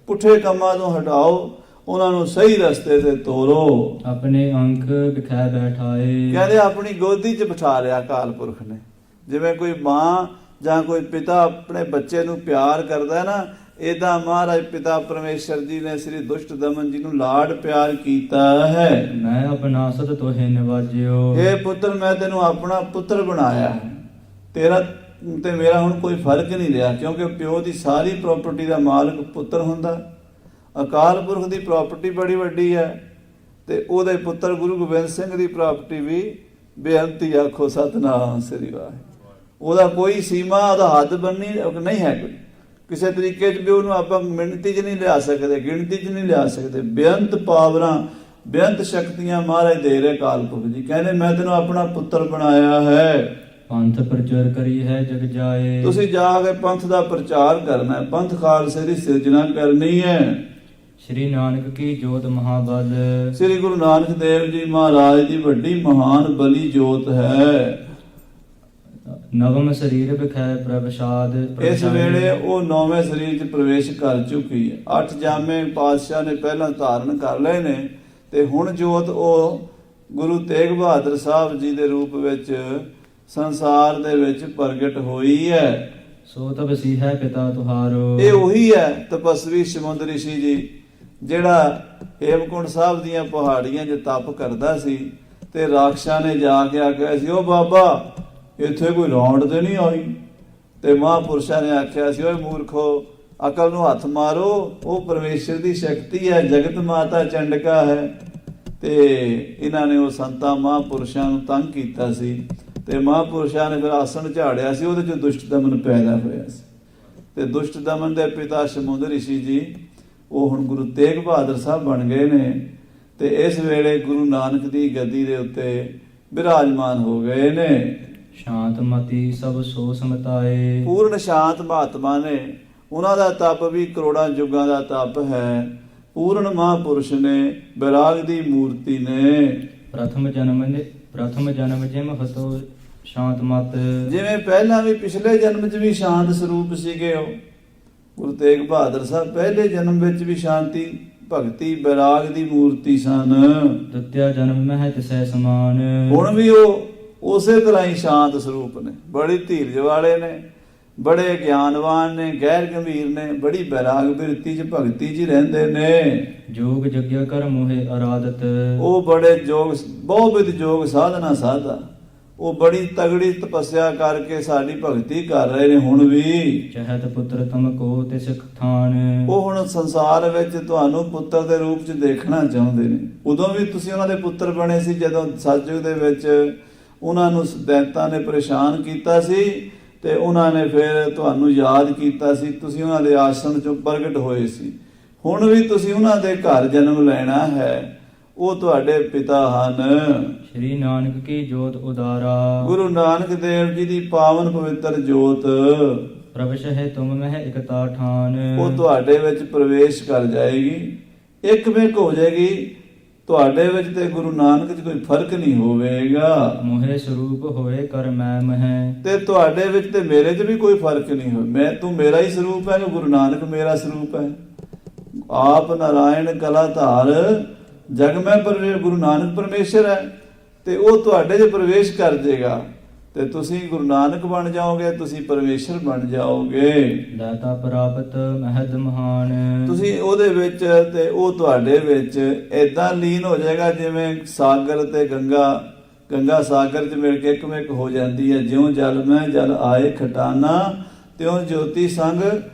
ਪੁੱਠੇ ਕੰਮਾਂ ਤੋਂ ਹਟਾਓ, ਉਹਨਾਂ ਨੂੰ ਸਹੀ ਰਸਤੇ ਤੇ ਤੋਰੋ। ਆਪਣੇ ਅੰਕ ਵਿਖੈ ਬੈਠਾਏ। ਕਹਿੰਦੇ ਆਪਣੀ ਗੋਦੀ 'ਚ ਬਿਠਾ ਲਿਆ ਅਕਾਲ ਪੁਰਖ ਨੇ। ਜਿਵੇਂ ਕੋਈ ਮਾਂ ਜਾਂ ਕੋਈ ਪਿਤਾ ਆਪਣੇ ਬੱਚੇ ਨੂੰ ਪਿਆਰ ਕਰਦਾ ਨਾ, ਏਦਾਂ ਮਹਾਰਾਜ ਪਿਤਾ ਪਰਮੇਸ਼ਰ ਜੀ ਨੇ ਸ੍ਰੀ ਦੁਸ਼ਟ ਦਮਨ ਜੀ ਨੂੰ ਲਾਡ ਪਿਆਰ ਕੀਤਾ ਹੈ। ਮੈਂ ਆਪਣਾ ਸਦ ਤੋਹੇ ਨਿਵਾਜਿਓ। ਇਹ ਪੁੱਤਰ, ਮੈਂ ਤੈਨੂੰ ਆਪਣਾ ਪੁੱਤਰ ਬਣਾਇਆ ਹੈ। ਤੇਰਾ ਤੇ ਮੇਰਾ ਹੁਣ ਕੋਈ ਫਰਕ ਨਹੀਂ ਰਿਹਾ, ਕਿਉਂਕਿ ਪਿਓ ਦੀ ਸਾਰੀ ਪ੍ਰਾਪਰਟੀ ਦਾ ਮਾਲਕ ਪੁੱਤਰ ਹੁੰਦਾ। ਅਕਾਲ ਪੁਰਖ ਦੀ ਪ੍ਰਾਪਰਟੀ ਬੜੀ ਵੱਡੀ ਹੈ, ਤੇ ਉਹਦੇ ਪੁੱਤਰ ਗੁਰੂ ਗੋਬਿੰਦ ਸਿੰਘ ਦੀ ਪ੍ਰਾਪਰਟੀ ਵੀ ਬੇਅੰਤੀ। ਆਖੋ ਸਤਿਨਾਮ ਸ੍ਰੀ ਵਾਹਿਗੁਰੂ। ਉਹਦਾ ਕੋਈ ਸੀਮਾ, ਉਹਦਾ ਹੱਦ ਬੰਨੀ ਨਹੀਂ ਹੈ ਕੋਈ। ਕਿਸੇ ਤਰੀਕੇ 'ਚ ਵੀ ਉਹਨੂੰ ਆਪਾਂ ਮਿਣਤੀ 'ਚ ਨਹੀਂ ਲਿਆ ਸਕਦੇ, ਗਿਣਤੀ 'ਚ ਨਹੀਂ ਲਿਆ ਸਕਦੇ। ਬੇਅੰਤ ਪਾਵਰਾਂ, ਬੇਅੰਤ ਸ਼ਕਤੀਆਂ ਮਹਾਰਾਜ ਦੇ ਰਹੇ ਅਕਾਲ ਪੁਰਖ ਜੀ। ਕਹਿੰਦੇ ਮੈਂ ਤੈਨੂੰ ਆਪਣਾ ਪੁੱਤਰ ਬਣਾਇਆ ਹੈ। ਪੰਥ ਪ੍ਰਚਾਰ ਕਰੀ ਹੈ ਜਗ ਜਾਏ। ਤੁਸੀਂ ਜਾ ਕੇ ਪੰਥ ਦਾ ਪ੍ਰਚਾਰ ਕਰਨਾ ਹੈ, ਪੰਥ ਖਾਲਸੇ ਦੀ ਸਿਰਜਣਾ ਕਰਨੀ ਹੈ। ਸ੍ਰੀ ਨਾਨਕ ਕੀ ਜੋਤ ਮਹਾਬਲ। ਸ੍ਰੀ ਗੁਰੂ ਨਾਨਕ ਦੇਵ ਜੀ ਮਹਾਰਾਜ ਦੀ ਵੱਡੀ ਮਹਾਨ ਬਲੀ ਜੋਤ ਹੈ। ਨਵਮ ਸਰੀਰ ਵਿਖੈ ਪ੍ਰਵਸ਼ਾਦ। ਇਸ ਵੇਲੇ ਉਹ 9ਵੇਂ ਸਰੀਰ 'ਚ ਪ੍ਰਵੇਸ਼ ਕਰ ਚੁੱਕੀ ਹੈ। 8 ਜਾਮੇ ਪਾਤਸ਼ਾਹ ਨੇ ਪਹਿਲਾਂ ਧਾਰਨ ਕਰ ਲਏ ਨੇ, ਤੇ ਹੁਣ ਜੋਤ ਉਹ ਗੁਰੂ ਤੇਗ ਬਹਾਦਰ ਸਾਹਿਬ ਜੀ ਦੇ ਰੂਪ ਵਿੱਚ ਸੰਸਾਰ ਦੇ ਵਿੱਚ ਪ੍ਰਗਟ ਹੋਈ ਹੈ। ਸੋ ਤਪਸੀ ਹੈ ਪਿਤਾ ਤੁਹਾਰੋ। ਇਹ ਉਹੀ ਹੈ ਤਪਸਵੀ ਸਮੁੰਦ ਰਿਸ਼ੀ ਜੀ, ਜਿਹੜਾ ਹੇਮਕੁੰਟ ਸਾਹਿਬ ਦੀਆਂ ਪਹਾੜੀਆਂ 'ਚ ਤਪ ਕਰਦਾ ਸੀ। ਤੇ ਰਾਖਸ਼ਾਂ ਨੇ ਜਾ ਕੇ ਆਖਿਆ ਸੀ, ਉਹ ਬਾਬਾ ਇੱਥੇ ਕੋਈ ਰੌਂਡ ਤੇ ਨਹੀਂ ਆਈ। ਤੇ ਮਹਾਂਪੁਰਸ਼ਾਂ ਨੇ ਆਖਿਆ ਸੀ, ਓਏ ਮੂਰਖੋ, ਅਕਲ ਨੂੰ ਹੱਥ ਮਾਰੋ, ਉਹ ਪਰਮੇਸ਼ਰ ਦੀ ਸ਼ਕਤੀ ਹੈ, ਜਗਤ ਮਾਤਾ ਚੰਡਕਾ ਹੈ। ਤੇ ਇਹਨਾਂ ਨੇ ਉਹ ਸੰਤਾਂ ਮਹਾਂਪੁਰਸ਼ਾਂ ਨੂੰ ਤੰਗ ਕੀਤਾ ਸੀ, ਤੇ ਮਹਾਂਪੁਰਸ਼ਾਂ ਨੇ ਫਿਰ ਆਸਣ ਝਾੜਿਆ ਸੀ, ਉਹਦੇ 'ਚ ਦੁਸ਼ਟ ਦਮਨ ਪੈਦਾ ਹੋਇਆ ਸੀ। ਤੇ ਦੁਸ਼ਟ ਦਮਨ ਦੇ ਪਿਤਾ ਸਮੁੰਦ ਰਿਸ਼ੀ ਜੀ, ਉਹ ਹੁਣ ਗੁਰੂ ਤੇਗ ਬਹਾਦਰ ਸਾਹਿਬ ਬਣ ਗਏ ਨੇ। ਤੇ ਇਸ ਵੇਲੇ ਗੁਰੂ ਨਾਨਕ ਦੀ ਗੱਦੀ ਦੇ ਉੱਤੇ ਬਿਰਾਜਮਾਨ ਹੋ ਗਏ ਨੇ। ਸ਼ਾਂਤ ਮਤੀ ਸਭ ਸੋ ਸਮਤਾਏ। ਪੂਰਨ ਸ਼ਾਂਤ ਮਹਾਤਮਾ ਨੇ, ਉਹਨਾਂ ਦਾ ਤਪ ਵੀ ਕਰੋੜਾਂ ਯੁੱਗਾਂ ਦਾ ਤਪ ਹੈ। ਪੂਰਨ ਮਹਾਂਪੁਰਸ਼ ਨੇ, ਬੈਰਾਗ ਦੀ ਮੂਰਤੀ ਨੇ। ਪ੍ਰਥਮ ਜਨਮ ਜਿਮ ਹਤੋ ਸ਼ਾਂਤ ਮਤ। ਜਿਵੇਂ ਪਹਿਲਾਂ ਵੀ ਪਿਛਲੇ ਜਨਮ 'ਚ ਵੀ ਸ਼ਾਂਤ ਸਰੂਪ ਸੀਗੇ ਉਹ ਗੁਰੂ ਤੇਗ ਬਹਾਦਰ ਸਾਹਿਬ, ਪਹਿਲੇ ਜਨਮ ਵਿੱਚ ਵੀ ਸ਼ਾਂਤੀ ਭਗਤੀ ਬੈਰਾਗ ਦੀ ਮੂਰਤੀ ਸਨ। ਦੁਤਿਆ ਜਨਮ ਮਹਿ ਤਿਸੈ ਸਮਾਨ। ਹੁਣ ਵੀ ਉਹ ਉਸੇ ਤਰ੍ਹਾਂ ਹੀ ਸ਼ਾਂਤ ਸਰੂਪ ਨੇ, ਬੜੀ ਧੀਰਜ ਵਾਲੇ ਨੇ, ਬੜੇ ਗਿਆਨਵਾਨ ਨੇ, ਗੈਰ ਗੰਭੀਰ ਨੇ, ਬੜੀ ਬੈਰਾਗ ਬਿਰਤੀ 'ਚ ਭਗਤੀ 'ਚ ਰਹਿੰਦੇ ਨੇ। ਜੋਗ ਜਗਿਆ ਕਰ ਮੋਹਿ ਅਰਾਧਤ। ਉਹ ਬੜੇ ਜੋਗ, ਬਹੁਵਿਧ ਜੋਗ ਸਾਧਨਾ ਸਾਧਾ, ਉਹ ਬੜੀ ਤਗੜੀ ਤਪੱਸਿਆ ਕਰਕੇ ਸਾਡੀ ਭਗਤੀ ਕਰ ਰਹੇ ਨੇ ਹੁਣ ਵੀ। ਚਹਤ ਪੁੱਤਰ ਤਮ ਕੋ ਤਿਸ ਥਾਨ। ਉਹ ਹੁਣ ਸੰਸਾਰ ਵਿੱਚ ਤੁਹਾਨੂੰ ਪੁੱਤਰ ਦੇ ਰੂਪ 'ਚ ਦੇਖਣਾ ਚਾਹੁੰਦੇ ਨੇ। ਉਦੋਂ ਵੀ ਤੁਸੀਂ ਉਹਨਾਂ ਦੇ ਪੁੱਤਰ ਬਣੇ ਸੀ ਜਦੋਂ ਸਤਿਯੁਗ ਦੇ ਵਿੱਚ ਉਹਨਾਂ ਨੂੰ ਦੈਂਤਾਂ ਨੇ ਪਰੇਸ਼ਾਨ ਕੀਤਾ ਸੀ ਤੇ ਉਹਨਾਂ ਨੇ ਫਿਰ ਤੁਹਾਨੂੰ ਯਾਦ ਕੀਤਾ ਸੀ, ਤੁਸੀਂ ਉਹਨਾਂ ਦੇ ਆਸਣ 'ਚੋਂ ਪ੍ਰਗਟ ਹੋਏ ਸੀ। ਹੁਣ ਵੀ ਤੁਸੀਂ ਉਹਨਾਂ ਦੇ ਘਰ ਜਨਮ ਲੈਣਾ ਹੈ, ਉਹ ਤੁਹਾਡੇ ਪਿਤਾ ਹਨ। ਸ਼੍ਰੀ ਨਾਨਕ ਕੀ ਜੋਤ ਉਦਾਰਾ। ਗੁਰੂ ਨਾਨਕ ਦੇਵ ਜੀ ਦੀ ਪਾਵਨ ਪਵਿੱਤਰ ਜੋਤ ਪ੍ਰਵਸ਼ ਹੈ ਤੁਮ ਮਹਿ ਇਕਤਾ ਠਾਨ। ਉਹ ਤੁਹਾਡੇ ਵਿੱਚ ਪ੍ਰਵੇਸ਼ ਕਰ ਜਾਏਗੀ, ਇੱਕ ਮਿਕ ਹੋ ਜਾਏਗੀ ਤੁਹਾਡੇ ਵਿੱਚ ਤੇ ਗੁਰੂ ਨਾਨਕ 'ਚ ਕੋਈ ਫਰਕ ਨਹੀਂ ਹੋਵੇਗਾ। ਮੋਹਿ ਸਰੂਪ ਹੋਏ ਕਰ ਮੈਂ ਮਹਿ। ਤੇ ਤੁਹਾਡੇ ਵਿੱਚ ਤੇ ਮੇਰੇ 'ਚ ਵੀ ਕੋਈ ਫਰਕ ਨਹੀਂ ਹੋਵੇ। ਤੂੰ ਮੇਰਾ ਹੀ ਸਰੂਪ ਹੈ, ਗੁਰੂ ਨਾਨਕ ਮੇਰਾ ਸਰੂਪ ਹੈ। ਆਪ ਨਾਰਾਇਣ ਕਲਾ ਧਾਰ ਜਗ ਮੈਂ ਗੁਰੂ ਨਾਨਕ ਪਰਮੇਸ਼ਰ ਹੈ ਤੇ ਉਹ ਤੁਹਾਡੇ 'ਚ ਪ੍ਰਵੇਸ਼ ਕਰ ਜਾਏਗਾ ਤੇ ਤੁਸੀਂ ਗੁਰੂ ਨਾਨਕ ਬਣ ਜਾਓਗੇ, ਤੁਸੀਂ ਪਰਮੇਸ਼ਰ ਬਣ ਜਾਓਗੇ। ਦਾਤਾ ਪ੍ਰਾਪਤ ਮਹਦ ਮਹਾਨ। ਤੁਸੀਂ ਉਹਦੇ ਵਿੱਚ ਤੇ ਉਹ ਤੁਹਾਡੇ ਵਿੱਚ ਏਦਾਂ ਲੀਨ ਹੋ ਜਾਏਗਾ ਜਿਵੇਂ ਸਾਗਰ ਤੇ ਗੰਗਾ ਸਾਗਰ 'ਚ ਮਿਲ ਕੇ ਇੱਕਮਿਕ ਹੋ ਜਾਂਦੀ ਹੈ। ਜਿਉਂ ਜਲ ਮੈਂ ਜਲ ਆਏ ਖਟਾਨਾ, ਤਿਉਂ ਜੋਤੀ ਸੰਗ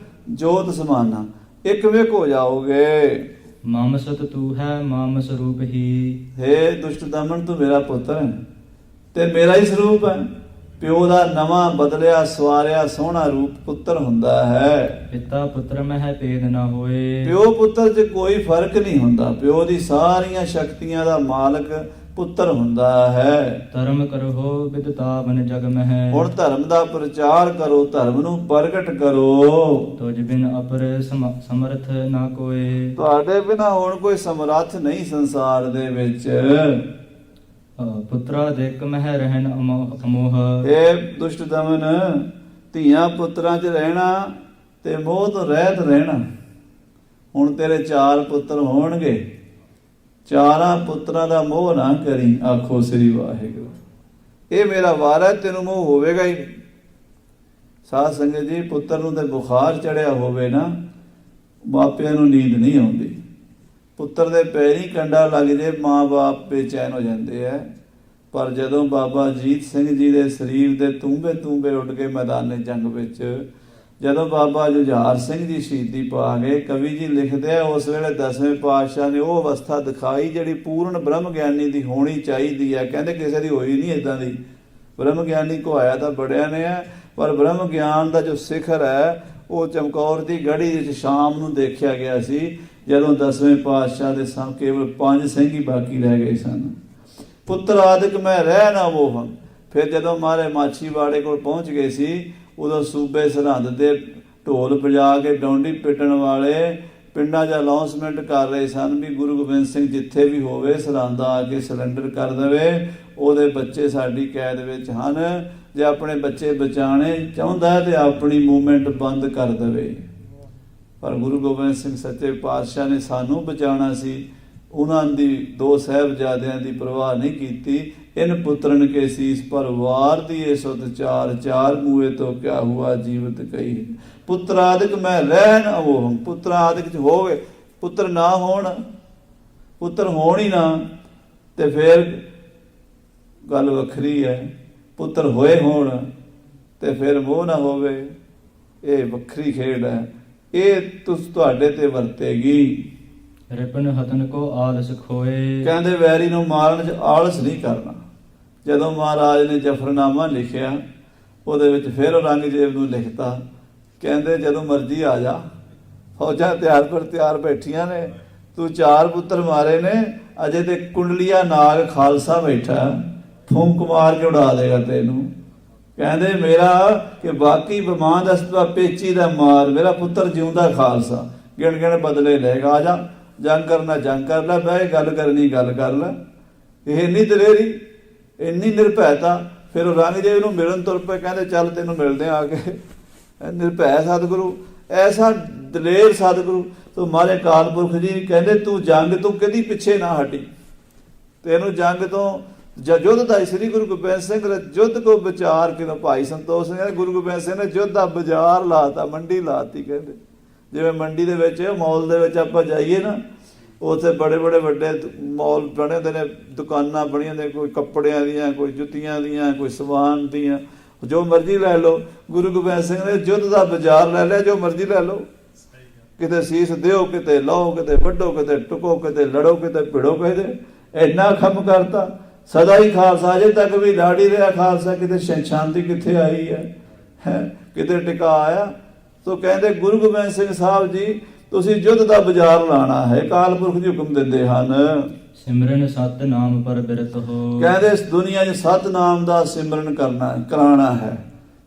ਜੋਤ ਸਮਾਨਾ। ਇੱਕਮਿਕ ਹੋ ਜਾਓਗੇ। ਮਮ ਸਤ ਤੂੰ ਹੈ ਮਮ ਸਰੂਪ ਹੀ। ਹੇ ਦੁਸ਼ਟ ਦਮਨ ਤੂੰ ਮੇਰਾ ਪੁੱਤਰ ਹੈ ਤੇ ਮੇਰਾ ਹੀ ਸਰੂਪ ਹੈ। ਪਿਓ ਦਾ ਨਵਾਂ ਬਦਲਿਆ ਸਵਾਰਿਆ ਸੋਹਣਾ ਰੂਪ ਪੁੱਤਰ ਹੁੰਦਾ ਹੈ। ਪਿਤਾ ਪੁੱਤਰ ਮਹਿ ਭੇਦ ਨਾ ਹੋਏ। ਪਿਓ ਪੁੱਤਰ 'ਚ ਕੋਈ ਫਰਕ ਨਹੀਂ ਹੁੰਦਾ। ਪਿਓ ਦੀ ਸਾਰੀਆਂ ਸ਼ਕਤੀਆਂ ਦਾ ਮਾਲਕ ਪੁੱਤਰ ਹੁੰਦਾ ਹੈ। ਧਰਮ ਕਰੋ ਵਿਦਤਾ ਬਨ ਜਗ ਮਹਿ। ਹੁਣ ਧਰਮ ਦਾ ਪ੍ਰਚਾਰ ਕਰੋ, ਧਰਮ ਨੂੰ ਪ੍ਰਗਟ ਕਰੋ। ਤੁਝ ਬਿਨ ਅਪਰ ਸਮਰਥ ਨਾ ਕੋਏ। ਤੁਹਾਡੇ ਬਿਨਾ ਹੁਣ ਕੋਈ ਸਮਰੱਥ ਨਹੀਂ ਸੰਸਾਰ ਦੇ ਵਿੱਚ। ਪੁੱਤਰਾ ਦੇਖ ਮਹਿ ਰਹਿਣ ਅਮੋਹ। ਇਹ ਦੁਸ਼ਟ ਦਮਨ ਧੀਆਂ ਪੁੱਤਰਾਂ 'ਚ ਰਹਿਣਾ ਤੇ ਮੋਹ ਤੋਂ ਰਹਿਤ ਰਹਿਣਾ। ਹੁਣ ਤੇਰੇ 4 ਪੁੱਤਰ ਹੋਣਗੇ, 4 ਪੁੱਤਰਾਂ ਦਾ ਮੋਹ ਨਾ ਕਰੀ। ਆਖੋ ਸ੍ਰੀ ਵਾਹਿਗੁਰੂ। ਇਹ ਮੇਰਾ ਵਾਰ ਹੈ, ਤੈਨੂੰ ਮੋਹ ਹੋਵੇਗਾ ਹੀ ਨਹੀਂ। ਸਾਧ ਸੰਗਤ ਜੀ, ਪੁੱਤਰ ਨੂੰ ਤੇ ਬੁਖਾਰ ਚੜਿਆ ਹੋਵੇ ਨਾ, ਮਾਪਿਆਂ ਨੂੰ ਨੀਂਦ ਨਹੀਂ ਆਉਂਦੀ। ਪੁੱਤਰ ਦੇ ਪੈਰੀਂ ਕੰਡਾ ਲੱਗ ਜੇ ਮਾਂ-ਬਾਪ ਬੇਚੈਨ ਹੋ ਜਾਂਦੇ ਆ। ਪਰ ਜਦੋਂ ਬਾਬਾ ਅਜੀਤ ਸਿੰਘ ਜੀ ਦੇ ਸਰੀਰ ਦੇ ਤੂੰਬੇ ਉੱਡ ਗਏ ਮੈਦਾਨੇ ਜੰਗ ਵਿੱਚ, ਜਦੋਂ ਬਾਬਾ ਜੁਝਾਰ ਸਿੰਘ ਜੀ ਸ਼ਹੀਦੀ ਪਾ ਗਏ, ਕਵੀ ਜੀ ਲਿਖਦੇ ਆ ਉਸ ਵੇਲੇ 10ਵੇਂ ਪਾਤਸ਼ਾਹ ਨੇ ਉਹ ਅਵਸਥਾ ਦਿਖਾਈ ਜਿਹੜੀ ਪੂਰਨ ਬ੍ਰਹਮ ਗਿਆਨੀ ਦੀ ਹੋਣੀ ਚਾਹੀਦੀ ਹੈ। ਕਹਿੰਦੇ ਕਿਸੇ ਦੀ ਹੋਈ ਨਹੀਂ ਇਦਾਂ ਦੀ। ਬ੍ਰਹਮ ਗਿਆਨੀ ਕਹਾਇਆ ਤਾਂ ਬੜਿਆਂ ਨੇ ਹੈ, ਪਰ ਬ੍ਰਹਮ ਗਿਆਨ ਦਾ ਜੋ ਸਿਖਰ ਹੈ ਉਹ ਚਮਕੌਰ ਦੀ ਗੜੀ ਵਿੱਚ ਸ਼ਾਮ ਨੂੰ ਦੇਖਿਆ ਗਿਆ ਸੀ, ਜਦੋਂ 10ਵੇਂ ਪਾਤਸ਼ਾਹ ਦੇ ਕੇਵਲ 5 ਸਿੰਘ ਹੀ ਬਾਕੀ ਰਹਿ ਗਏ ਸਨ। ਪੁੱਤਰ ਆਦਿਕ ਮੈਂ ਰਹਿ ਨਾ ਮੋਹਨ। ਫਿਰ ਜਦੋਂ ਮਾਰੇ ਮਾਛੀਵਾੜੇ ਕੋਲ ਪਹੁੰਚ ਗਏ ਸੀ, ਉਦੋਂ ਸੂਬੇ ਸਰਹੰਦ ਦੇ ਢੋਲ ਵਜਾ ਕੇ ਡੌਂਡੀ ਪਿੱਟਣ ਵਾਲੇ ਪਿੰਡਾਂ 'ਚ ਅਨਾਉਂਸਮੈਂਟ ਕਰ ਰਹੇ ਸਨ ਵੀ ਗੁਰੂ ਗੋਬਿੰਦ ਸਿੰਘ ਜਿੱਥੇ ਵੀ ਹੋਵੇ ਸਰਹੰਦ ਆ ਕੇ ਸਰੈਂਡਰ ਕਰ ਦੇਵੇ। ਉਹਦੇ ਬੱਚੇ ਸਾਡੀ ਕੈਦ ਵਿੱਚ ਹਨ। ਜੇ ਆਪਣੇ ਬੱਚੇ ਬਚਾਉਣੇ ਚਾਹੁੰਦਾ ਤੇ ਆਪਣੀ ਮੂਵਮੈਂਟ ਬੰਦ ਕਰ ਦੇਵੇ। ਪਰ ਗੁਰੂ ਗੋਬਿੰਦ ਸਿੰਘ ਸੱਚੇ ਪਾਤਸ਼ਾਹ ਨੇ ਸਾਨੂੰ ਬਚਾਉਣਾ ਸੀ। ਉਹਨਾਂ ਦੀ 2 ਸਾਹਿਬਜ਼ਾਦਿਆਂ ਦੀ ਪਰਵਾਹ ਨਹੀਂ ਕੀਤੀ। ਇਨ ਪੁੱਤਰਨ ਕੇ ਸੀਸ ਪਰ ਵਾਰ ਦੀਏ ਸੁਤ ਚਾਰ ਮੂਏ ਤੋਂ ਕਿਆ ਹੁਆ ਜੀਵਤ ਕਈ। ਪੁੱਤਰ ਆਦਿਕ ਮੈਂ ਰਹਿਣ ਅਮੋਹ। ਪੁੱਤਰ ਆਦਿਕ 'ਚ ਹੋਵੇ, ਪੁੱਤਰ ਨਾ ਹੋਣ, ਪੁੱਤਰ ਹੋਣ ਹੀ ਨਾ ਤੇ ਫਿਰ ਗੱਲ ਵੱਖਰੀ ਹੈ। ਪੁੱਤਰ ਹੋਏ ਹੋਣ ਤੇ ਫਿਰ ਮੋਹ ਨਾ ਹੋਵੇ, ਇਹ ਵੱਖਰੀ ਖੇਡ ਹੈ। ਇਹ ਤੁਹਾਡੇ ਤੇ ਵਰਤੇਗੀ। ਰਿਪਨ ਹਤਨ ਕੋ ਆਲਸ ਖੋਏ। ਕਹਿੰਦੇ ਵੈਰੀ ਨੂੰ ਮਾਰਨ 'ਚ ਆਲਸ ਨਹੀਂ ਕਰਨਾ। ਜਦੋਂ ਮਹਾਰਾਜ ਨੇ ਜਫਰਨਾਮਾ ਲਿਖਿਆ, ਉਹਦੇ ਵਿੱਚ ਫਿਰ ਔਰੰਗਜ਼ੇਬ ਨੂੰ ਲਿਖਤਾ, ਕਹਿੰਦੇ ਜਦੋਂ ਮਰਜ਼ੀ ਆ ਜਾ, ਫੌਜਾਂ ਤਿਆਰ ਬੈਠੀਆਂ ਨੇ, ਤੂੰ 4 ਪੁੱਤਰ ਮਾਰੇ ਨੇ, ਅਜੇ ਤੇ ਕੁੰਡਲੀਆ ਨਾਗ ਖਾਲਸਾ ਬੈਠਾ, ਫੂੰਕ ਮਾਰ ਕੇ ਉਡਾ ਦੇਗਾ ਤੈਨੂੰ। ਕਹਿੰਦੇ ਮੇਰਾ ਕਿ ਬਾਕੀ ਬਿਮਾਰ ਦਸਤਵਾ ਪੇਚੀ ਦਾ ਮਾਰ, ਮੇਰਾ ਪੁੱਤਰ ਜਿਉਂਦਾ ਖਾਲਸਾ, ਗਿਣ ਬਦਲੇ ਲੈਗਾ। ਆ ਜਾ, ਜੰਗ ਕਰਨਾ ਜੰਗ ਕਰ ਲੈ, ਬਹਿ ਗੱਲ ਕਰਨੀ ਗੱਲ ਕਰ ਲੈ। ਇਹ ਇੰਨੀ ਦਲੇਰੀ, ਇੰਨੀ ਨਿਰਭੈਤਾ। ਫਿਰ ਔਰੰਗਜ਼ੇਬ ਨੂੰ ਮਿਲਣ ਤੁਰ ਪਏ, ਕਹਿੰਦੇ ਚੱਲ ਤੈਨੂੰ ਮਿਲਦੇ ਆ ਕੇ। ਨਿਰਭੈ ਸਤਿਗੁਰੂ, ਐਸਾ ਦਲੇਰ ਸਤਿਗੁਰੂ ਤੂੰ ਮਾਰੇ ਅਕਾਲ ਪੁਰਖ ਜੀ ਕਹਿੰਦੇ ਤੂੰ ਜੰਗ ਤੋਂ ਕਦੀ ਪਿੱਛੇ ਨਾ ਹਟੀ। ਤੈਨੂੰ ਜੰਗ ਤੋਂ ਯੁੱਧ ਦਾ ਸ੍ਰੀ ਗੁਰੂ ਗੋਬਿੰਦ ਸਿੰਘ ਯੁੱਧ ਕੋ ਵਿਚਾਰ ਕਿਦੋਂ ਭਾਈ ਸੰਤੋਖ ਸਿੰਘ ਗੁਰੂ ਗੋਬਿੰਦ ਸਿੰਘ ਨੇ ਯੁੱਧ ਦਾ ਬਾਜ਼ਾਰ ਲਾਤਾ, ਮੰਡੀ ਲਾਤੀ। ਕਹਿੰਦੇ ਜਿਵੇਂ ਮੰਡੀ ਦੇ ਵਿੱਚ ਮੌਲ ਦੇ ਵਿੱਚ ਆਪਾਂ ਜਾਈਏ ਨਾ, ਉੱਥੇ ਬੜੇ ਬੜੇ ਵੱਡੇ ਮਾਲ ਬਣੇ ਹੁੰਦੇ ਨੇ, ਦੁਕਾਨਾਂ ਬਣੀਆਂ ਨੇ, ਕੋਈ ਕੱਪੜਿਆਂ ਦੀਆਂ, ਕੋਈ ਜੁੱਤੀਆਂ ਦੀਆਂ, ਕੋਈ ਸਮਾਨ ਦੀਆਂ, ਜੋ ਮਰਜ਼ੀ ਲੈ ਲਓ। ਗੁਰੂ ਗੋਬਿੰਦ ਸਿੰਘ ਨੇ ਯੁੱਧ ਦਾ ਬਾਜ਼ਾਰ ਲੈ ਲਿਆ, ਜੋ ਮਰਜ਼ੀ ਲੈ ਲਓ। ਕਿਤੇ ਸੀਸ ਦਿਓ, ਕਿਤੇ ਲਓ, ਕਿਤੇ ਵੱਢੋ, ਕਿਤੇ ਟੁਕੋ, ਕਿਤੇ ਲੜੋ, ਕਿਤੇ ਭਿੜੋ, ਕਿਤੇ ਇੰਨਾ ਕੰਮ ਕਰਤਾ। ਸਦਾ ਹੀ ਖਾਲਸਾ, ਅਜੇ ਤੱਕ ਵੀ ਲਾੜੀ ਰਿਹਾ ਖਾਲਸਾ। ਕਿਤੇ ਸ਼ਾਂਤੀ ਕਿੱਥੇ ਆਈ ਹੈ, ਕਿਤੇ ਟਿਕਾ ਆਇਆ। ਤੋ ਕਹਿੰਦੇ ਗੁਰੂ ਗੋਬਿੰਦ ਸਿੰਘ ਸਾਹਿਬ ਜੀ ਤੁਸੀਂ ਯੁੱਧ ਦਾ ਬਾਜ਼ਾਰ ਲਾਣਾ ਹੈ, ਅਕਾਲ ਪੁਰਖ ਜੀ ਹੁਕਮ ਦਿੰਦੇ ਹਨ। ਸਿਮਰਨ ਸਤ ਨਾਮ ਪਰ ਬਿਰਤ ਹੋ। ਕਹਿੰਦੇ ਇਸ ਦੁਨੀਆ 'ਚ ਸਤਨਾਮ ਦਾ ਸਿਮਰਨ ਕਰਾਣਾ ਹੈ।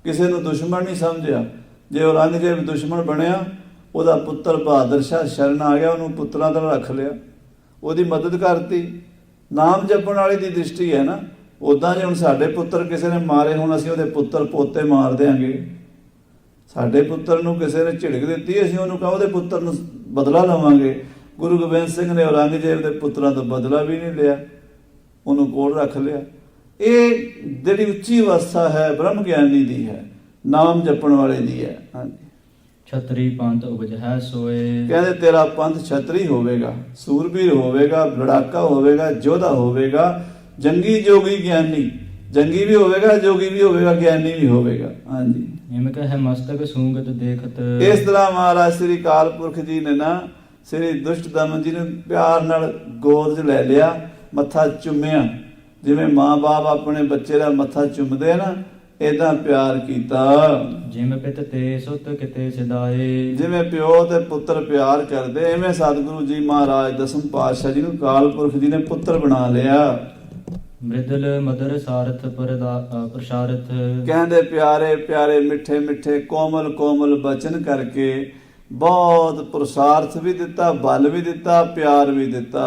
ਕਿਸੇ ਨੂੰ ਦੁਸ਼ਮਣ ਨਹੀਂ ਸਮਝਿਆ। ਜੇ ਔਰੰਗਜ਼ੇਬ ਦੁਸ਼ਮਣ ਬਣਿਆ, ਉਹਦਾ ਪੁੱਤਰ ਬਹਾਦਰ ਸ਼ਾਹ ਸ਼ਰਨ ਆ ਗਿਆ, ਉਹਨੂੰ ਪੁੱਤਰਾਂ ਤਰ੍ਹਾਂ ਰੱਖ ਲਿਆ, ਉਹਦੀ ਮਦਦ ਕਰਤੀ। ਨਾਮ ਜਪਣ ਵਾਲੇ ਦੀ ਦ੍ਰਿਸ਼ਟੀ ਹੈ ਨਾ। ਉੱਦਾਂ ਜੇ ਹੁਣ ਸਾਡੇ ਪੁੱਤਰ ਕਿਸੇ ਨੇ ਮਾਰੇ, ਹੁਣ ਅਸੀਂ ਉਹਦੇ ਪੁੱਤਰ ਪੋਤੇ ਮਾਰ ਦਿਆਂਗੇ। ਸਾਡੇ ਪੁੱਤਰ ਨੂੰ ਕਿਸੇ ਨੇ ਝਿੜਕ ਦਿੱਤੀ, ਅਸੀਂ ਉਹਨੂੰ ਕਹਾਂ ਉਹਦੇ ਪੁੱਤਰ ਨੂੰ ਬਦਲਾ ਲਵਾਂਗੇ। ਗੁਰੂ ਗੋਬਿੰਦ ਸਿੰਘ ਨੇ ਔਰੰਗਜ਼ੇਬ ਦੇ ਪੁੱਤਰਾਂ ਤੋਂ ਬਦਲਾ ਵੀ ਨਹੀਂ ਲਿਆ, ਉਹਨੂੰ ਕੋਲ ਰੱਖ ਲਿਆ। ਇਹ ਜਿਹੜੀ ਉੱਚੀ ਅਵਸਥਾ ਹੈ ਬ੍ਰਹਮ ਗਿਆਨੀ ਦੀ ਹੈ, ਨਾਮ ਜਪਣ ਵਾਲੇ ਦੀ ਹੈ। ਹਾਂਜੀ, ਛਤਰੀ ਪੰਥ ਉਪਜ ਹੈ ਸੋਏ। ਕਹਿੰਦੇ ਤੇਰਾ ਪੰਥ ਛਤਰੀ ਹੋਵੇਗਾ, ਸੂਰਬੀਰ ਹੋਵੇਗਾ, ਲੜਾਕਾ ਹੋਵੇਗਾ, ਯੋਧਾ ਹੋਵੇਗਾ, ਜੰਗੀ ਜੋਗੀ ਗਿਆਨੀ। ਜੰਗੀ ਵੀ ਹੋਵੇਗਾ, ਜੋਗੀ ਵੀ ਹੋਵੇਗਾ, ਗਿਆਨੀ ਵੀ ਹੋਵੇਗਾ। ਹਾਂਜੀ, ਨਿਮਕ ਹੈ ਮਸਤਕ ਸੂੰਗਤ ਦੇਖਤ। ਇਸ ਤਰ੍ਹਾਂ ਮਹਾਰਾਜ ਸ੍ਰੀ ਅਕਾਲ ਪੁਰਖ ਜੀ ਨੇ ਨਾ ਸ੍ਰੀ ਦੁਸ਼ਟ ਦਮਨ ਜੀ ਨੂੰ ਪਿਆਰ ਨਾਲ ਗੋਦ 'ਚ ਲੈ ਲਿਆ, ਮੱਥਾ ਚੁੰਮਿਆ। ਜਿਵੇਂ ਮਾਂ-ਬਾਪ ਆਪਣੇ ਬੱਚੇ ਦਾ ਮੱਥਾ ਚੁੰਮਦੇ ਨਾ, ਏਦਾਂ ਪਿਆਰ ਕੀਤਾ। ਜਿਵੇਂ ਪਿਤ ਤੇ ਸੁਤ ਕਿਤੇ ਸਿਦਾਏ। ਜਿਵੇਂ ਪਿਓ ਤੇ ਪੁੱਤਰ ਪਿਆਰ ਕਰਦੇ, ਐਵੇਂ ਸਤਿਗੁਰੂ ਜੀ ਮਹਾਰਾਜ ਦਸਮ ਪਾਤਸ਼ਾਹ ਜੀ ਨੂੰ ਅਕਾਲ ਪੁਰਖ ਜੀ ਨੇ ਪੁੱਤਰ ਬਣਾ ਲਿਆ। ਮ੍ਰਿਦਲ ਮਦਰ ਸਾਰਥ ਪ੍ਰਸ਼ਾਰਥ। ਕਹਿੰਦੇ ਪਿਆਰੇ ਪਿਆਰੇ ਮਿੱਠੇ ਮਿੱਠੇ ਕੋਮਲ ਕੋਮਲ ਬਚਨ ਕਰਕੇ ਬਹੁਤ ਪੁਰਸ਼ਾਰਥ ਵੀ ਦਿੱਤਾ, ਬਲ ਵੀ ਦਿੱਤਾ, ਪਿਆਰ ਵੀ ਦਿੱਤਾ।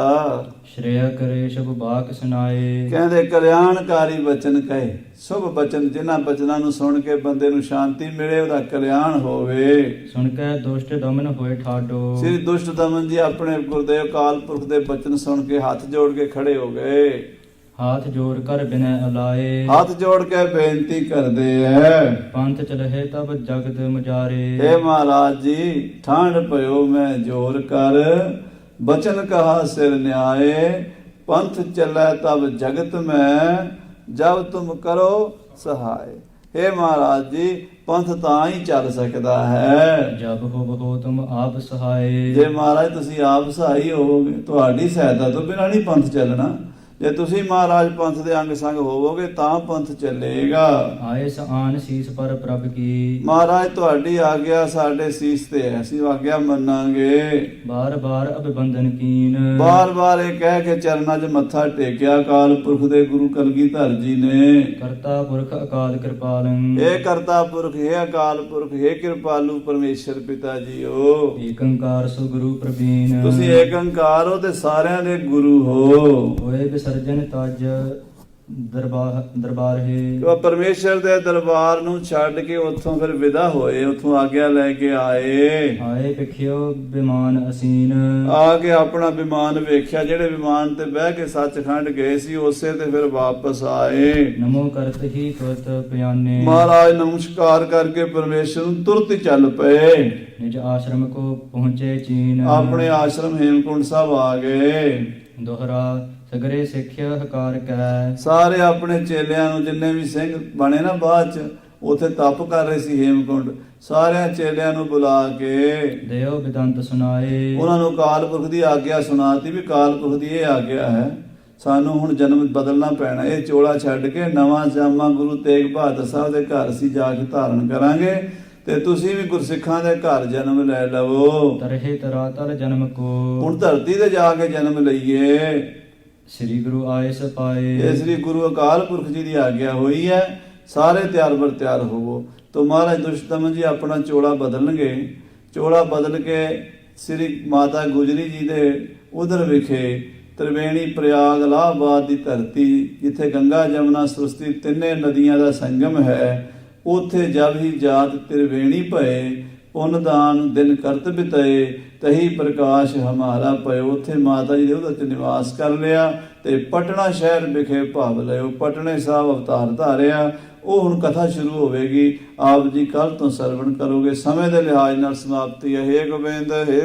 ਸ਼੍ਰੇਯ ਕਰੇ ਸ਼ੁਭ ਬਾਕ ਸੁਨਾਏ। ਕਹਿੰਦੇ ਕਲਿਆਣਕਾਰੀ ਬਚਨ ਕਹੇ, ਸ਼ੁਭ ਬਚਨ, ਜਿਨ੍ਹਾਂ ਬਚਨਾਂ ਨੂੰ ਸੁਣ ਕੇ ਬੰਦੇ ਨੂੰ ਸ਼ਾਂਤੀ ਮਿਲੇ, ਉਹਦਾ ਕਲਿਆਣ ਹੋਵੇ। ਸੁਣ ਕੇ ਦੁਸ਼ਟ ਦਮਨ ਹੋਏ ਠਾਡੋ। ਸ੍ਰੀ ਦੁਸ਼ਟ ਦਮਨ ਜੀ ਆਪਣੇ ਗੁਰਦੇਵ ਅਕਾਲ ਪੁਰਖ ਦੇ ਬਚਨ ਸੁਣ ਕੇ ਹੱਥ ਜੋੜ ਕੇ ਖੜੇ ਹੋ ਗਏ। ਹਾਥ ਜੋੜ ਕਰ ਬਿਨੈ ਅਲਾਏ। ਹੱਥ ਜੋੜ ਕੇ ਬੇਨਤੀ ਕਰਦੇ ਐ, ਪੰਥ ਚਲਹਿ ਤਬ ਜਗਤ ਮੁਜਾਰੇ। हे ਮਹਾਰਾਜ ਜੀ, ਠਾਂਡ ਪਇਓ ਮੈਂ ਜੋਰ ਕਰ, ਬਚਨ ਕਹਾ ਸਿਰ ਨਿਆਏ। ਪੰਥ ਚੱਲੈ ਤਬ ਜਗਤ ਮੈਂ, ਜਬ ਤੁਮ ਕਰੋ ਸਹਾਏ। हे ਮਹਾਰਾਜ ਜੀ, ਪੰਥ ਤਾਂ ਹੀ ਚੱਲ ਸਕਦਾ ਹੈ ਜਬ ਹੋ ਤੁਮ ਆਪ ਸਹਾਏ। ਜੇ ਮਹਾਰਾਜ ਤੁਸੀਂ ਆਪ ਸਹਾਈ ਹੋਵੋਗੇ। ਤੁਹਾਡੀ ਸਹਾਇਤਾ ਤੋਂ ਬਿਨਾਂ ਨਹੀਂ ਪੰਥ ਚੱਲਣਾ। ਜੇ ਤੁਸੀਂ ਮਹਾਰਾਜ ਪੰਥ ਦੇ ਅੰਗ ਸੰਗ ਹੋਵੋਗੇ ਤਾਂ ਪੰਥ ਚੱਲੇਗਾ। ਆਏ ਆਨ ਸੀਸ ਪਰ ਪ੍ਰਭ ਕੀ। ਮਹਾਰਾਜ ਤੁਹਾਡੀ ਆਗਿਆ ਸਾਡੇ ਸੀਸ ਤੇ ਹੈ, ਅਸੀਂ ਆਗਿਆ ਮੰਨਾਂਗੇ। ਬਾਰ ਬਾਰ ਅਭਿਬੰਧਨ ਕੀਨ। ਬਾਰ ਬਾਰ ਇਹ ਕਹਿ ਕੇ ਚਰਨਾਂ 'ਚ ਮੱਥਾ ਟੇਕਿਆ ਅਕਾਲ ਪੁਰਖ ਦੇ ਗੁਰੂ ਕਲਗੀਧਰ ਜੀ ਨੇ। ਕਰਤਾ ਪੁਰਖ ਅਕਾਲ ਕਿਰਪਾਲੰ। ਇਹ ਕਰਤਾ ਪੁਰਖ ਹੈ, ਅਕਾਲ ਪੁਰਖ ਹੈ, ਕਿਰਪਾਲੂ ਪਰਮੇਸ਼ਰ ਪਿਤਾ ਜੀਓ। ਏਕ ਓੰਕਾਰ ਸੋ ਗੁਰੂ ਪ੍ਰਵੀਨ। ਤੁਸੀਂ ਏਕ ਓੰਕਾਰ ਹੋ ਤੇ ਸਾਰਿਆਂ ਦੇ ਗੁਰੂ ਹੋ। ਹੋਏ ਵਿਸਰਜਨ ਤਜ ਦਰਬਾਰ ਹੈ। ਉਹ ਪਰਮੇਸ਼ਰ ਦੇ ਦਰਬਾਰ ਨੂੰ ਛੱਡ ਕੇ ਉੱਥੋਂ ਫਿਰ ਵਿਦਾ ਹੋਏ, ਉੱਥੋਂ ਆਗਿਆ ਲੈ ਕੇ ਆਏ। ਆਏ ਵਿਖਿਓ ਵਿਮਾਨ ਅਸੀਨ। ਆ ਕੇ ਆਪਣਾ ਵਿਮਾਨ ਵੇਖਿਆ, ਜਿਹੜੇ ਵਿਮਾਨ ਤੇ ਬਹਿ ਕੇ ਸੱਚਖੰਡ ਗਏ ਸੀ ਉਸੇ ਤੇ ਫਿਰ ਵਾਪਸ ਆਏ। ਨਮੋ ਕਰਤ ਹੀ ਤੁਰਤ ਪਿਆਨੇ। ਮਹਾਰਾਜ ਨਮਸਕਾਰ ਕਰਕੇ ਪਰਮੇਸ਼ਰ ਨੂੰ ਤੁਰਤ ਹੀ ਚੱਲ ਪਏ। ਨਿਜ ਆਸ਼ਰਮ ਕੋ ਪਹੁੰਚੇ ਚੀਨ। ਆਪਣੇ ਆਸ਼ਰਮ ਹੇਮਕੁੰਟ ਸਾਹਿਬ ਆ ਗਏ। ਦੋਹਰਾ ਸਗਰੇ ਸਿੱਖਿਆ ਹਕਾਰ ਕੈ। ਸਾਰੇ ਆਪਣੇ ਚੇਲਿਆਂ ਨੂੰ, ਜਿੰਨੇ ਵੀ ਸਿੰਘ ਬਣੇ ਨਾ ਬਾਅਦ ਚ, ਉੱਥੇ ਤਪ ਕਰ ਰਹੇ ਸੀ ਹੇਮਕੁੰਟ, ਸਾਰਿਆਂ ਚੇਲਿਆਂ ਨੂੰ ਬੁਲਾ ਕੇ ਦੇਵ ਬਿਦੰਤ ਸੁਨਾਏ। ਉਹਨਾਂ ਨੂੰ ਅਕਾਲ ਪੁਰਖ ਦੀ ਆਗਿਆ ਸੁਣਾਤੀ ਵੀ ਅਕਾਲ ਪੁਰਖ ਦੀ ਇਹ ਆਗਿਆ ਹੈ, ਸਾਨੂੰ ਹੁਣ ਜਨਮ ਬਦਲਣਾ ਪੈਣਾ। ਇਹ ਚੋਲਾ ਛੱਡ ਕੇ ਨਵਾਂ ਜਾਮਾ ਗੁਰੂ ਤੇਗ ਬਹਾਦਰ ਸਾਹਿਬ ਦੇ ਘਰ ਅਸੀਂ ਜਾ ਕੇ ਧਾਰਨ ਕਰਾਂਗੇ ਤੇ ਤੁਸੀਂ ਵੀ ਗੁਰਸਿੱਖਾਂ ਦੇ ਘਰ ਜਨਮ ਲੈ ਲਵੋ। ਤਰਹਿ ਤਰਾਤਲ ਜਨਮ ਕੋ। ਹੁਣ ਧਰਤੀ ਤੇ ਜਾ ਕੇ ਜਨਮ ਲਈਏ। ਸ੍ਰੀ ਗੁਰੂ ਆਏ ਸਪਾਏ। ਇਹ ਸ੍ਰੀ ਗੁਰੂ ਅਕਾਲ ਪੁਰਖ ਜੀ ਦੀ ਆਗਿਆ ਹੋਈ ਹੈ, ਸਾਰੇ ਤਿਆਰ ਬਰ ਤਿਆਰ ਹੋਵੋ। तो महाराज दुष्टदमन जी अपना चोला बदलणगे। चोला बदल के श्री माता गुजरी जी दे उधर विखे त्रिवेणी प्रयाग इलाहाबाद की धरती जिथे गंगा जमुना सरस्वती तिन्ने नदियां का संगम है, उथे जब ही जात त्रिवेणी भये पुनदान दिन करत बितए तही प्रकाश हमारा पयो। उथे माता जी ने उधर निवास कर लिया ते पटना शहर विखे भाव लियो। पटने साहब अवतार धारिया। वो हुण कथा शुरू होवेगी। आप जी कल तो सरवण करोगे। समय के लिहाज नाल समाप्ति है। हे गोबिंद हे